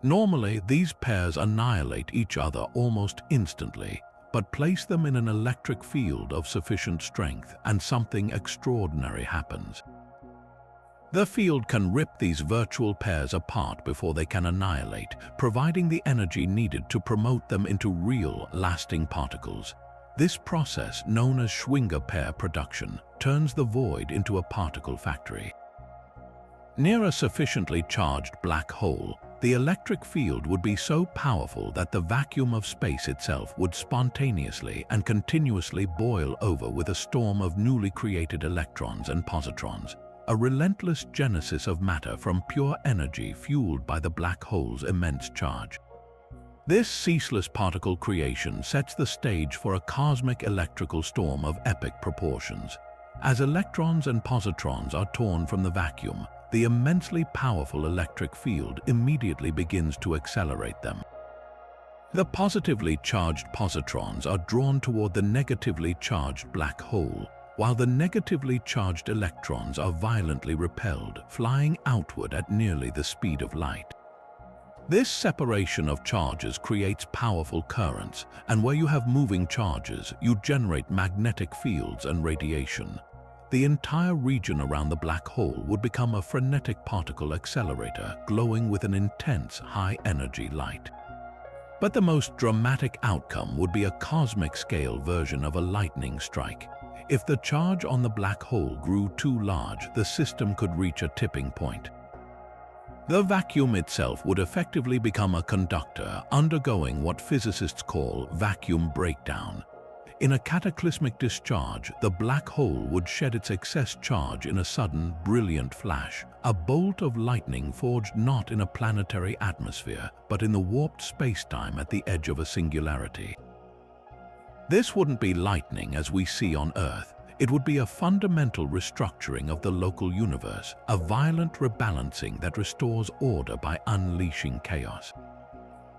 Normally, these pairs annihilate each other almost instantly, but place them in an electric field of sufficient strength and something extraordinary happens. The field can rip these virtual pairs apart before they can annihilate, providing the energy needed to promote them into real, lasting particles. This process, known as Schwinger pair production, turns the void into a particle factory. Near a sufficiently charged black hole, the electric field would be so powerful that the vacuum of space itself would spontaneously and continuously boil over with a storm of newly created electrons and positrons, a relentless genesis of matter from pure energy fueled by the black hole's immense charge. This ceaseless particle creation sets the stage for a cosmic electrical storm of epic proportions. As electrons and positrons are torn from the vacuum, the immensely powerful electric field immediately begins to accelerate them. The positively charged positrons are drawn toward the negatively charged black hole, while the negatively charged electrons are violently repelled, flying outward at nearly the speed of light. This separation of charges creates powerful currents, and where you have moving charges, you generate magnetic fields and radiation. The entire region around the black hole would become a frenetic particle accelerator, glowing with an intense, high-energy light. But the most dramatic outcome would be a cosmic-scale version of a lightning strike. If the charge on the black hole grew too large, the system could reach a tipping point. The vacuum itself would effectively become a conductor, undergoing what physicists call vacuum breakdown. In a cataclysmic discharge, the black hole would shed its excess charge in a sudden, brilliant flash, a bolt of lightning forged not in a planetary atmosphere, but in the warped spacetime at the edge of a singularity. This wouldn't be lightning as we see on Earth. It would be a fundamental restructuring of the local universe, a violent rebalancing that restores order by unleashing chaos.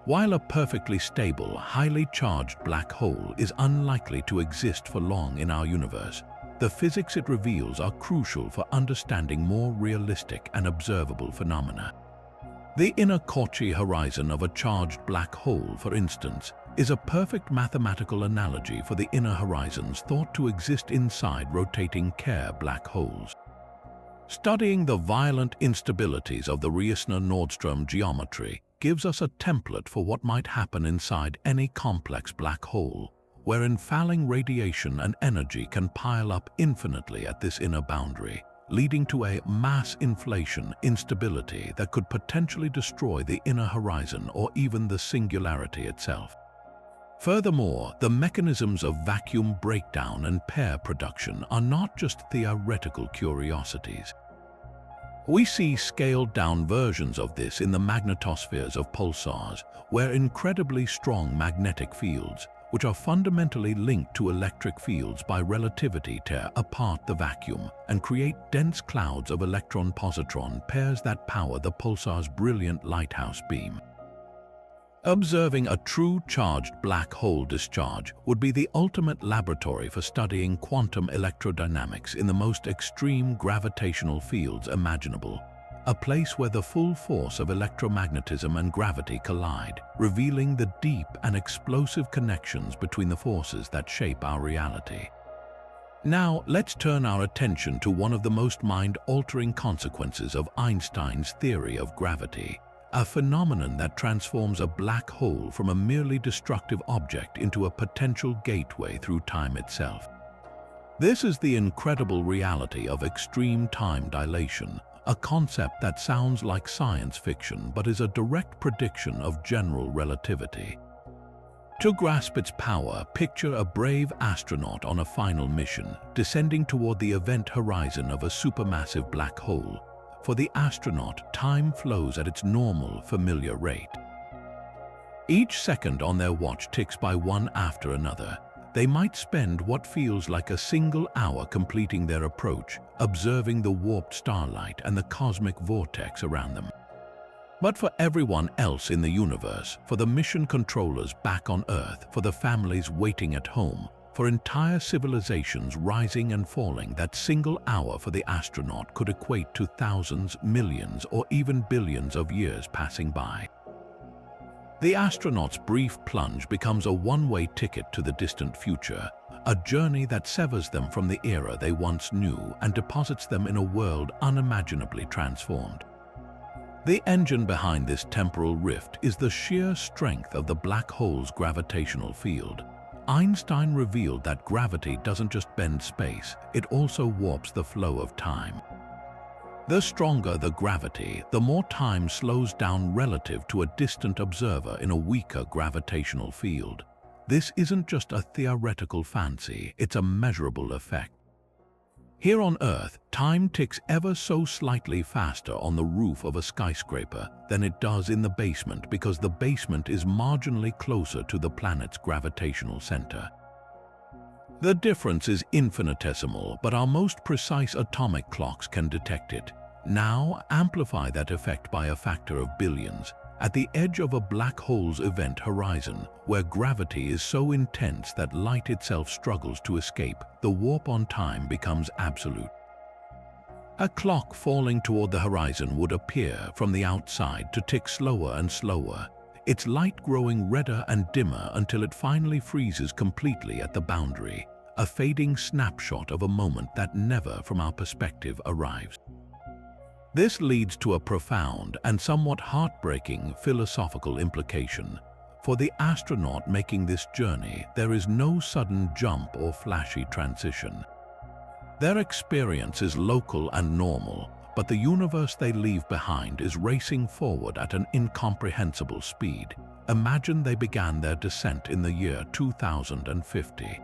While a perfectly stable, highly charged black hole is unlikely to exist for long in our universe, the physics it reveals are crucial for understanding more realistic and observable phenomena. The inner Cauchy horizon of a charged black hole, for instance, is a perfect mathematical analogy for the inner horizons thought to exist inside rotating Kerr black holes. Studying the violent instabilities of the Reissner-Nordström geometry gives us a template for what might happen inside any complex black hole, where infalling radiation and energy can pile up infinitely at this inner boundary, leading to a mass inflation instability that could potentially destroy the inner horizon or even the singularity itself. Furthermore, the mechanisms of vacuum breakdown and pair production are not just theoretical curiosities. We see scaled-down versions of this in the magnetospheres of pulsars, where incredibly strong magnetic fields, which are fundamentally linked to electric fields by relativity, tear apart the vacuum and create dense clouds of electron-positron pairs that power the pulsar's brilliant lighthouse beam. Observing a true charged black hole discharge would be the ultimate laboratory for studying quantum electrodynamics in the most extreme gravitational fields imaginable, a place where the full force of electromagnetism and gravity collide, revealing the deep and explosive connections between the forces that shape our reality. Now, let's turn our attention to one of the most mind-altering consequences of Einstein's theory of gravity, a phenomenon that transforms a black hole from a merely destructive object into a potential gateway through time itself. This is the incredible reality of extreme time dilation, a concept that sounds like science fiction but is a direct prediction of general relativity. To grasp its power, picture a brave astronaut on a final mission, descending toward the event horizon of a supermassive black hole. For the astronaut, time flows at its normal, familiar rate. Each second on their watch ticks by one after another. They might spend what feels like a single hour completing their approach, observing the warped starlight and the cosmic vortex around them. But for everyone else in the universe, for the mission controllers back on Earth, for the families waiting at home, for entire civilizations rising and falling, that single hour for the astronaut could equate to thousands, millions, or even billions of years passing by. The astronaut's brief plunge becomes a one-way ticket to the distant future, a journey that severs them from the era they once knew and deposits them in a world unimaginably transformed. The engine behind this temporal rift is the sheer strength of the black hole's gravitational field. Einstein revealed that gravity doesn't just bend space, it also warps the flow of time. The stronger the gravity, the more time slows down relative to a distant observer in a weaker gravitational field. This isn't just a theoretical fancy, it's a measurable effect. Here on Earth, time ticks ever so slightly faster on the roof of a skyscraper than it does in the basement, because the basement is marginally closer to the planet's gravitational center. The difference is infinitesimal, but our most precise atomic clocks can detect it. Now, amplify that effect by a factor of billions. At the edge of a black hole's event horizon, where gravity is so intense that light itself struggles to escape, the warp on time becomes absolute. A clock falling toward the horizon would appear from the outside to tick slower and slower, its light growing redder and dimmer until it finally freezes completely at the boundary, a fading snapshot of a moment that never, from our perspective, arrives. This leads to a profound and somewhat heartbreaking philosophical implication. For the astronaut making this journey, there is no sudden jump or flashy transition. Their experience is local and normal, but the universe they leave behind is racing forward at an incomprehensible speed. Imagine they began their descent in the year 2050.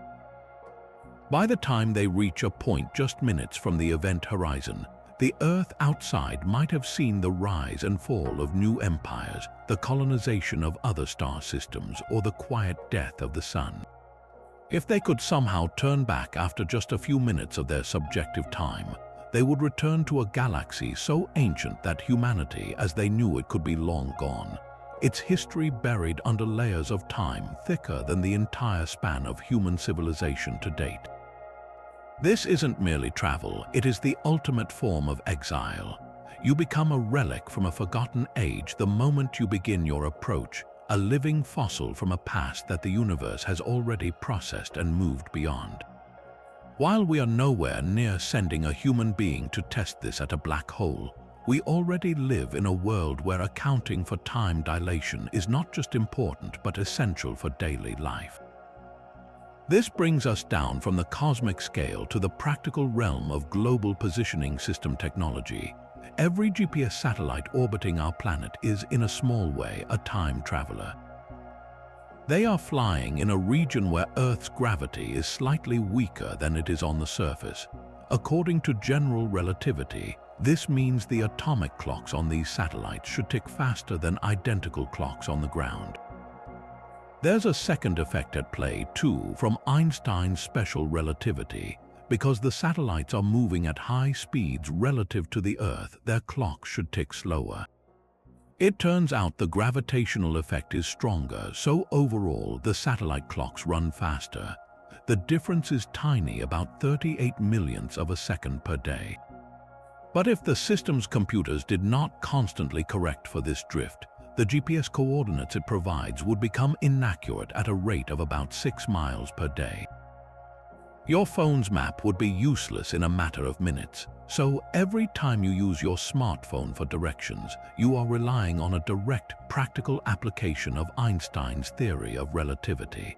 By the time they reach a point just minutes from the event horizon, the Earth outside might have seen the rise and fall of new empires, the colonization of other star systems, or the quiet death of the Sun. If they could somehow turn back after just a few minutes of their subjective time, they would return to a galaxy so ancient that humanity, as they knew it, could be long gone, its history buried under layers of time thicker than the entire span of human civilization to date. This isn't merely travel, it is the ultimate form of exile. You become a relic from a forgotten age the moment you begin your approach, a living fossil from a past that the universe has already processed and moved beyond. While we are nowhere near sending a human being to test this at a black hole, we already live in a world where accounting for time dilation is not just important but essential for daily life. This brings us down from the cosmic scale to the practical realm of global positioning system technology. Every GPS satellite orbiting our planet is, in a small way, a time traveler. They are flying in a region where Earth's gravity is slightly weaker than it is on the surface. According to general relativity, This means the atomic clocks on these satellites should tick faster than identical clocks on the ground. There's a second effect at play, too, from Einstein's special relativity. Because the satellites are moving at high speeds relative to the Earth, their clocks should tick slower. It turns out the gravitational effect is stronger, so overall the satellite clocks run faster. The difference is tiny, about 38 millionths of a second per day. But if the system's computers did not constantly correct for this drift, the GPS coordinates it provides would become inaccurate at a rate of about 6 miles per day. Your phone's map would be useless in a matter of minutes, so every time you use your smartphone for directions, you are relying on a direct, practical application of Einstein's theory of relativity.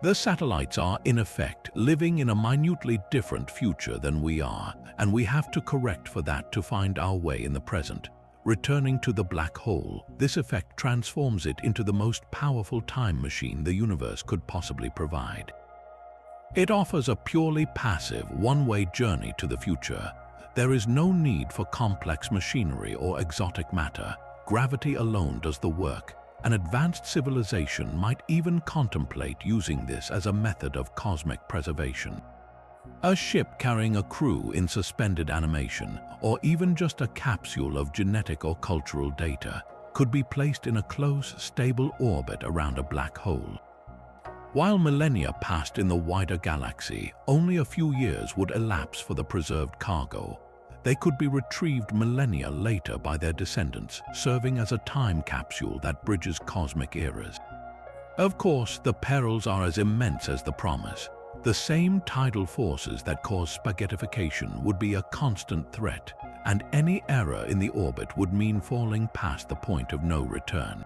The satellites are, in effect, living in a minutely different future than we are, and we have to correct for that to find our way in the present. Returning to the black hole, this effect transforms it into the most powerful time machine the universe could possibly provide. It offers a purely passive, one-way journey to the future. There is no need for complex machinery or exotic matter. Gravity alone does the work. An advanced civilization might even contemplate using this as a method of cosmic preservation. A ship carrying a crew in suspended animation, or even just a capsule of genetic or cultural data, could be placed in a close, stable orbit around a black hole. While millennia passed in the wider galaxy, only a few years would elapse for the preserved cargo. They could be retrieved millennia later by their descendants, serving as a time capsule that bridges cosmic eras. Of course, the perils are as immense as the promise. The same tidal forces that cause spaghettification would be a constant threat, and any error in the orbit would mean falling past the point of no return.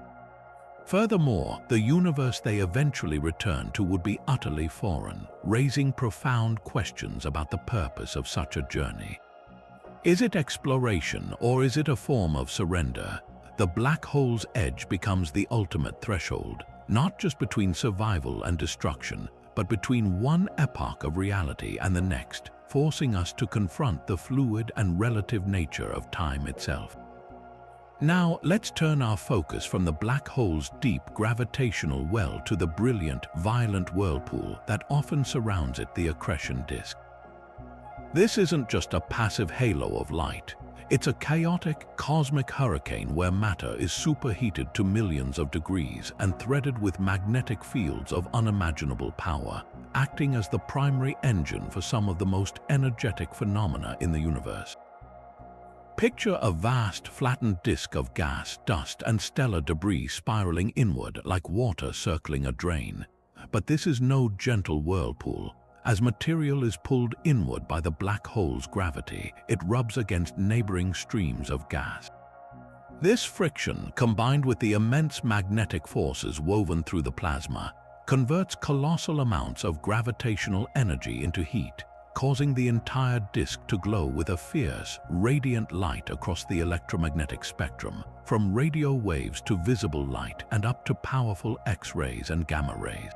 Furthermore, the universe they eventually return to would be utterly foreign, raising profound questions about the purpose of such a journey. Is it exploration, or is it a form of surrender? The black hole's edge becomes the ultimate threshold, not just between survival and destruction, but between one epoch of reality and the next, forcing us to confront the fluid and relative nature of time itself. Now, let's turn our focus from the black hole's deep gravitational well to the brilliant, violent whirlpool that often surrounds it, the accretion disk. This isn't just a passive halo of light. It's a chaotic, cosmic hurricane where matter is superheated to millions of degrees and threaded with magnetic fields of unimaginable power, acting as the primary engine for some of the most energetic phenomena in the universe. Picture a vast, flattened disk of gas, dust, and stellar debris spiraling inward like water circling a drain. But this is no gentle whirlpool. As material is pulled inward by the black hole's gravity, it rubs against neighboring streams of gas. This friction, combined with the immense magnetic forces woven through the plasma, converts colossal amounts of gravitational energy into heat, causing the entire disk to glow with a fierce, radiant light across the electromagnetic spectrum, from radio waves to visible light and up to powerful X-rays and gamma rays.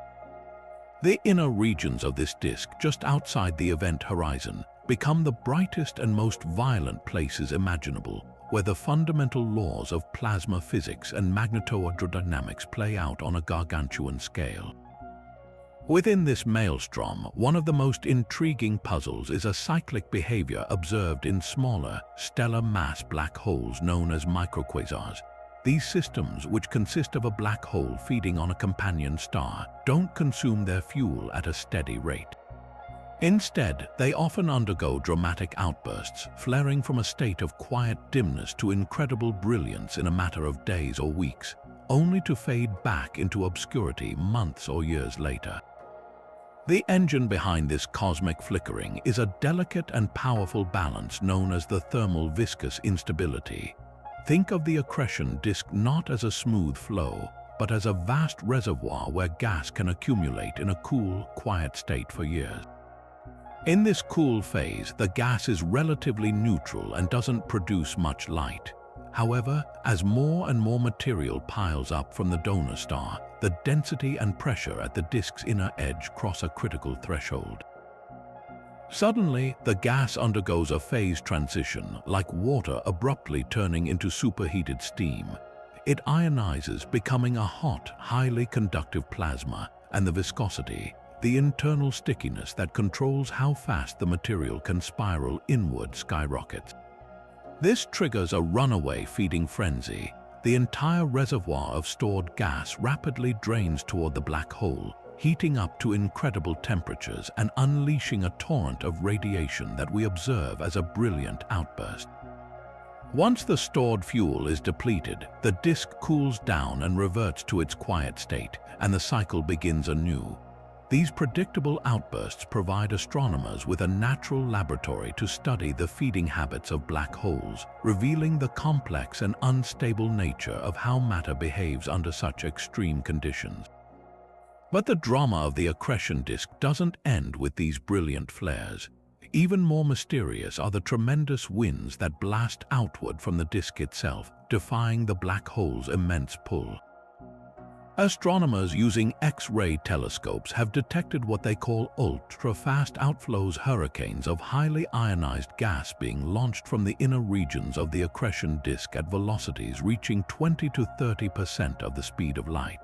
The inner regions of this disk, just outside the event horizon, become the brightest and most violent places imaginable, where the fundamental laws of plasma physics and magnetohydrodynamics play out on a gargantuan scale. Within this maelstrom, one of the most intriguing puzzles is a cyclic behavior observed in smaller, stellar mass black holes known as microquasars. These systems, which consist of a black hole feeding on a companion star, don't consume their fuel at a steady rate. Instead, they often undergo dramatic outbursts, flaring from a state of quiet dimness to incredible brilliance in a matter of days or weeks, only to fade back into obscurity months or years later. The engine behind this cosmic flickering is a delicate and powerful balance known as the thermal viscous instability. Think of the accretion disk not as a smooth flow, but as a vast reservoir where gas can accumulate in a cool, quiet state for years. In this cool phase, the gas is relatively neutral and doesn't produce much light. However, as more and more material piles up from the donor star, the density and pressure at the disk's inner edge cross a critical threshold. Suddenly, the gas undergoes a phase transition, like water abruptly turning into superheated steam. It ionizes, becoming a hot, highly conductive plasma, and the viscosity, the internal stickiness that controls how fast the material can spiral inward, skyrockets. This triggers a runaway feeding frenzy. The entire reservoir of stored gas rapidly drains toward the black hole, heating up to incredible temperatures and unleashing a torrent of radiation that we observe as a brilliant outburst. Once the stored fuel is depleted, the disk cools down and reverts to its quiet state, and the cycle begins anew. These predictable outbursts provide astronomers with a natural laboratory to study the feeding habits of black holes, revealing the complex and unstable nature of how matter behaves under such extreme conditions. But the drama of the accretion disk doesn't end with these brilliant flares. Even more mysterious are the tremendous winds that blast outward from the disk itself, defying the black hole's immense pull. Astronomers using X-ray telescopes have detected what they call ultra-fast outflows, hurricanes of highly ionized gas being launched from the inner regions of the accretion disk at velocities reaching 20 to 30% of the speed of light.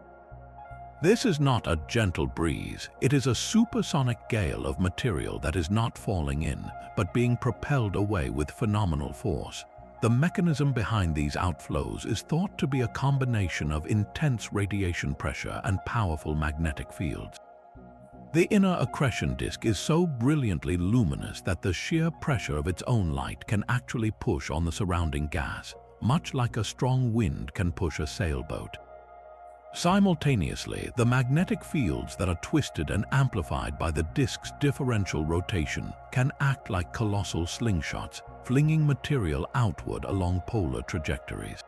This is not a gentle breeze, it is a supersonic gale of material that is not falling in, but being propelled away with phenomenal force. The mechanism behind these outflows is thought to be a combination of intense radiation pressure and powerful magnetic fields. The inner accretion disk is so brilliantly luminous that the sheer pressure of its own light can actually push on the surrounding gas, much like a strong wind can push a sailboat. Simultaneously, the magnetic fields that are twisted and amplified by the disk's differential rotation can act like colossal slingshots, flinging material outward along polar trajectories.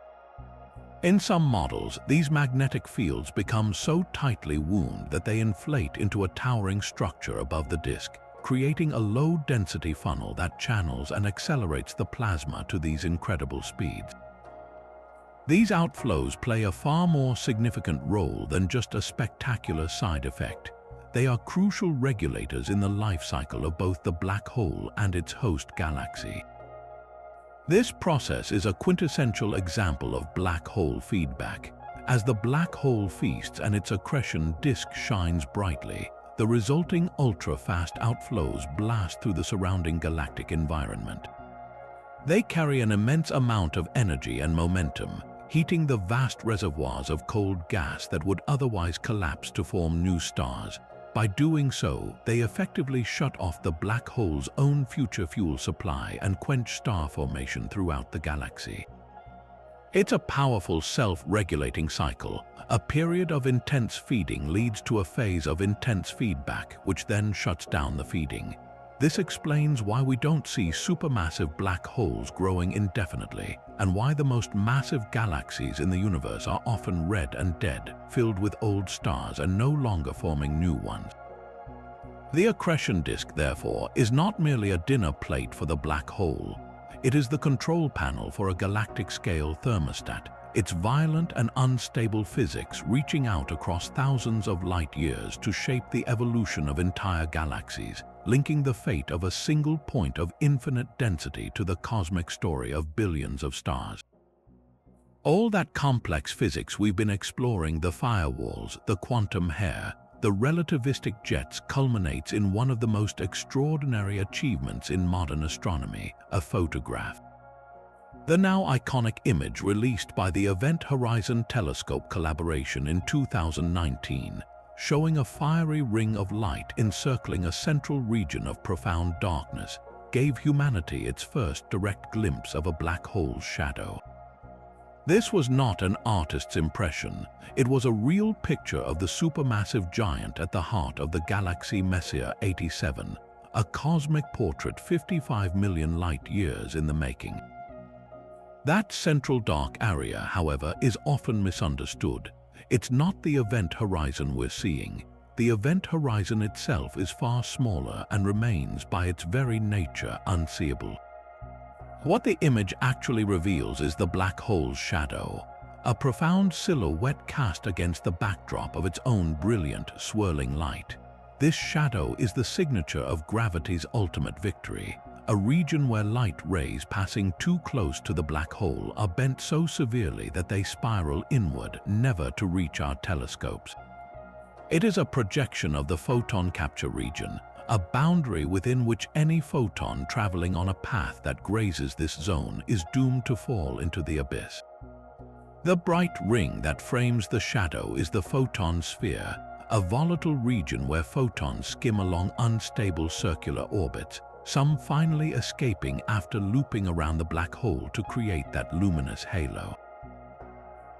In some models, these magnetic fields become so tightly wound that they inflate into a towering structure above the disk, creating a low-density funnel that channels and accelerates the plasma to these incredible speeds. These outflows play a far more significant role than just a spectacular side effect. They are crucial regulators in the life cycle of both the black hole and its host galaxy. This process is a quintessential example of black hole feedback. As the black hole feasts and its accretion disk shines brightly, the resulting ultra-fast outflows blast through the surrounding galactic environment. They carry an immense amount of energy and momentum, heating the vast reservoirs of cold gas that would otherwise collapse to form new stars. By doing so, they effectively shut off the black hole's own future fuel supply and quench star formation throughout the galaxy. It's a powerful self-regulating cycle. A period of intense feeding leads to a phase of intense feedback, which then shuts down the feeding. This explains why we don't see supermassive black holes growing indefinitely, and why the most massive galaxies in the universe are often red and dead, filled with old stars and no longer forming new ones. The accretion disk, therefore, is not merely a dinner plate for the black hole. It is the control panel for a galactic-scale thermostat, its violent and unstable physics reaching out across thousands of light years to shape the evolution of entire galaxies, linking the fate of a single point of infinite density to the cosmic story of billions of stars. All that complex physics we've been exploring, the firewalls, the quantum hair, the relativistic jets, culminates in one of the most extraordinary achievements in modern astronomy, a photograph. The now iconic image released by the Event Horizon Telescope collaboration in 2019, showing a fiery ring of light encircling a central region of profound darkness, gave humanity its first direct glimpse of a black hole's shadow. This was not an artist's impression, it was a real picture of the supermassive giant at the heart of the galaxy Messier 87, a cosmic portrait 55 million light-years in the making. That central dark area, however, is often misunderstood. It's not the event horizon we're seeing. The event horizon itself is far smaller and remains by its very nature unseeable. What the image actually reveals is the black hole's shadow, a profound silhouette cast against the backdrop of its own brilliant, swirling light. This shadow is the signature of gravity's ultimate victory, a region where light rays passing too close to the black hole are bent so severely that they spiral inward, never to reach our telescopes. It is a projection of the photon capture region, a boundary within which any photon traveling on a path that grazes this zone is doomed to fall into the abyss. The bright ring that frames the shadow is the photon sphere, a volatile region where photons skim along unstable circular orbits, some finally escaping after looping around the black hole to create that luminous halo.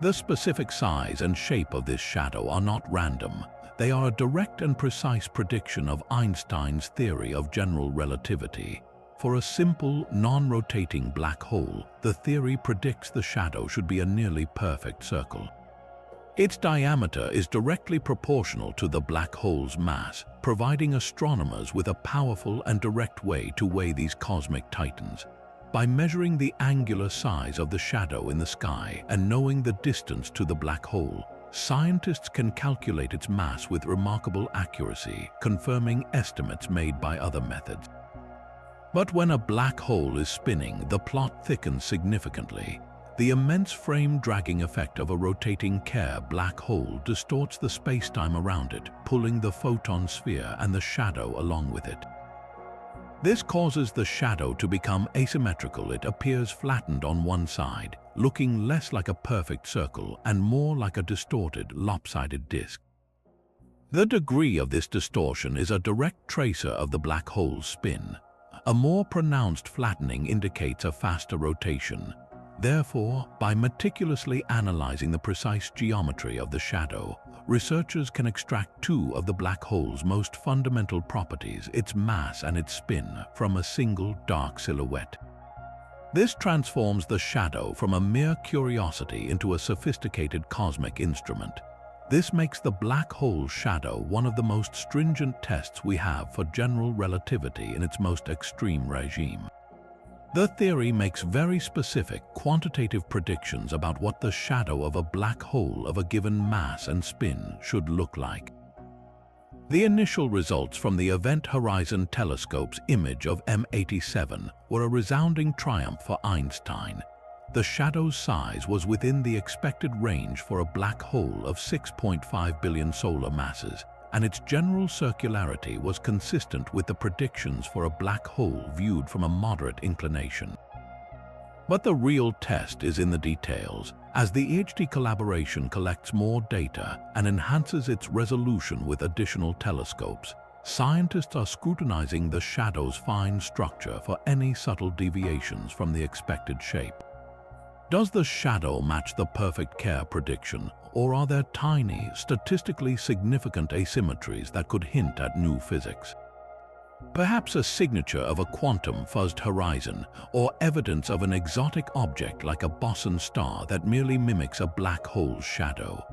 The specific size and shape of this shadow are not random. They are a direct and precise prediction of Einstein's theory of general relativity. For a simple, non-rotating black hole, the theory predicts the shadow should be a nearly perfect circle. Its diameter is directly proportional to the black hole's mass, providing astronomers with a powerful and direct way to weigh these cosmic titans. By measuring the angular size of the shadow in the sky and knowing the distance to the black hole, scientists can calculate its mass with remarkable accuracy, confirming estimates made by other methods. But when a black hole is spinning, the plot thickens significantly. The immense frame-dragging effect of a rotating Kerr black hole distorts the space-time around it, pulling the photon sphere and the shadow along with it. This causes the shadow to become asymmetrical. It appears flattened on one side, looking less like a perfect circle and more like a distorted, lopsided disk. The degree of this distortion is a direct tracer of the black hole's spin. A more pronounced flattening indicates a faster rotation. Therefore, by meticulously analyzing the precise geometry of the shadow, researchers can extract two of the black hole's most fundamental properties, its mass and its spin, from a single dark silhouette. This transforms the shadow from a mere curiosity into a sophisticated cosmic instrument. This makes the black hole's shadow one of the most stringent tests we have for general relativity in its most extreme regime. The theory makes very specific, quantitative predictions about what the shadow of a black hole of a given mass and spin should look like. The initial results from the Event Horizon Telescope's image of M87 were a resounding triumph for Einstein. The shadow's size was within the expected range for a black hole of 6.5 billion solar masses, and its general circularity was consistent with the predictions for a black hole viewed from a moderate inclination. But the real test is in the details. As the EHT collaboration collects more data and enhances its resolution with additional telescopes, scientists are scrutinizing the shadow's fine structure for any subtle deviations from the expected shape. Does the shadow match the perfect Kerr prediction, or are there tiny, statistically significant asymmetries that could hint at new physics? Perhaps a signature of a quantum fuzzed horizon, or evidence of an exotic object like a boson star that merely mimics a black hole's shadow.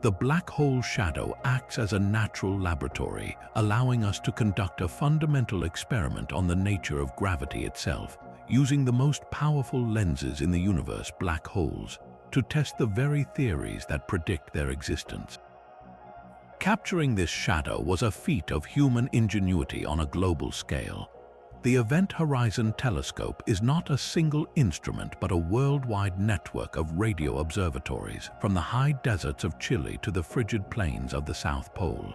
The black hole shadow acts as a natural laboratory, allowing us to conduct a fundamental experiment on the nature of gravity itself, using the most powerful lenses in the universe, black holes, to test the very theories that predict their existence. Capturing this shadow was a feat of human ingenuity on a global scale. The Event Horizon Telescope is not a single instrument but a worldwide network of radio observatories, from the high deserts of Chile to the frigid plains of the South Pole.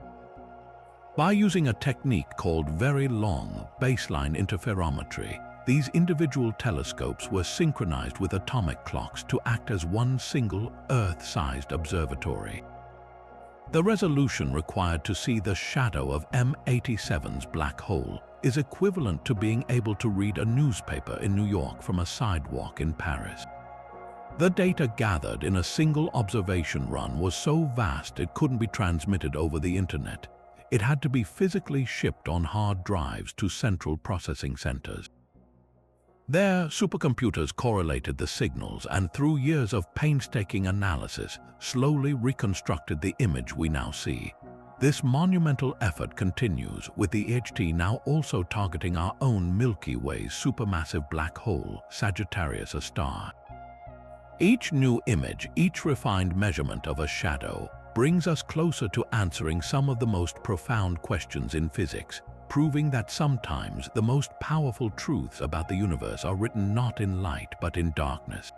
By using a technique called very long baseline interferometry, these individual telescopes were synchronized with atomic clocks to act as one single Earth-sized observatory. The resolution required to see the shadow of M87's black hole is equivalent to being able to read a newspaper in New York from a sidewalk in Paris. The data gathered in a single observation run was so vast it couldn't be transmitted over the internet. It had to be physically shipped on hard drives to central processing centers. There, supercomputers correlated the signals and, through years of painstaking analysis, slowly reconstructed the image we now see. This monumental effort continues, with the EHT now also targeting our own Milky Way's supermassive black hole, Sagittarius, a star. Each new image, each refined measurement of a shadow, brings us closer to answering some of the most profound questions in physics, proving that sometimes the most powerful truths about the universe are written not in light but in darkness.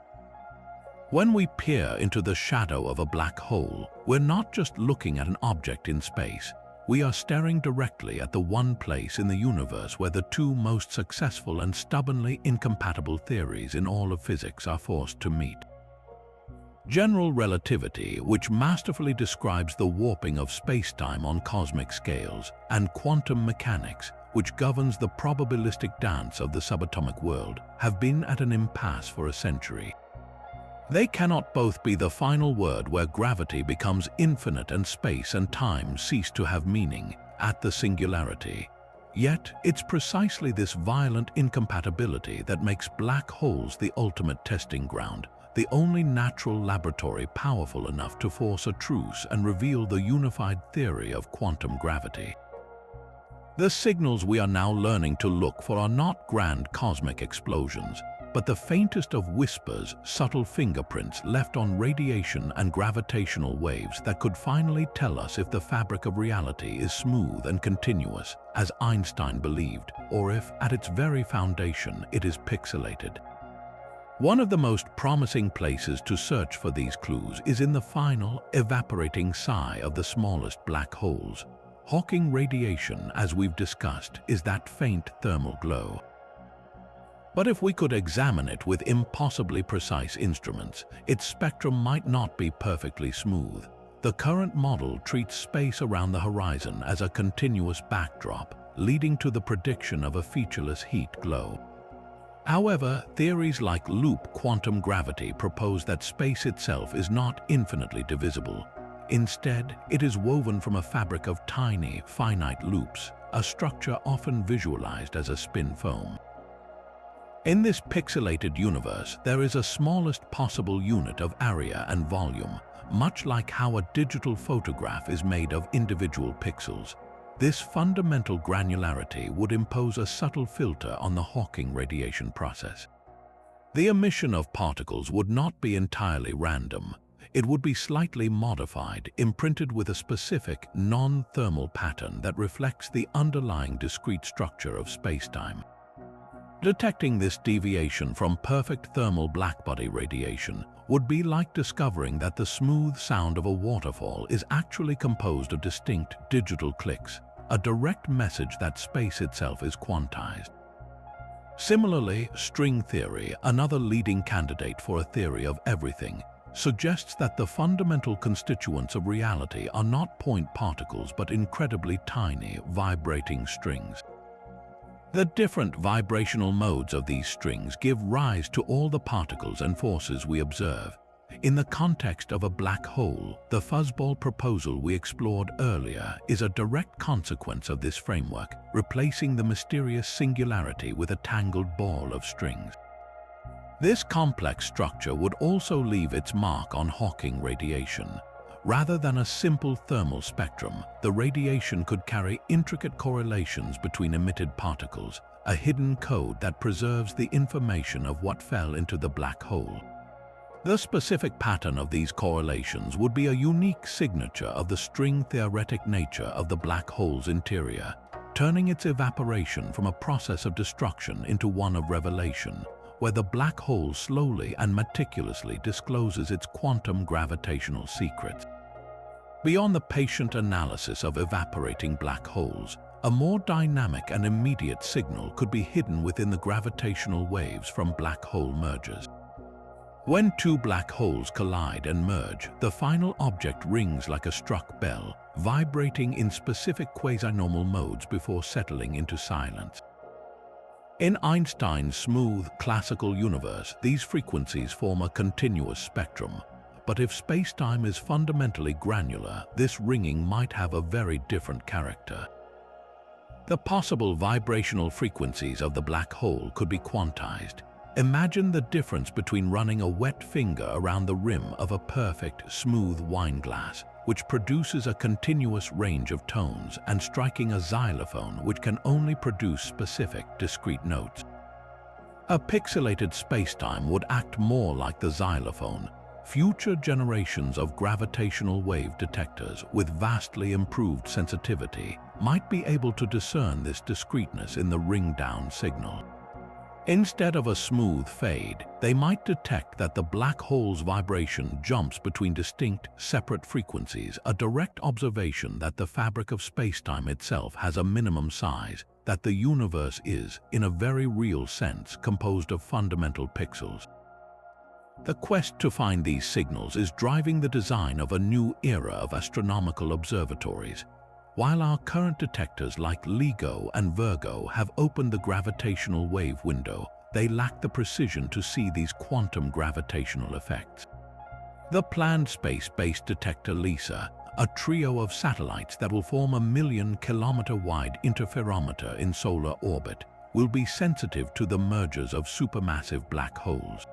When we peer into the shadow of a black hole, we're not just looking at an object in space. We are staring directly at the one place in the universe where the two most successful and stubbornly incompatible theories in all of physics are forced to meet. General relativity, which masterfully describes the warping of space-time on cosmic scales, and quantum mechanics, which governs the probabilistic dance of the subatomic world, have been at an impasse for a century. They cannot both be the final word where gravity becomes infinite and space and time cease to have meaning at the singularity. Yet, it's precisely this violent incompatibility that makes black holes the ultimate testing ground, the only natural laboratory powerful enough to force a truce and reveal the unified theory of quantum gravity. The signals we are now learning to look for are not grand cosmic explosions, but the faintest of whispers, subtle fingerprints left on radiation and gravitational waves that could finally tell us if the fabric of reality is smooth and continuous, as Einstein believed, or if, at its very foundation, it is pixelated. One of the most promising places to search for these clues is in the final, evaporating sigh of the smallest black holes. Hawking radiation, as we've discussed, is that faint thermal glow. But if we could examine it with impossibly precise instruments, its spectrum might not be perfectly smooth. The current model treats space around the horizon as a continuous backdrop, leading to the prediction of a featureless heat glow. However, theories like loop quantum gravity propose that space itself is not infinitely divisible. Instead, it is woven from a fabric of tiny, finite loops, a structure often visualized as a spin foam. In this pixelated universe, there is a smallest possible unit of area and volume, much like how a digital photograph is made of individual pixels. This fundamental granularity would impose a subtle filter on the Hawking radiation process. The emission of particles would not be entirely random. It would be slightly modified, imprinted with a specific, non-thermal pattern that reflects the underlying discrete structure of spacetime. Detecting this deviation from perfect thermal blackbody radiation would be like discovering that the smooth sound of a waterfall is actually composed of distinct digital clicks, a direct message that space itself is quantized. Similarly, string theory, another leading candidate for a theory of everything, suggests that the fundamental constituents of reality are not point particles but incredibly tiny, vibrating strings. The different vibrational modes of these strings give rise to all the particles and forces we observe. In the context of a black hole, the fuzzball proposal we explored earlier is a direct consequence of this framework, replacing the mysterious singularity with a tangled ball of strings. This complex structure would also leave its mark on Hawking radiation. Rather than a simple thermal spectrum, the radiation could carry intricate correlations between emitted particles, a hidden code that preserves the information of what fell into the black hole. The specific pattern of these correlations would be a unique signature of the string-theoretic nature of the black hole's interior, turning its evaporation from a process of destruction into one of revelation, where the black hole slowly and meticulously discloses its quantum gravitational secrets. Beyond the patient analysis of evaporating black holes, a more dynamic and immediate signal could be hidden within the gravitational waves from black hole mergers. When two black holes collide and merge, the final object rings like a struck bell, vibrating in specific quasi-normal modes before settling into silence. In Einstein's smooth, classical universe, these frequencies form a continuous spectrum. But if spacetime is fundamentally granular, this ringing might have a very different character. The possible vibrational frequencies of the black hole could be quantized. Imagine the difference between running a wet finger around the rim of a perfect, smooth wine glass, which produces a continuous range of tones, and striking a xylophone which can only produce specific, discrete notes. A pixelated spacetime would act more like the xylophone, future generations of gravitational wave detectors with vastly improved sensitivity might be able to discern this discreteness in the ring-down signal. Instead of a smooth fade, they might detect that the black hole's vibration jumps between distinct, separate frequencies, a direct observation that the fabric of spacetime itself has a minimum size, that the universe is, in a very real sense, composed of fundamental pixels. The quest to find these signals is driving the design of a new era of astronomical observatories. While our current detectors like LIGO and Virgo have opened the gravitational wave window, they lack the precision to see these quantum gravitational effects. The planned space-based detector LISA, a trio of satellites that will form a 1,000,000-kilometer-wide interferometer in solar orbit, will be sensitive to the mergers of supermassive black holes.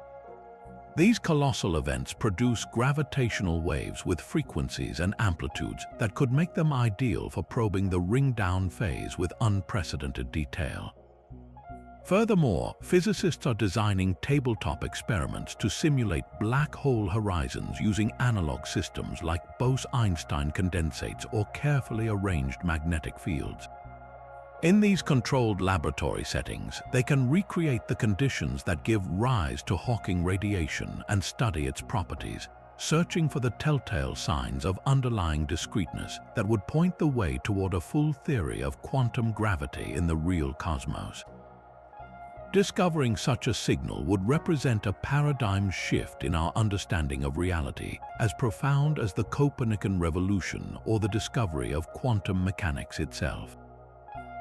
These colossal events produce gravitational waves with frequencies and amplitudes that could make them ideal for probing the ring-down phase with unprecedented detail. Furthermore, physicists are designing tabletop experiments to simulate black hole horizons using analog systems like Bose-Einstein condensates or carefully arranged magnetic fields. In these controlled laboratory settings, they can recreate the conditions that give rise to Hawking radiation and study its properties, searching for the telltale signs of underlying discreteness that would point the way toward a full theory of quantum gravity in the real cosmos. Discovering such a signal would represent a paradigm shift in our understanding of reality, as profound as the Copernican revolution or the discovery of quantum mechanics itself.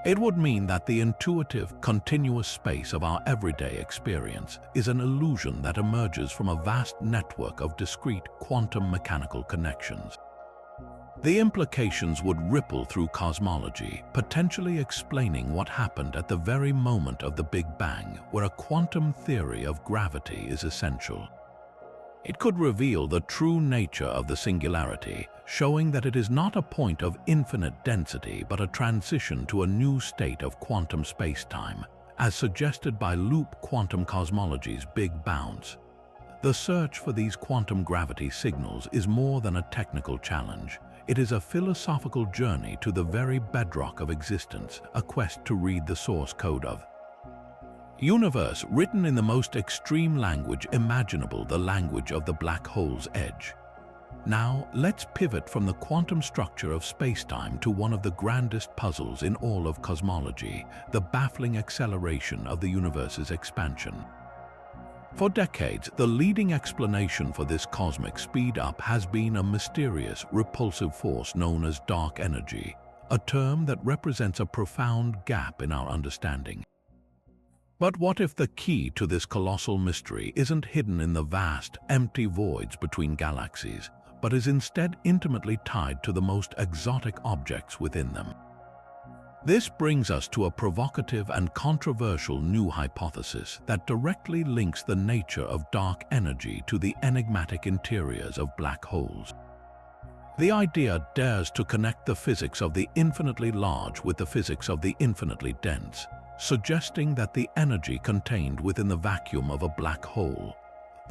It would mean that the intuitive, continuous space of our everyday experience is an illusion that emerges from a vast network of discrete quantum mechanical connections. The implications would ripple through cosmology, potentially explaining what happened at the very moment of the Big Bang, where a quantum theory of gravity is essential. It could reveal the true nature of the singularity, showing that it is not a point of infinite density but a transition to a new state of quantum spacetime, as suggested by loop quantum cosmology's Big Bounce. The search for these quantum gravity signals is more than a technical challenge. It is a philosophical journey to the very bedrock of existence, a quest to read the source code of universe written in the most extreme language imaginable, the language of the black hole's edge. Now, let's pivot from the quantum structure of spacetime to one of the grandest puzzles in all of cosmology, the baffling acceleration of the universe's expansion. For decades, the leading explanation for this cosmic speed-up has been a mysterious, repulsive force known as dark energy, a term that represents a profound gap in our understanding. But what if the key to this colossal mystery isn't hidden in the vast, empty voids between galaxies, but is instead intimately tied to the most exotic objects within them? This brings us to a provocative and controversial new hypothesis that directly links the nature of dark energy to the enigmatic interiors of black holes. The idea dares to connect the physics of the infinitely large with the physics of the infinitely dense, suggesting that the energy contained within the vacuum of a black hole,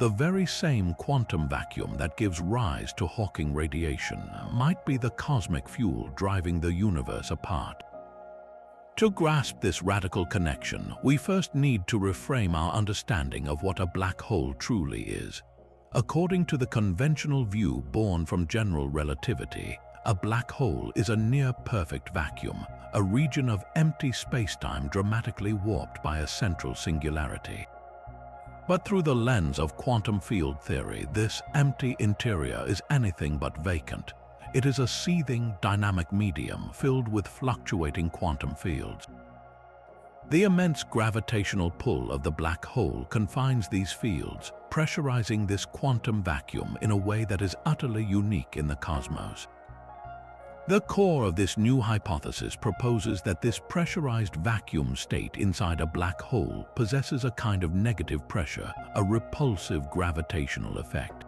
the very same quantum vacuum that gives rise to Hawking radiation, might be the cosmic fuel driving the universe apart. To grasp this radical connection, we first need to reframe our understanding of what a black hole truly is. According to the conventional view born from general relativity, a black hole is a near-perfect vacuum, a region of empty spacetime dramatically warped by a central singularity. But through the lens of quantum field theory, this empty interior is anything but vacant. It is a seething, dynamic medium filled with fluctuating quantum fields. The immense gravitational pull of the black hole confines these fields, pressurizing this quantum vacuum in a way that is utterly unique in the cosmos. The core of this new hypothesis proposes that this pressurized vacuum state inside a black hole possesses a kind of negative pressure, a repulsive gravitational effect.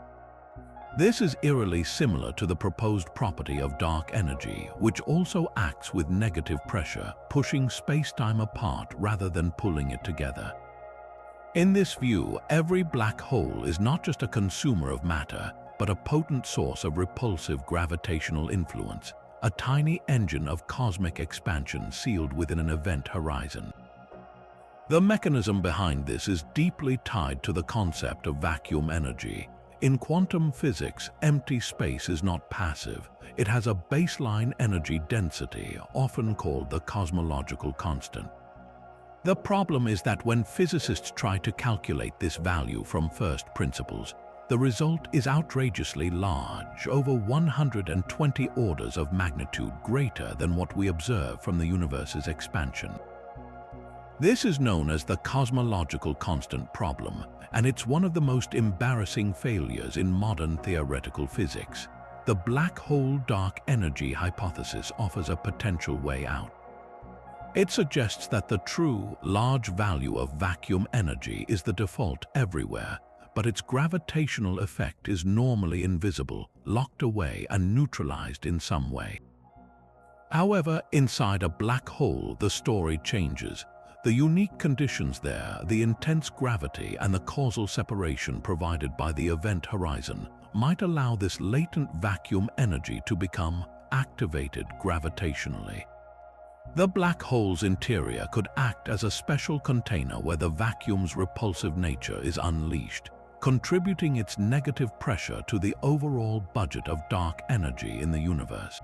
This is eerily similar to the proposed property of dark energy, which also acts with negative pressure, pushing spacetime apart rather than pulling it together. In this view, every black hole is not just a consumer of matter, but a potent source of repulsive gravitational influence, a tiny engine of cosmic expansion sealed within an event horizon. The mechanism behind this is deeply tied to the concept of vacuum energy. In quantum physics, empty space is not passive. It has a baseline energy density, often called the cosmological constant. The problem is that when physicists try to calculate this value from first principles, the result is outrageously large, over 120 orders of magnitude greater than what we observe from the universe's expansion. This is known as the cosmological constant problem, and it's one of the most embarrassing failures in modern theoretical physics. The black hole dark energy hypothesis offers a potential way out. It suggests that the true, large value of vacuum energy is the default everywhere, but its gravitational effect is normally invisible, locked away and neutralized in some way. However, inside a black hole, the story changes. The unique conditions there, the intense gravity and the causal separation provided by the event horizon, might allow this latent vacuum energy to become activated gravitationally. The black hole's interior could act as a special container where the vacuum's repulsive nature is unleashed, contributing its negative pressure to the overall budget of dark energy in the universe.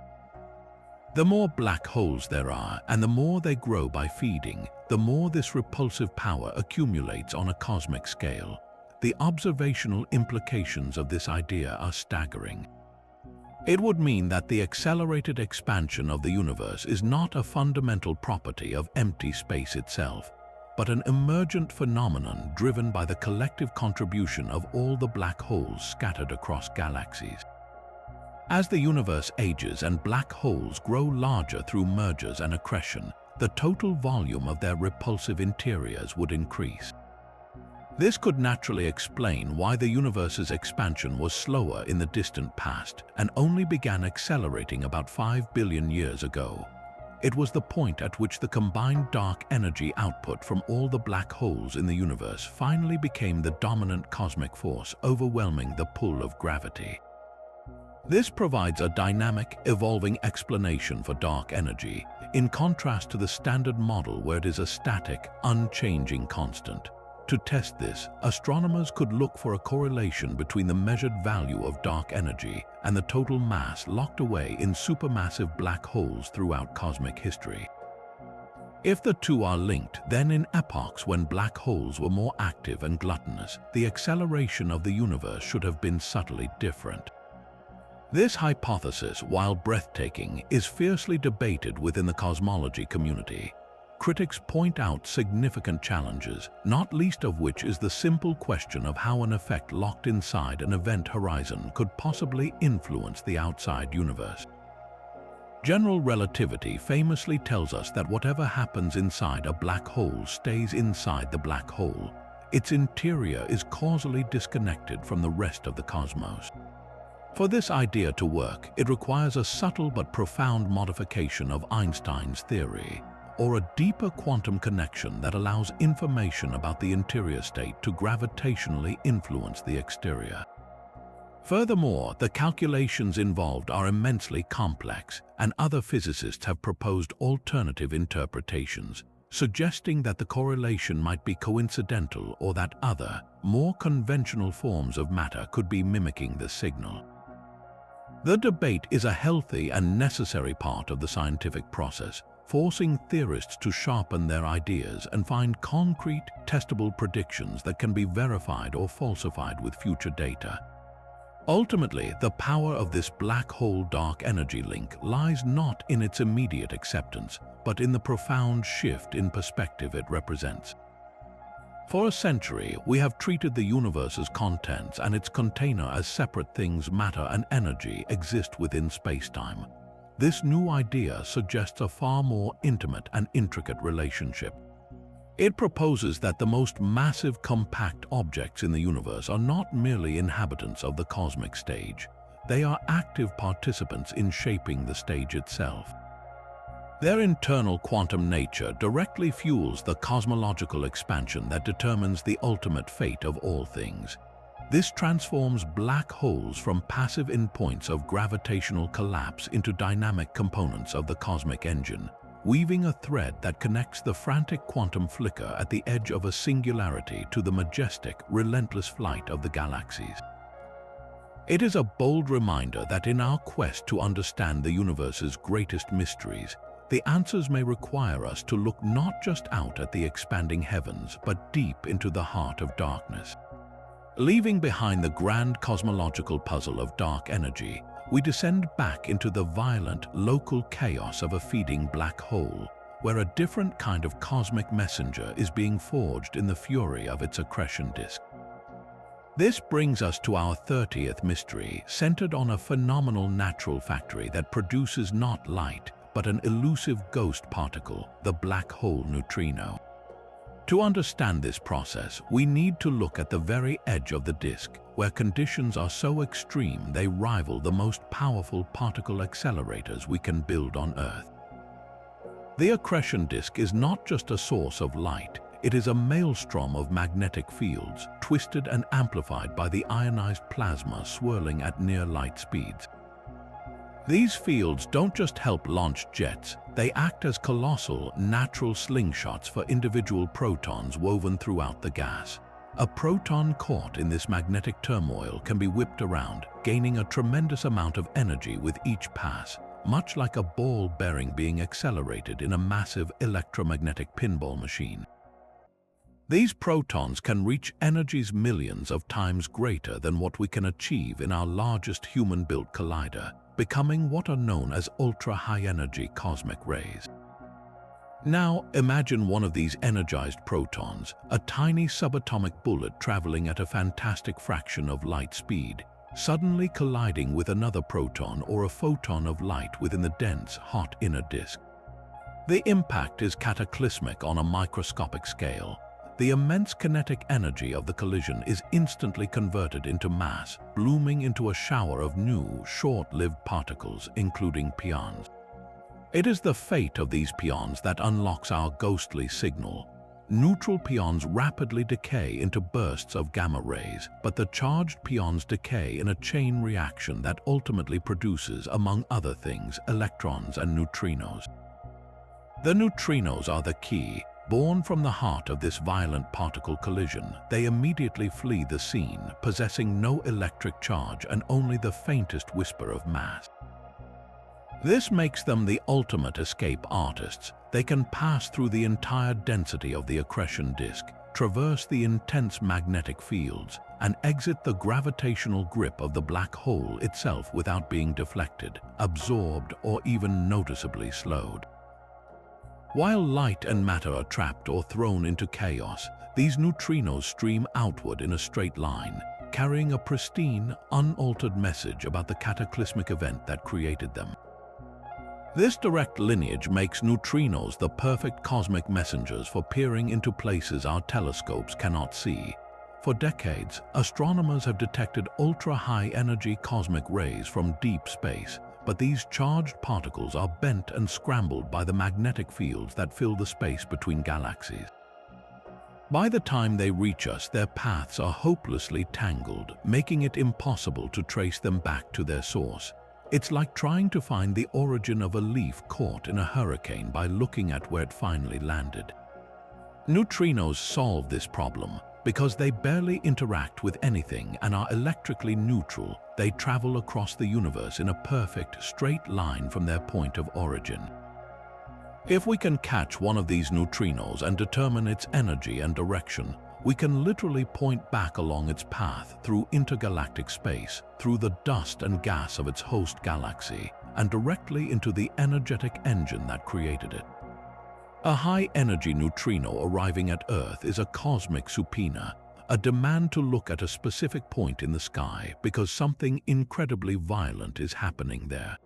The more black holes there are, and the more they grow by feeding, the more this repulsive power accumulates on a cosmic scale. The observational implications of this idea are staggering. It would mean that the accelerated expansion of the universe is not a fundamental property of empty space itself, but an emergent phenomenon driven by the collective contribution of all the black holes scattered across galaxies. As the universe ages and black holes grow larger through mergers and accretion, the total volume of their repulsive interiors would increase. This could naturally explain why the universe's expansion was slower in the distant past and only began accelerating about 5 billion years ago. It was the point at which the combined dark energy output from all the black holes in the universe finally became the dominant cosmic force overwhelming the pull of gravity. This provides a dynamic, evolving explanation for dark energy, in contrast to the standard model where it is a static, unchanging constant. To test this, astronomers could look for a correlation between the measured value of dark energy and the total mass locked away in supermassive black holes throughout cosmic history. If the two are linked, then in epochs when black holes were more active and gluttonous, the acceleration of the universe should have been subtly different. This hypothesis, while breathtaking, is fiercely debated within the cosmology community. Critics point out significant challenges, not least of which is the simple question of how an effect locked inside an event horizon could possibly influence the outside universe. General relativity famously tells us that whatever happens inside a black hole stays inside the black hole. Its interior is causally disconnected from the rest of the cosmos. For this idea to work, it requires a subtle but profound modification of Einstein's theory, or a deeper quantum connection that allows information about the interior state to gravitationally influence the exterior. Furthermore, the calculations involved are immensely complex, and other physicists have proposed alternative interpretations, suggesting that the correlation might be coincidental or that other, more conventional forms of matter could be mimicking the signal. The debate is a healthy and necessary part of the scientific process, forcing theorists to sharpen their ideas and find concrete, testable predictions that can be verified or falsified with future data. Ultimately, the power of this black hole dark energy link lies not in its immediate acceptance, but in the profound shift in perspective it represents. For a century, we have treated the universe's contents and its container as separate things. Matter and energy exist within space-time. This new idea suggests a far more intimate and intricate relationship. It proposes that the most massive compact objects in the universe are not merely inhabitants of the cosmic stage. They are active participants in shaping the stage itself. Their internal quantum nature directly fuels the cosmological expansion that determines the ultimate fate of all things. This transforms black holes from passive endpoints of gravitational collapse into dynamic components of the cosmic engine, weaving a thread that connects the frantic quantum flicker at the edge of a singularity to the majestic, relentless flight of the galaxies. It is a bold reminder that in our quest to understand the universe's greatest mysteries, the answers may require us to look not just out at the expanding heavens, but deep into the heart of darkness. Leaving behind the grand cosmological puzzle of dark energy, we descend back into the violent, local chaos of a feeding black hole, where a different kind of cosmic messenger is being forged in the fury of its accretion disk. This brings us to our 30th mystery, centered on a phenomenal natural factory that produces not light, but an elusive ghost particle, the black hole neutrino. To understand this process, we need to look at the very edge of the disk, where conditions are so extreme they rival the most powerful particle accelerators we can build on Earth. The accretion disk is not just a source of light, it is a maelstrom of magnetic fields, twisted and amplified by the ionized plasma swirling at near light speeds. These fields don't just help launch jets, they act as colossal, natural slingshots for individual protons woven throughout the gas. A proton caught in this magnetic turmoil can be whipped around, gaining a tremendous amount of energy with each pass, much like a ball bearing being accelerated in a massive electromagnetic pinball machine. These protons can reach energies millions of times greater than what we can achieve in our largest human-built collider, becoming what are known as ultra-high-energy cosmic rays. Now, imagine one of these energized protons, a tiny subatomic bullet traveling at a fantastic fraction of light speed, suddenly colliding with another proton or a photon of light within the dense, hot inner disk. The impact is cataclysmic on a microscopic scale. The immense kinetic energy of the collision is instantly converted into mass, blooming into a shower of new, short-lived particles, including pions. It is the fate of these pions that unlocks our ghostly signal. Neutral pions rapidly decay into bursts of gamma rays, but the charged pions decay in a chain reaction that ultimately produces, among other things, electrons and neutrinos. The neutrinos are the key. Born from the heart of this violent particle collision, they immediately flee the scene, possessing no electric charge and only the faintest whisper of mass. This makes them the ultimate escape artists. They can pass through the entire density of the accretion disk, traverse the intense magnetic fields, and exit the gravitational grip of the black hole itself without being deflected, absorbed, or even noticeably slowed. While light and matter are trapped or thrown into chaos, these neutrinos stream outward in a straight line, carrying a pristine, unaltered message about the cataclysmic event that created them. This direct lineage makes neutrinos the perfect cosmic messengers for peering into places our telescopes cannot see. For decades, astronomers have detected ultra-high-energy cosmic rays from deep space, but these charged particles are bent and scrambled by the magnetic fields that fill the space between galaxies. By the time they reach us, their paths are hopelessly tangled, making it impossible to trace them back to their source. It's like trying to find the origin of a leaf caught in a hurricane by looking at where it finally landed. Neutrinos solve this problem. Because they barely interact with anything and are electrically neutral, they travel across the universe in a perfect, straight line from their point of origin. If we can catch one of these neutrinos and determine its energy and direction, we can literally point back along its path through intergalactic space, through the dust and gas of its host galaxy, and directly into the energetic engine that created it. A high-energy neutrino arriving at Earth is a cosmic subpoena, a demand to look at a specific point in the sky because something incredibly violent is happening there.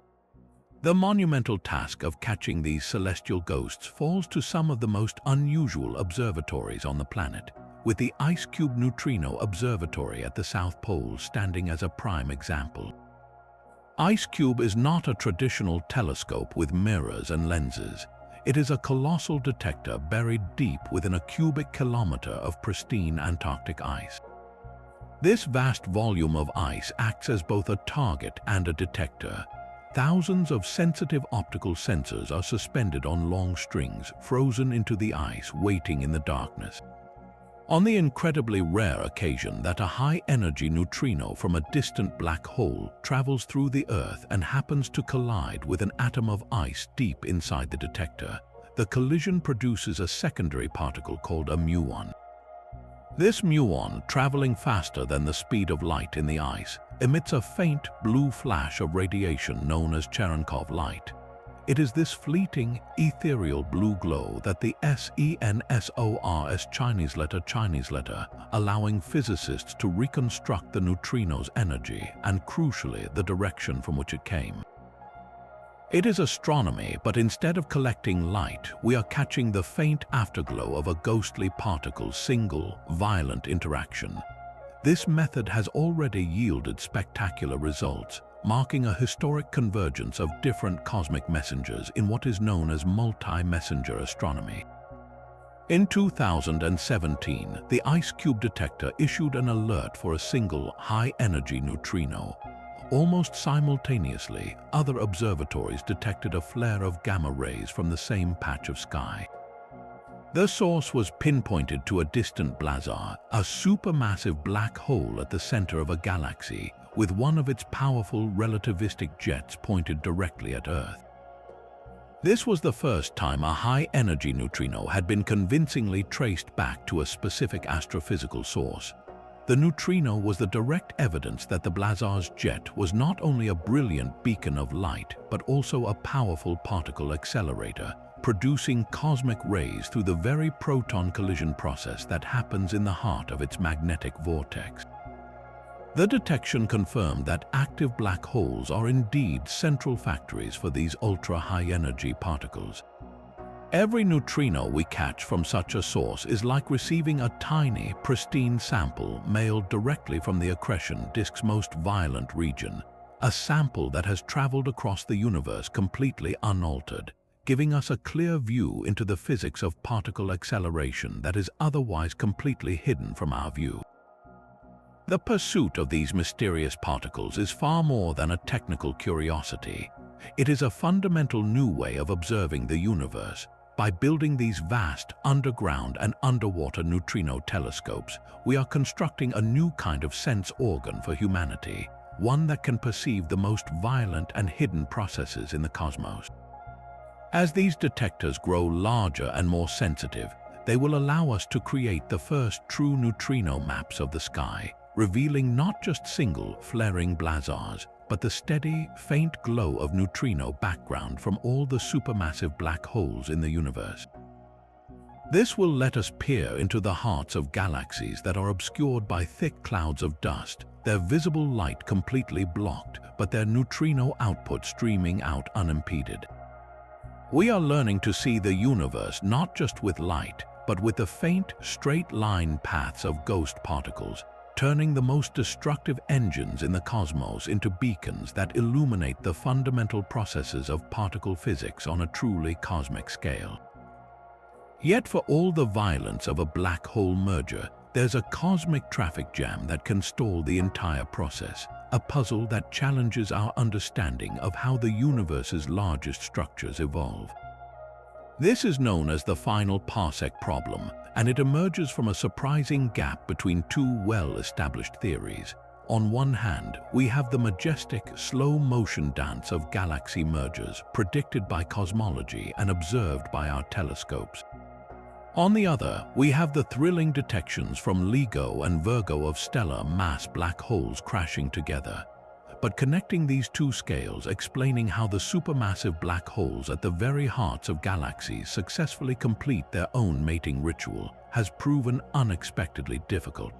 The monumental task of catching these celestial ghosts falls to some of the most unusual observatories on the planet, with the Ice Cube Neutrino Observatory at the South Pole standing as a prime example. Ice cube is not a traditional telescope with mirrors and lenses. It is a colossal detector buried deep within a cubic kilometer of pristine Antarctic ice. This vast volume of ice acts as both a target and a detector. Thousands of sensitive optical sensors are suspended on long strings, frozen into the ice, waiting in the darkness. On the incredibly rare occasion that a high-energy neutrino from a distant black hole travels through the Earth and happens to collide with an atom of ice deep inside the detector, the collision produces a secondary particle called a muon. This muon, traveling faster than the speed of light in the ice, emits a faint blue flash of radiation known as Cherenkov light. It is this fleeting, ethereal blue glow that the SENSOR's Chinese letter, allowing physicists to reconstruct the neutrino's energy and, crucially, the direction from which it came. It is astronomy, but instead of collecting light, we are catching the faint afterglow of a ghostly particle's single, violent interaction. This method has already yielded spectacular results, marking a historic convergence of different cosmic messengers in what is known as multi-messenger astronomy. In 2017, the Ice Cube detector issued an alert for a single high-energy neutrino. Almost simultaneously, other observatories detected a flare of gamma rays from the same patch of sky. The source was pinpointed to a distant blazar, a supermassive black hole at the center of a galaxy, with one of its powerful relativistic jets pointed directly at Earth. This was the first time a high-energy neutrino had been convincingly traced back to a specific astrophysical source. The neutrino was the direct evidence that the blazar's jet was not only a brilliant beacon of light, but also a powerful particle accelerator, producing cosmic rays through the very proton collision process that happens in the heart of its magnetic vortex. The detection confirmed that active black holes are indeed central factories for these ultra-high-energy particles. Every neutrino we catch from such a source is like receiving a tiny, pristine sample mailed directly from the accretion disk's most violent region, a sample that has traveled across the universe completely unaltered, giving us a clear view into the physics of particle acceleration that is otherwise completely hidden from our view. The pursuit of these mysterious particles is far more than a technical curiosity. It is a fundamental new way of observing the universe. By building these vast underground and underwater neutrino telescopes, we are constructing a new kind of sense organ for humanity, one that can perceive the most violent and hidden processes in the cosmos. As these detectors grow larger and more sensitive, they will allow us to create the first true neutrino maps of the sky, revealing not just single, flaring blazars, but the steady, faint glow of neutrino background from all the supermassive black holes in the universe. This will let us peer into the hearts of galaxies that are obscured by thick clouds of dust, their visible light completely blocked, but their neutrino output streaming out unimpeded. We are learning to see the universe not just with light, but with the faint, straight-line paths of ghost particles, turning the most destructive engines in the cosmos into beacons that illuminate the fundamental processes of particle physics on a truly cosmic scale. Yet for all the violence of a black hole merger, there's a cosmic traffic jam that can stall the entire process, a puzzle that challenges our understanding of how the universe's largest structures evolve. This is known as the final parsec problem, and it emerges from a surprising gap between two well-established theories. On one hand, we have the majestic, slow-motion dance of galaxy mergers predicted by cosmology and observed by our telescopes. On the other, we have the thrilling detections from LIGO and Virgo of stellar mass black holes crashing together. But connecting these two scales, explaining how the supermassive black holes at the very hearts of galaxies successfully complete their own mating ritual, has proven unexpectedly difficult.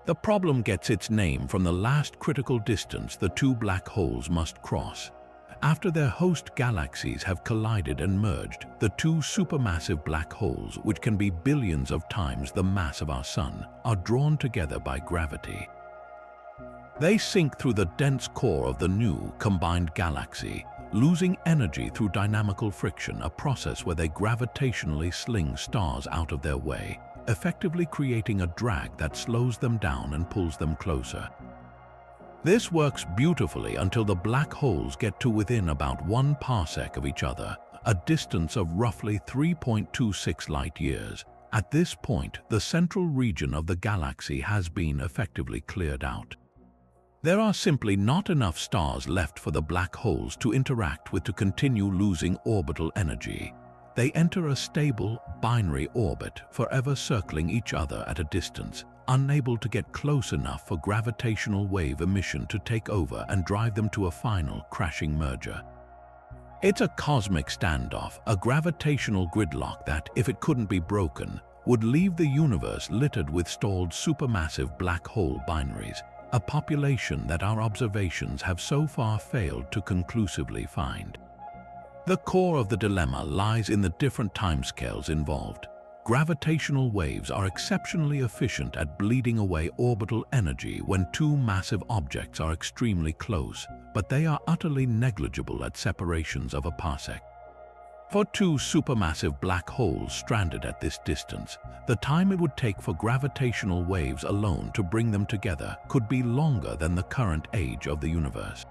The problem gets its name from the last critical distance the two black holes must cross. After their host galaxies have collided and merged, the two supermassive black holes, which can be billions of times the mass of our Sun, are drawn together by gravity. They sink through the dense core of the new, combined galaxy, losing energy through dynamical friction, a process where they gravitationally sling stars out of their way, effectively creating a drag that slows them down and pulls them closer. This works beautifully until the black holes get to within about 1 parsec of each other, a distance of roughly 3.26 light-years. At this point, the central region of the galaxy has been effectively cleared out. There are simply not enough stars left for the black holes to interact with to continue losing orbital energy. They enter a stable, binary orbit, forever circling each other at a distance, unable to get close enough for gravitational wave emission to take over and drive them to a final, crashing merger. It's a cosmic standoff, a gravitational gridlock that, if it couldn't be broken, would leave the universe littered with stalled supermassive black hole binaries, a population that our observations have so far failed to conclusively find. The core of the dilemma lies in the different timescales involved. Gravitational waves are exceptionally efficient at bleeding away orbital energy when two massive objects are extremely close, but they are utterly negligible at separations of a parsec. For two supermassive black holes stranded at this distance, the time it would take for gravitational waves alone to bring them together could be longer than the current age of the universe.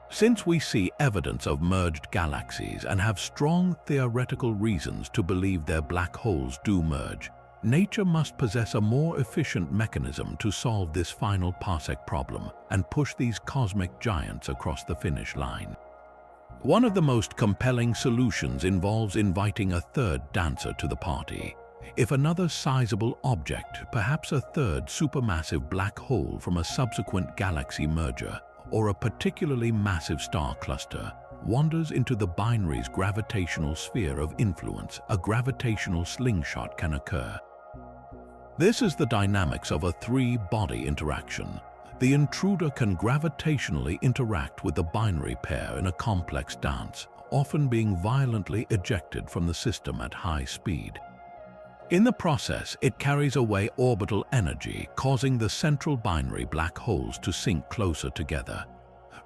Since we see evidence of merged galaxies and have strong theoretical reasons to believe their black holes do merge, nature must possess a more efficient mechanism to solve this final parsec problem and push these cosmic giants across the finish line. One of the most compelling solutions involves inviting a third dancer to the party. If another sizable object, perhaps a third supermassive black hole from a subsequent galaxy merger, or a particularly massive star cluster, wanders into the binary's gravitational sphere of influence, a gravitational slingshot can occur. This is the dynamics of a three-body interaction. The intruder can gravitationally interact with the binary pair in a complex dance, often being violently ejected from the system at high speed. In the process, it carries away orbital energy, causing the central binary black holes to sink closer together.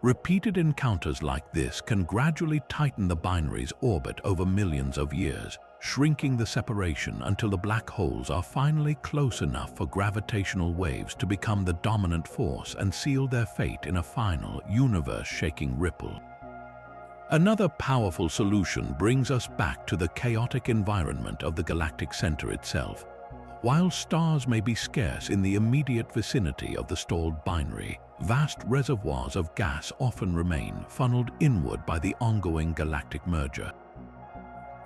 Repeated encounters like this can gradually tighten the binary's orbit over millions of years, shrinking the separation until the black holes are finally close enough for gravitational waves to become the dominant force and seal their fate in a final, universe-shaking ripple. Another powerful solution brings us back to the chaotic environment of the galactic center itself. While stars may be scarce in the immediate vicinity of the stalled binary, vast reservoirs of gas often remain, funneled inward by the ongoing galactic merger.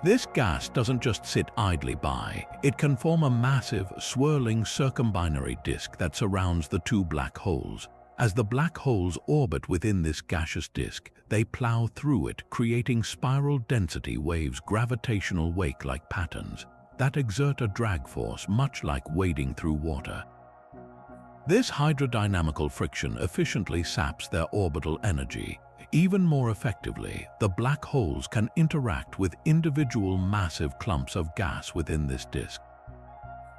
This gas doesn't just sit idly by, it can form a massive, swirling circumbinary disk that surrounds the two black holes. As the black holes orbit within this gaseous disk, they plow through it, creating spiral density waves, gravitational wake-like patterns that exert a drag force much like wading through water. This hydrodynamical friction efficiently saps their orbital energy. Even more effectively, the black holes can interact with individual massive clumps of gas within this disk.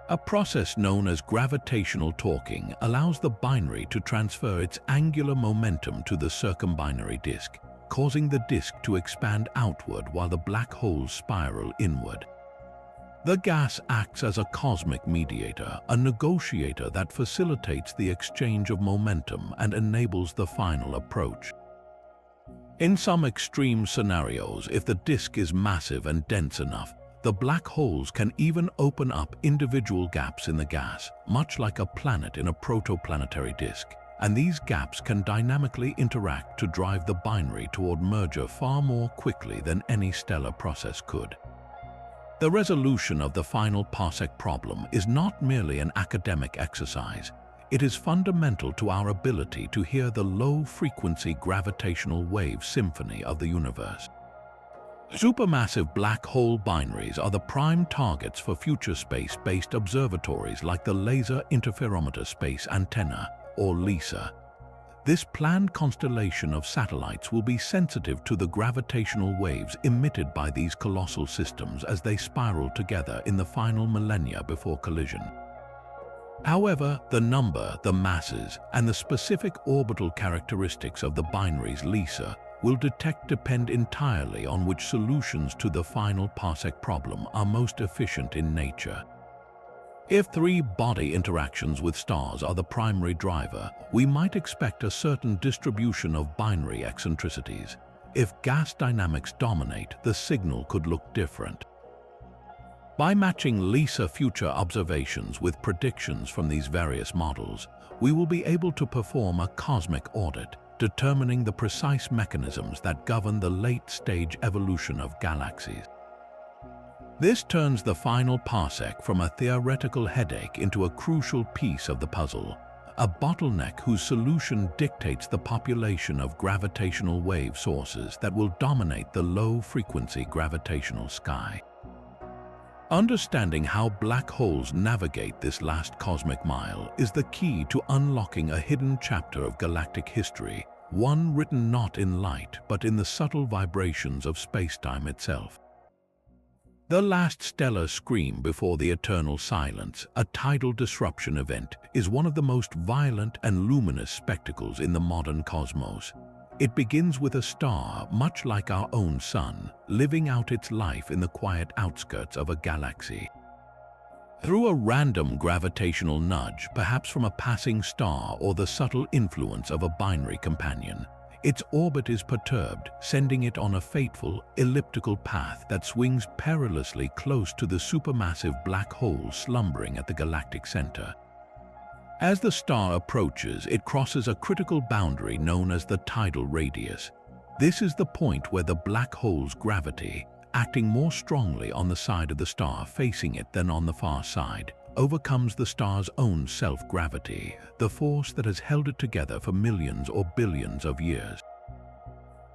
A process known as gravitational torquing allows the binary to transfer its angular momentum to the circumbinary disk, causing the disk to expand outward while the black holes spiral inward. The gas acts as a cosmic mediator, a negotiator that facilitates the exchange of momentum and enables the final approach. In some extreme scenarios, if the disk is massive and dense enough, the black holes can even open up individual gaps in the gas, much like a planet in a protoplanetary disk, and these gaps can dynamically interact to drive the binary toward merger far more quickly than any stellar process could. The resolution of the final parsec problem is not merely an academic exercise. It is fundamental to our ability to hear the low-frequency gravitational wave symphony of the universe. Supermassive black hole binaries are the prime targets for future space-based observatories like the Laser Interferometer Space Antenna, or LISA. This planned constellation of satellites will be sensitive to the gravitational waves emitted by these colossal systems as they spiral together in the final millennia before collision. However, the number, the masses, and the specific orbital characteristics of the binaries LISA will detect depend entirely on which solutions to the final parsec problem are most efficient in nature. If three-body interactions with stars are the primary driver, we might expect a certain distribution of binary eccentricities. If gas dynamics dominate, the signal could look different. By matching LISA future observations with predictions from these various models, we will be able to perform a cosmic audit, determining the precise mechanisms that govern the late-stage evolution of galaxies. This turns the final parsec from a theoretical headache into a crucial piece of the puzzle, a bottleneck whose solution dictates the population of gravitational wave sources that will dominate the low-frequency gravitational sky. Understanding how black holes navigate this last cosmic mile is the key to unlocking a hidden chapter of galactic history, one written not in light but in the subtle vibrations of spacetime itself. The last stellar scream before the eternal silence, a tidal disruption event, is one of the most violent and luminous spectacles in the modern cosmos. It begins with a star, much like our own sun, living out its life in the quiet outskirts of a galaxy. Through a random gravitational nudge, perhaps from a passing star or the subtle influence of a binary companion, its orbit is perturbed, sending it on a fateful, elliptical path that swings perilously close to the supermassive black hole slumbering at the galactic center. As the star approaches, it crosses a critical boundary known as the tidal radius. This is the point where the black hole's gravity, acting more strongly on the side of the star facing it than on the far side, overcomes the star's own self-gravity, the force that has held it together for millions or billions of years.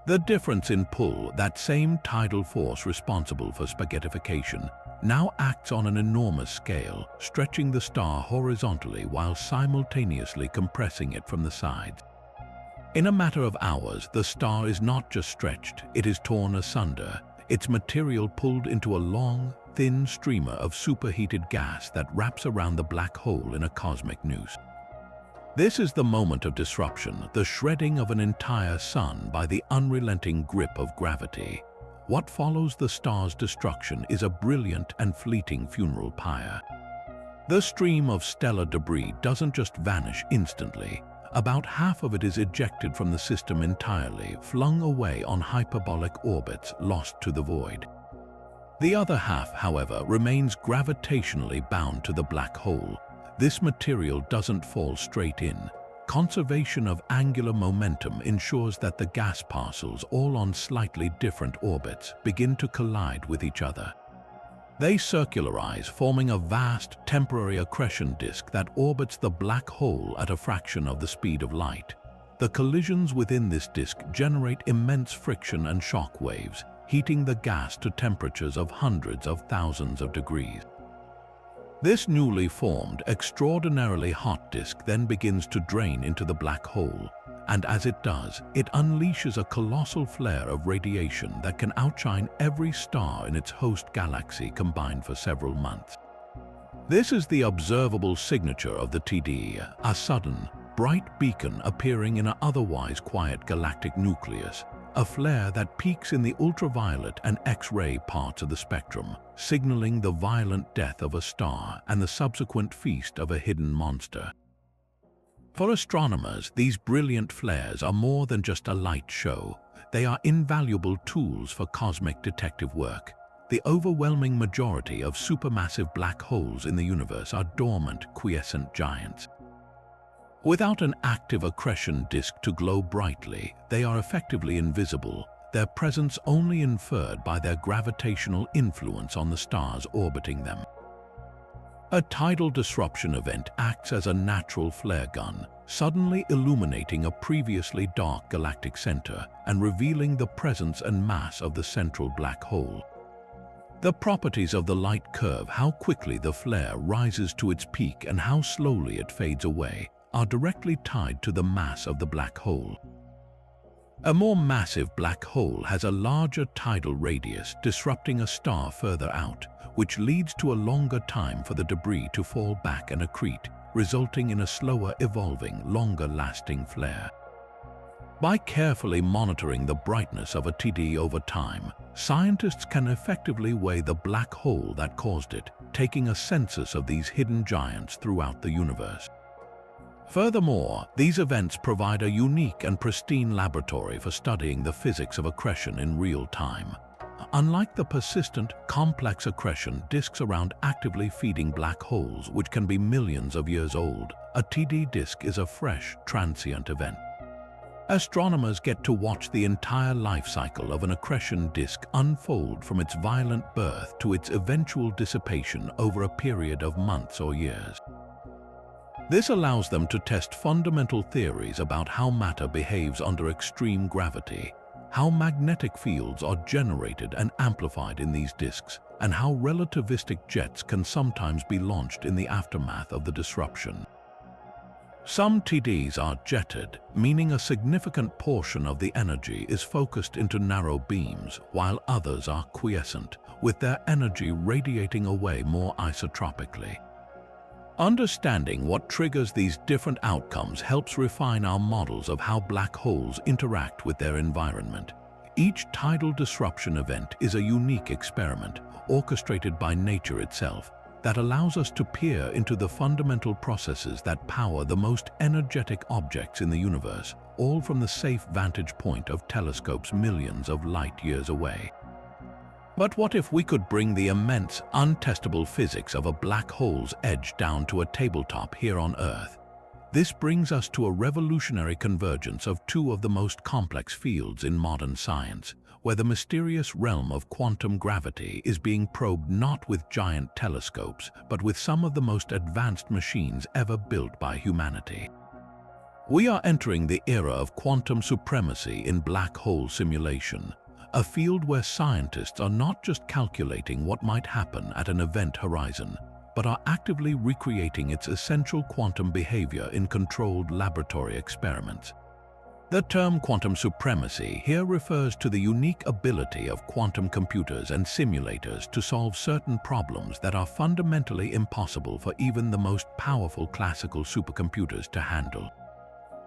The difference in pull, that same tidal force responsible for spaghettification, now acts on an enormous scale, stretching the star horizontally while simultaneously compressing it from the sides. In a matter of hours, the star is not just stretched, it is torn asunder, its material pulled into a long, thin streamer of superheated gas that wraps around the black hole in a cosmic noose. This is the moment of disruption, the shredding of an entire sun by the unrelenting grip of gravity. What follows the star's destruction is a brilliant and fleeting funeral pyre. The stream of stellar debris doesn't just vanish instantly. About half of it is ejected from the system entirely, flung away on hyperbolic orbits, lost to the void. The other half, however, remains gravitationally bound to the black hole. This material doesn't fall straight in. Conservation of angular momentum ensures that the gas parcels, all on slightly different orbits, begin to collide with each other. They circularize, forming a vast, temporary accretion disk that orbits the black hole at a fraction of the speed of light. The collisions within this disk generate immense friction and shock waves, heating the gas to temperatures of hundreds of thousands of degrees. This newly formed, extraordinarily hot disk then begins to drain into the black hole, and as it does, it unleashes a colossal flare of radiation that can outshine every star in its host galaxy combined for several months. This is the observable signature of the TD, a sudden, bright beacon appearing in an otherwise quiet galactic nucleus, a flare that peaks in the ultraviolet and X-ray parts of the spectrum, signaling the violent death of a star and the subsequent feast of a hidden monster. For astronomers, these brilliant flares are more than just a light show. They are invaluable tools for cosmic detective work. The overwhelming majority of supermassive black holes in the universe are dormant, quiescent giants. Without an active accretion disk to glow brightly, they are effectively invisible, their presence only inferred by their gravitational influence on the stars orbiting them. A tidal disruption event acts as a natural flare gun, suddenly illuminating a previously dark galactic center and revealing the presence and mass of the central black hole. The properties of the light curve, how quickly the flare rises to its peak and how slowly it fades away, are directly tied to the mass of the black hole. A more massive black hole has a larger tidal radius, disrupting a star further out, which leads to a longer time for the debris to fall back and accrete, resulting in a slower evolving, longer-lasting flare. By carefully monitoring the brightness of a TD over time, scientists can effectively weigh the black hole that caused it, taking a census of these hidden giants throughout the universe. Furthermore, these events provide a unique and pristine laboratory for studying the physics of accretion in real time. Unlike the persistent, complex accretion disks around actively feeding black holes, which can be millions of years old, a TD disk is a fresh, transient event. Astronomers get to watch the entire life cycle of an accretion disk unfold from its violent birth to its eventual dissipation over a period of months or years. This allows them to test fundamental theories about how matter behaves under extreme gravity, how magnetic fields are generated and amplified in these disks, and how relativistic jets can sometimes be launched in the aftermath of the disruption. Some TDs are jetted, meaning a significant portion of the energy is focused into narrow beams, while others are quiescent, with their energy radiating away more isotropically. Understanding what triggers these different outcomes helps refine our models of how black holes interact with their environment. Each tidal disruption event is a unique experiment, orchestrated by nature itself, that allows us to peer into the fundamental processes that power the most energetic objects in the universe, all from the safe vantage point of telescopes millions of light years away. But what if we could bring the immense, untestable physics of a black hole's edge down to a tabletop here on Earth? This brings us to a revolutionary convergence of two of the most complex fields in modern science, where the mysterious realm of quantum gravity is being probed not with giant telescopes, but with some of the most advanced machines ever built by humanity. We are entering the era of quantum supremacy in black hole simulation, a field where scientists are not just calculating what might happen at an event horizon, but are actively recreating its essential quantum behavior in controlled laboratory experiments. The term quantum supremacy here refers to the unique ability of quantum computers and simulators to solve certain problems that are fundamentally impossible for even the most powerful classical supercomputers to handle.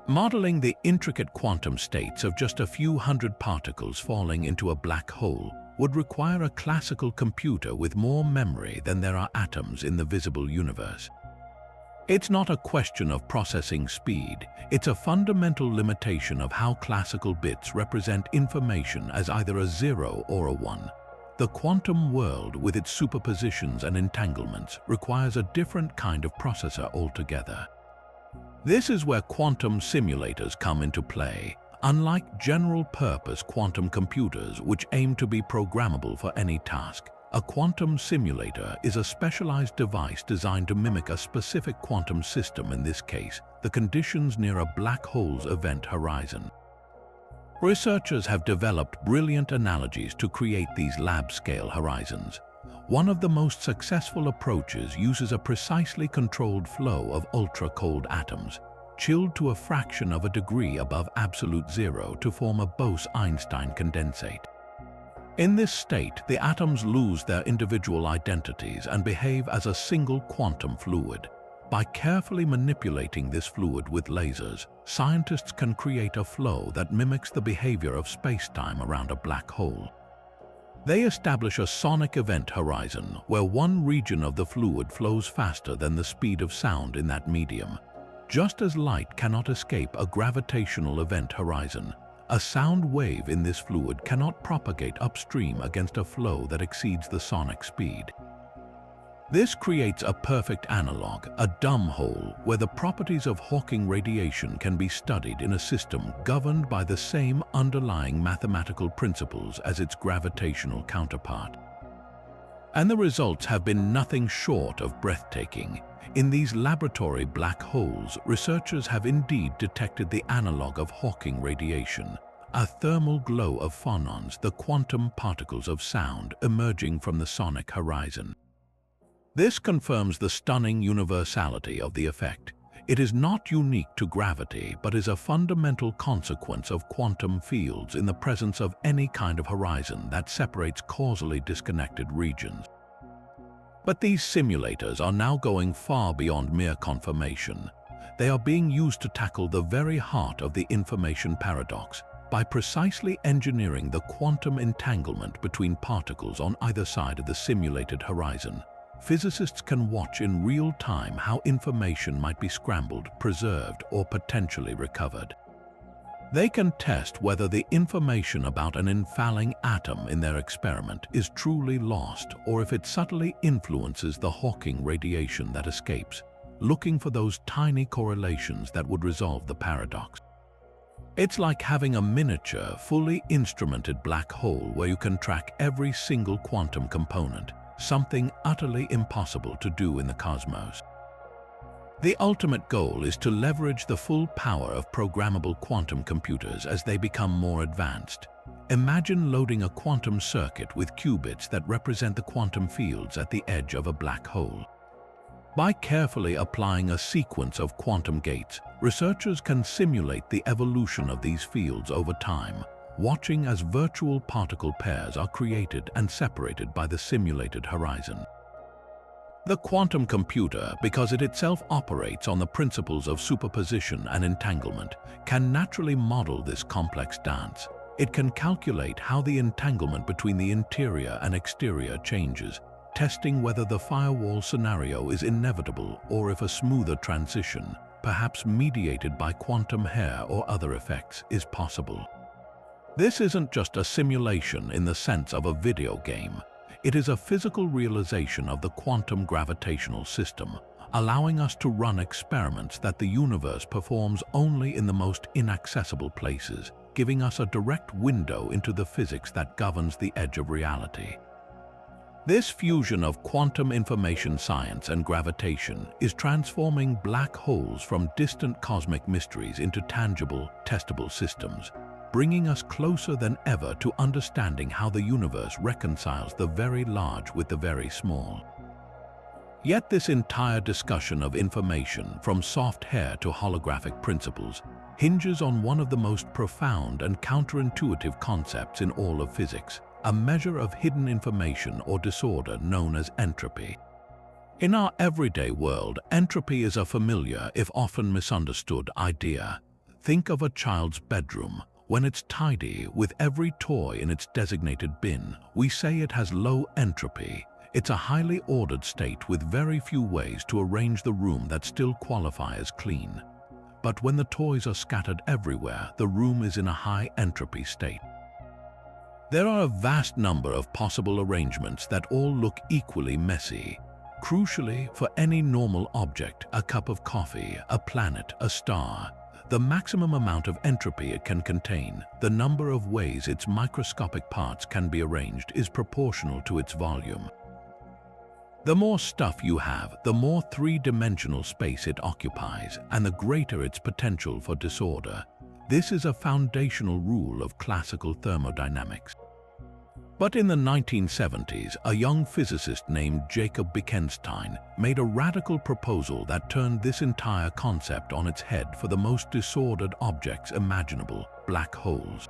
Modeling the intricate quantum states of just a few hundred particles falling into a black hole would require a classical computer with more memory than there are atoms in the visible universe. It's not a question of processing speed, it's a fundamental limitation of how classical bits represent information as either a 0 or a 1. The quantum world, with its superpositions and entanglements, requires a different kind of processor altogether. This is where quantum simulators come into play. Unlike general-purpose quantum computers, which aim to be programmable for any task, a quantum simulator is a specialized device designed to mimic a specific quantum system, in this case, the conditions near a black hole's event horizon. Researchers have developed brilliant analogies to create these lab-scale horizons. One of the most successful approaches uses a precisely controlled flow of ultra-cold atoms, chilled to a fraction of a degree above absolute zero to form a Bose-Einstein condensate. In this state, the atoms lose their individual identities and behave as a single quantum fluid. By carefully manipulating this fluid with lasers, scientists can create a flow that mimics the behavior of space-time around a black hole. They establish a sonic event horizon where one region of the fluid flows faster than the speed of sound in that medium. Just as light cannot escape a gravitational event horizon, a sound wave in this fluid cannot propagate upstream against a flow that exceeds the sonic speed. This creates a perfect analog, a dumb hole, where the properties of Hawking radiation can be studied in a system governed by the same underlying mathematical principles as its gravitational counterpart. And the results have been nothing short of breathtaking. In these laboratory black holes, researchers have indeed detected the analog of Hawking radiation, a thermal glow of phonons, the quantum particles of sound emerging from the sonic horizon. This confirms the stunning universality of the effect. It is not unique to gravity, but is a fundamental consequence of quantum fields in the presence of any kind of horizon that separates causally disconnected regions. But these simulators are now going far beyond mere confirmation. They are being used to tackle the very heart of the information paradox by precisely engineering the quantum entanglement between particles on either side of the simulated horizon. Physicists can watch in real time how information might be scrambled, preserved, or potentially recovered. They can test whether the information about an infalling atom in their experiment is truly lost or if it subtly influences the Hawking radiation that escapes, looking for those tiny correlations that would resolve the paradox. It's like having a miniature, fully instrumented black hole where you can track every single quantum component, something utterly impossible to do in the cosmos. The ultimate goal is to leverage the full power of programmable quantum computers as they become more advanced. Imagine loading a quantum circuit with qubits that represent the quantum fields at the edge of a black hole. By carefully applying a sequence of quantum gates, researchers can simulate the evolution of these fields over time, watching as virtual particle pairs are created and separated by the simulated horizon. The quantum computer, because it itself operates on the principles of superposition and entanglement, can naturally model this complex dance. It can calculate how the entanglement between the interior and exterior changes, testing whether the firewall scenario is inevitable or if a smoother transition, perhaps mediated by quantum hair or other effects, is possible. This isn't just a simulation in the sense of a video game. It is a physical realization of the quantum gravitational system, allowing us to run experiments that the universe performs only in the most inaccessible places, giving us a direct window into the physics that governs the edge of reality. This fusion of quantum information science and gravitation is transforming black holes from distant cosmic mysteries into tangible, testable systems, bringing us closer than ever to understanding how the universe reconciles the very large with the very small. Yet this entire discussion of information, from soft hair to holographic principles, hinges on one of the most profound and counterintuitive concepts in all of physics, a measure of hidden information or disorder known as entropy. In our everyday world, entropy is a familiar, if often misunderstood, idea. Think of a child's bedroom. When it's tidy, with every toy in its designated bin, we say it has low entropy. It's a highly ordered state with very few ways to arrange the room that still qualify as clean. But when the toys are scattered everywhere, the room is in a high entropy state. There are a vast number of possible arrangements that all look equally messy. Crucially, for any normal object, a cup of coffee, a planet, a star, the maximum amount of entropy it can contain, the number of ways its microscopic parts can be arranged, is proportional to its volume. The more stuff you have, the more three-dimensional space it occupies, and the greater its potential for disorder. This is a foundational rule of classical thermodynamics. But in the 1970s, a young physicist named Jacob Bekenstein made a radical proposal that turned this entire concept on its head for the most disordered objects imaginable: black holes.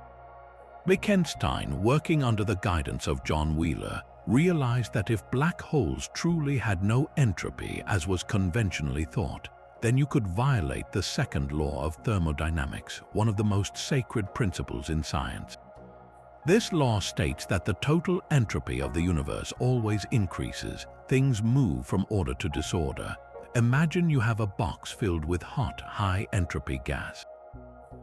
Bekenstein, working under the guidance of John Wheeler, realized that if black holes truly had no entropy, as was conventionally thought, then you could violate the second law of thermodynamics, one of the most sacred principles in science. This law states that the total entropy of the universe always increases. Things move from order to disorder. Imagine you have a box filled with hot, high-entropy gas.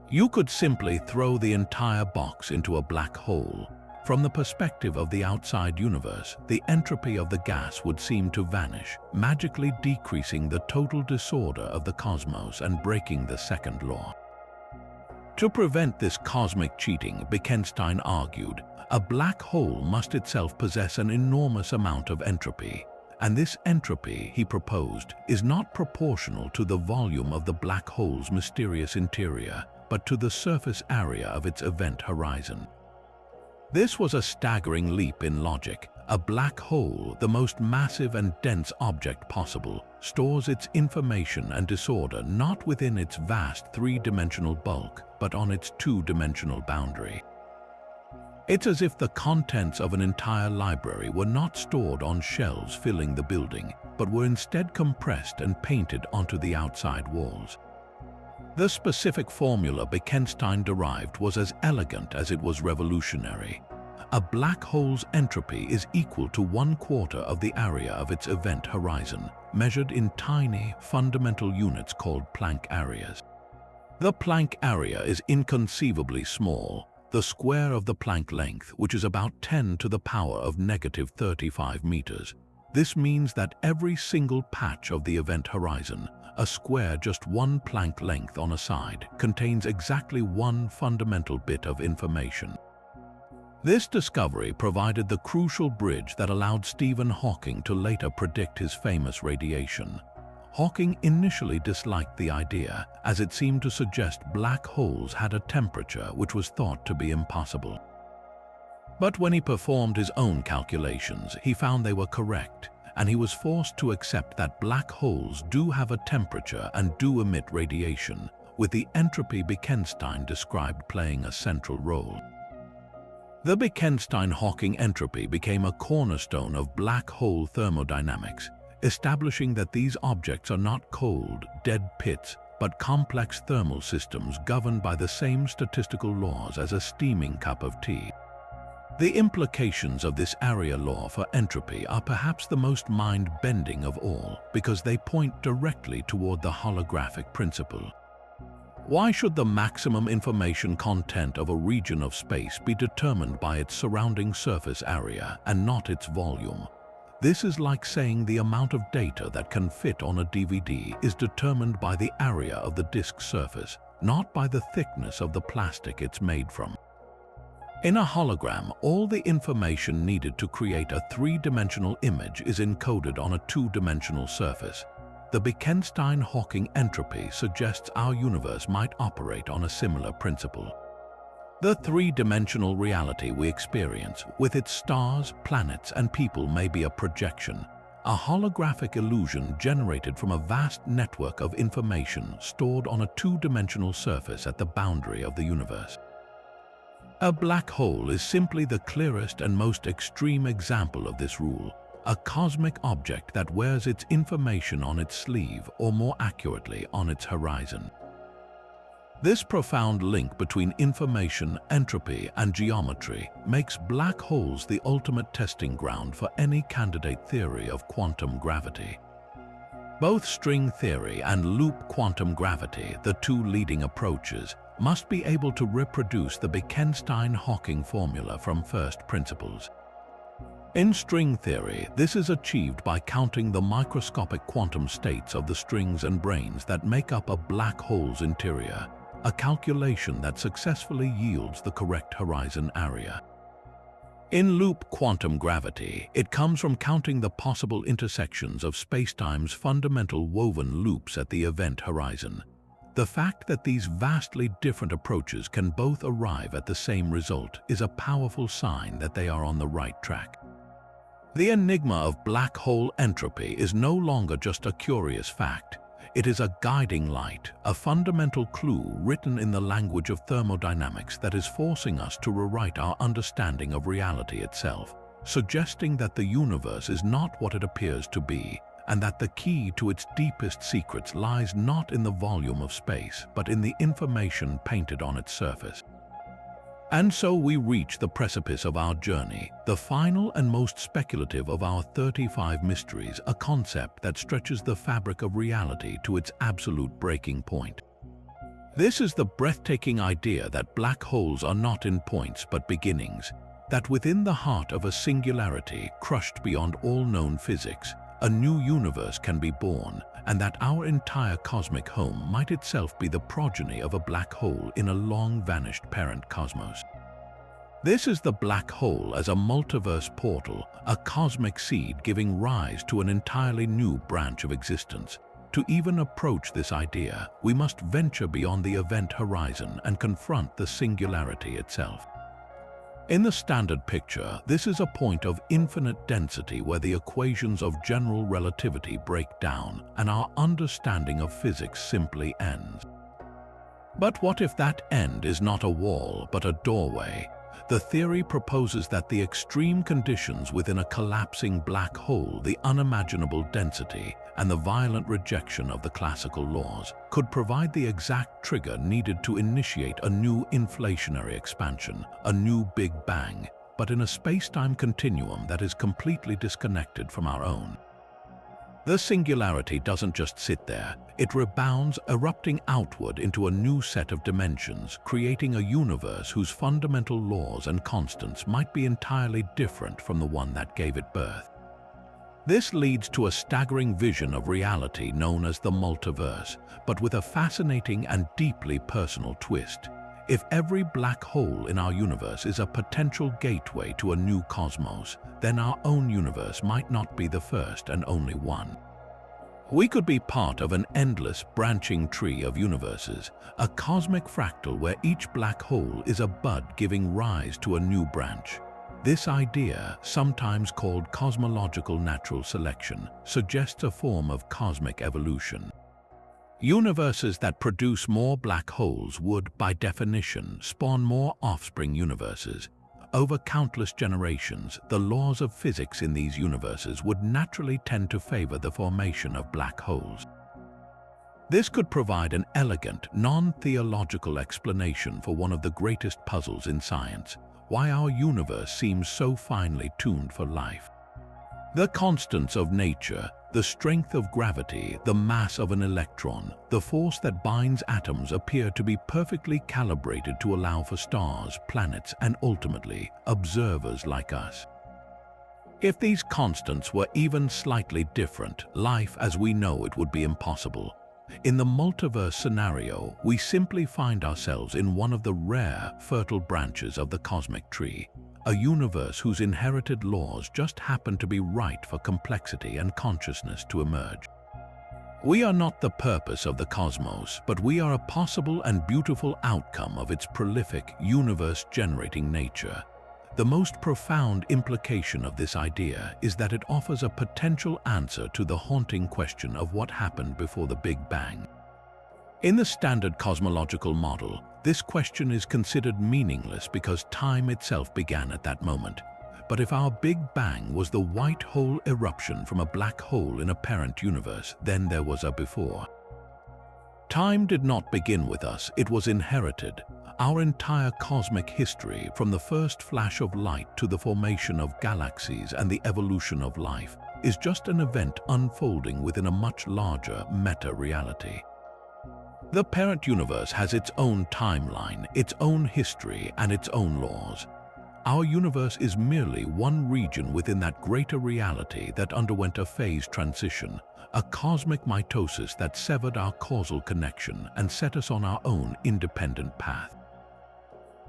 You could simply throw the entire box into a black hole. From the perspective of the outside universe, the entropy of the gas would seem to vanish, magically decreasing the total disorder of the cosmos and breaking the second law. To prevent this cosmic cheating, Bekenstein argued, a black hole must itself possess an enormous amount of entropy, and this entropy, he proposed, is not proportional to the volume of the black hole's mysterious interior, but to the surface area of its event horizon. This was a staggering leap in logic. A black hole, the most massive and dense object possible, stores its information and disorder not within its vast three-dimensional bulk, but on its two-dimensional boundary. It's as if the contents of an entire library were not stored on shelves filling the building, but were instead compressed and painted onto the outside walls. The specific formula Bekenstein derived was as elegant as it was revolutionary. A black hole's entropy is equal to 1/4 of the area of its event horizon, measured in tiny, fundamental units called Planck areas. The Planck area is inconceivably small, the square of the Planck length, which is about 10 to the power of -35 meters. This means that every single patch of the event horizon, a square just 1 Planck length on a side, contains exactly 1 fundamental bit of information. This discovery provided the crucial bridge that allowed Stephen Hawking to later predict his famous radiation. Hawking initially disliked the idea, as it seemed to suggest black holes had a temperature which was thought to be impossible. But when he performed his own calculations, he found they were correct, and he was forced to accept that black holes do have a temperature and do emit radiation, with the entropy Bekenstein described playing a central role. The Bekenstein-Hawking entropy became a cornerstone of black hole thermodynamics, establishing that these objects are not cold, dead pits, but complex thermal systems governed by the same statistical laws as a steaming cup of tea. The implications of this area law for entropy are perhaps the most mind-bending of all, because they point directly toward the holographic principle. Why should the maximum information content of a region of space be determined by its surrounding surface area and not its volume? This is like saying the amount of data that can fit on a DVD is determined by the area of the disk's surface, not by the thickness of the plastic it's made from. In a hologram, all the information needed to create a 3-dimensional image is encoded on a 2-dimensional surface. The Bekenstein-Hawking entropy suggests our universe might operate on a similar principle. The 3-dimensional reality we experience, with its stars, planets, and people, may be a projection, a holographic illusion generated from a vast network of information stored on a 2-dimensional surface at the boundary of the universe. A black hole is simply the clearest and most extreme example of this rule, a cosmic object that wears its information on its sleeve, or more accurately, on its horizon. This profound link between information, entropy, and geometry makes black holes the ultimate testing ground for any candidate theory of quantum gravity. Both string theory and loop quantum gravity, the two leading approaches, must be able to reproduce the Bekenstein-Hawking formula from first principles. In string theory, this is achieved by counting the microscopic quantum states of the strings and branes that make up a black hole's interior, a calculation that successfully yields the correct horizon area. In loop quantum gravity, it comes from counting the possible intersections of spacetime's fundamental woven loops at the event horizon. The fact that these vastly different approaches can both arrive at the same result is a powerful sign that they are on the right track. The enigma of black hole entropy is no longer just a curious fact. It is a guiding light, a fundamental clue written in the language of thermodynamics that is forcing us to rewrite our understanding of reality itself, suggesting that the universe is not what it appears to be, and that the key to its deepest secrets lies not in the volume of space, but in the information painted on its surface. And so we reach the precipice of our journey, the final and most speculative of our 35 mysteries, a concept that stretches the fabric of reality to its absolute breaking point. This is the breathtaking idea that black holes are not endpoints but beginnings, that within the heart of a singularity crushed beyond all known physics, a new universe can be born, and that our entire cosmic home might itself be the progeny of a black hole in a long-vanished parent cosmos. This is the black hole as a multiverse portal, a cosmic seed giving rise to an entirely new branch of existence. To even approach this idea, we must venture beyond the event horizon and confront the singularity itself. In the standard picture, this is a point of infinite density where the equations of general relativity break down and our understanding of physics simply ends. But what if that end is not a wall but a doorway, The theory proposes that the extreme conditions within a collapsing black hole, the unimaginable density, and the violent rejection of the classical laws could provide the exact trigger needed to initiate a new inflationary expansion, a new Big Bang, but in a space-time continuum that is completely disconnected from our own. The singularity doesn't just sit there, it rebounds, erupting outward into a new set of dimensions, creating a universe whose fundamental laws and constants might be entirely different from the one that gave it birth. This leads to a staggering vision of reality known as the multiverse, but with a fascinating and deeply personal twist. If every black hole in our universe is a potential gateway to a new cosmos, then our own universe might not be the first and only one. We could be part of an endless branching tree of universes, a cosmic fractal where each black hole is a bud giving rise to a new branch. This idea, sometimes called cosmological natural selection, suggests a form of cosmic evolution. Universes that produce more black holes would, by definition, spawn more offspring universes. Over countless generations, the laws of physics in these universes would naturally tend to favor the formation of black holes. This could provide an elegant, non-theological explanation for one of the greatest puzzles in science: why our universe seems so finely tuned for life. The constants of nature, the strength of gravity, the mass of an electron, the force that binds atoms appear to be perfectly calibrated to allow for stars, planets, and ultimately, observers like us. If these constants were even slightly different, life as we know it would be impossible. In the multiverse scenario, we simply find ourselves in one of the rare, fertile branches of the cosmic tree, a universe whose inherited laws just happen to be right for complexity and consciousness to emerge. We are not the purpose of the cosmos, but we are a possible and beautiful outcome of its prolific, universe-generating nature. The most profound implication of this idea is that it offers a potential answer to the haunting question of what happened before the Big Bang. In the standard cosmological model, this question is considered meaningless because time itself began at that moment. But if our Big Bang was the white hole eruption from a black hole in a parent universe, then there was a before. Time did not begin with us, it was inherited. Our entire cosmic history, from the first flash of light to the formation of galaxies and the evolution of life, is just an event unfolding within a much larger meta-reality. The parent universe has its own timeline, its own history, and its own laws. Our universe is merely one region within that greater reality that underwent a phase transition, a cosmic mitosis that severed our causal connection and set us on our own independent path.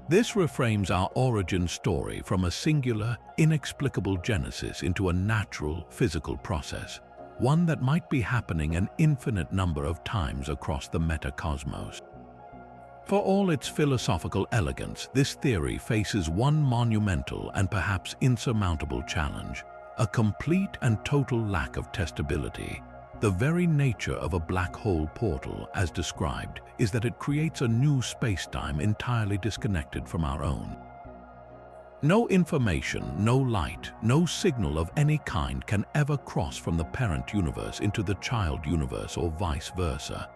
This reframes our origin story from a singular, inexplicable genesis into a natural, physical process, one that might be happening an infinite number of times across the metacosmos. For all its philosophical elegance, this theory faces one monumental and perhaps insurmountable challenge: a complete and total lack of testability. The very nature of a black hole portal, as described, is that it creates a new space-time entirely disconnected from our own. No information, no light, no signal of any kind can ever cross from the parent universe into the child universe or vice versa.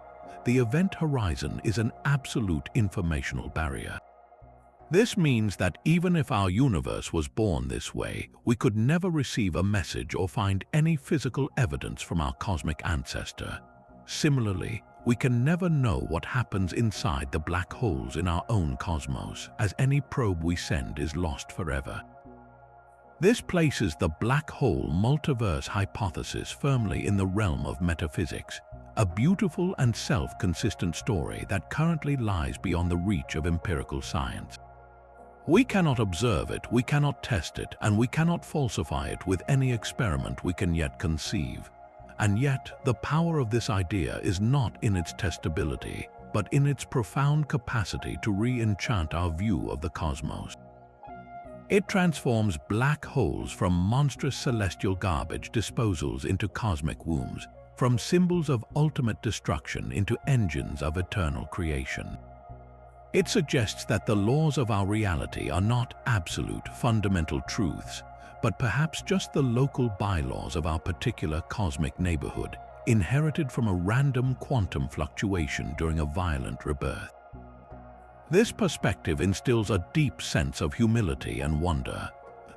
The event horizon is an absolute informational barrier. This means that even if our universe was born this way, we could never receive a message or find any physical evidence from our cosmic ancestor. Similarly, we can never know what happens inside the black holes in our own cosmos, as any probe we send is lost forever. This places the black hole multiverse hypothesis firmly in the realm of metaphysics, a beautiful and self-consistent story that currently lies beyond the reach of empirical science. We cannot observe it, we cannot test it, and we cannot falsify it with any experiment we can yet conceive. And yet, the power of this idea is not in its testability, but in its profound capacity to re-enchant our view of the cosmos. It transforms black holes from monstrous celestial garbage disposals into cosmic wombs, from symbols of ultimate destruction into engines of eternal creation. It suggests that the laws of our reality are not absolute, fundamental truths, but perhaps just the local bylaws of our particular cosmic neighborhood, inherited from a random quantum fluctuation during a violent rebirth. This perspective instills a deep sense of humility and wonder.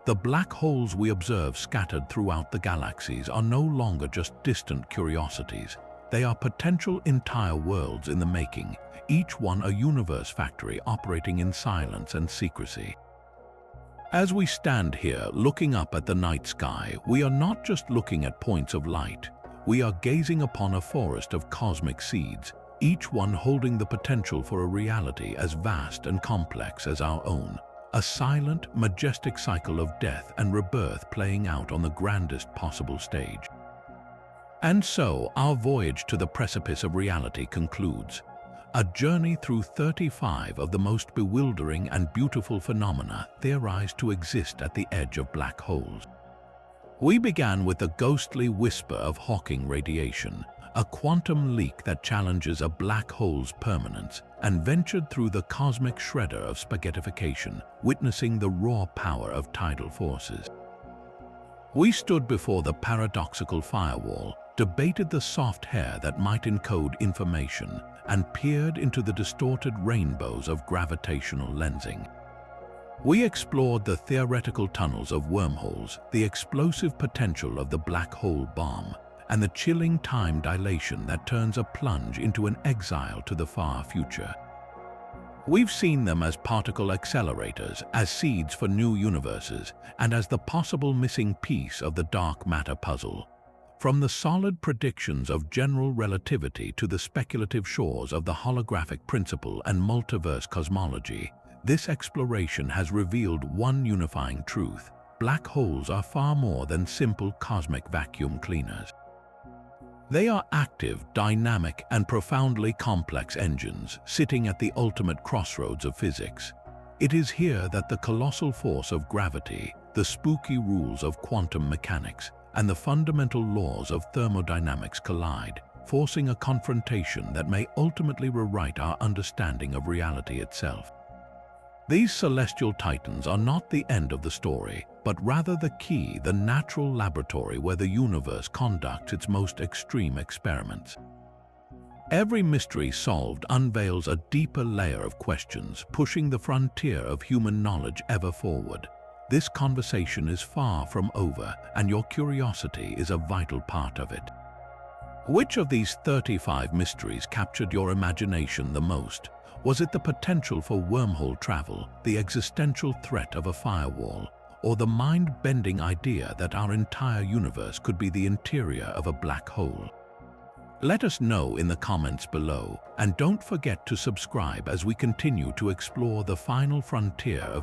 The black holes we observe scattered throughout the galaxies are no longer just distant curiosities. They are potential entire worlds in the making, each one a universe factory operating in silence and secrecy. As we stand here looking up at the night sky, we are not just looking at points of light. We are gazing upon a forest of cosmic seeds, each one holding the potential for a reality as vast and complex as our own. A silent, majestic cycle of death and rebirth playing out on the grandest possible stage. And so, our voyage to the precipice of reality concludes. A journey through 35 of the most bewildering and beautiful phenomena theorized to exist at the edge of black holes. We began with the ghostly whisper of Hawking radiation, a quantum leak that challenges a black hole's permanence, and ventured through the cosmic shredder of spaghettification, witnessing the raw power of tidal forces. We stood before the paradoxical firewall, debated the soft hair that might encode information, and peered into the distorted rainbows of gravitational lensing. We explored the theoretical tunnels of wormholes, the explosive potential of the black hole bomb, and the chilling time dilation that turns a plunge into an exile to the far future. We've seen them as particle accelerators, as seeds for new universes, and as the possible missing piece of the dark matter puzzle. From the solid predictions of general relativity to the speculative shores of the holographic principle and multiverse cosmology, this exploration has revealed one unifying truth: black holes are far more than simple cosmic vacuum cleaners. They are active, dynamic, and profoundly complex engines, sitting at the ultimate crossroads of physics. It is here that the colossal force of gravity, the spooky rules of quantum mechanics, and the fundamental laws of thermodynamics collide, forcing a confrontation that may ultimately rewrite our understanding of reality itself. These celestial titans are not the end of the story, but rather the key, the natural laboratory where the universe conducts its most extreme experiments. Every mystery solved unveils a deeper layer of questions, pushing the frontier of human knowledge ever forward. This conversation is far from over, and your curiosity is a vital part of it. Which of these 35 mysteries captured your imagination the most? Was it the potential for wormhole travel, the existential threat of a firewall, or the mind-bending idea that our entire universe could be the interior of a black hole? Let us know in the comments below, and don't forget to subscribe as we continue to explore the final frontier of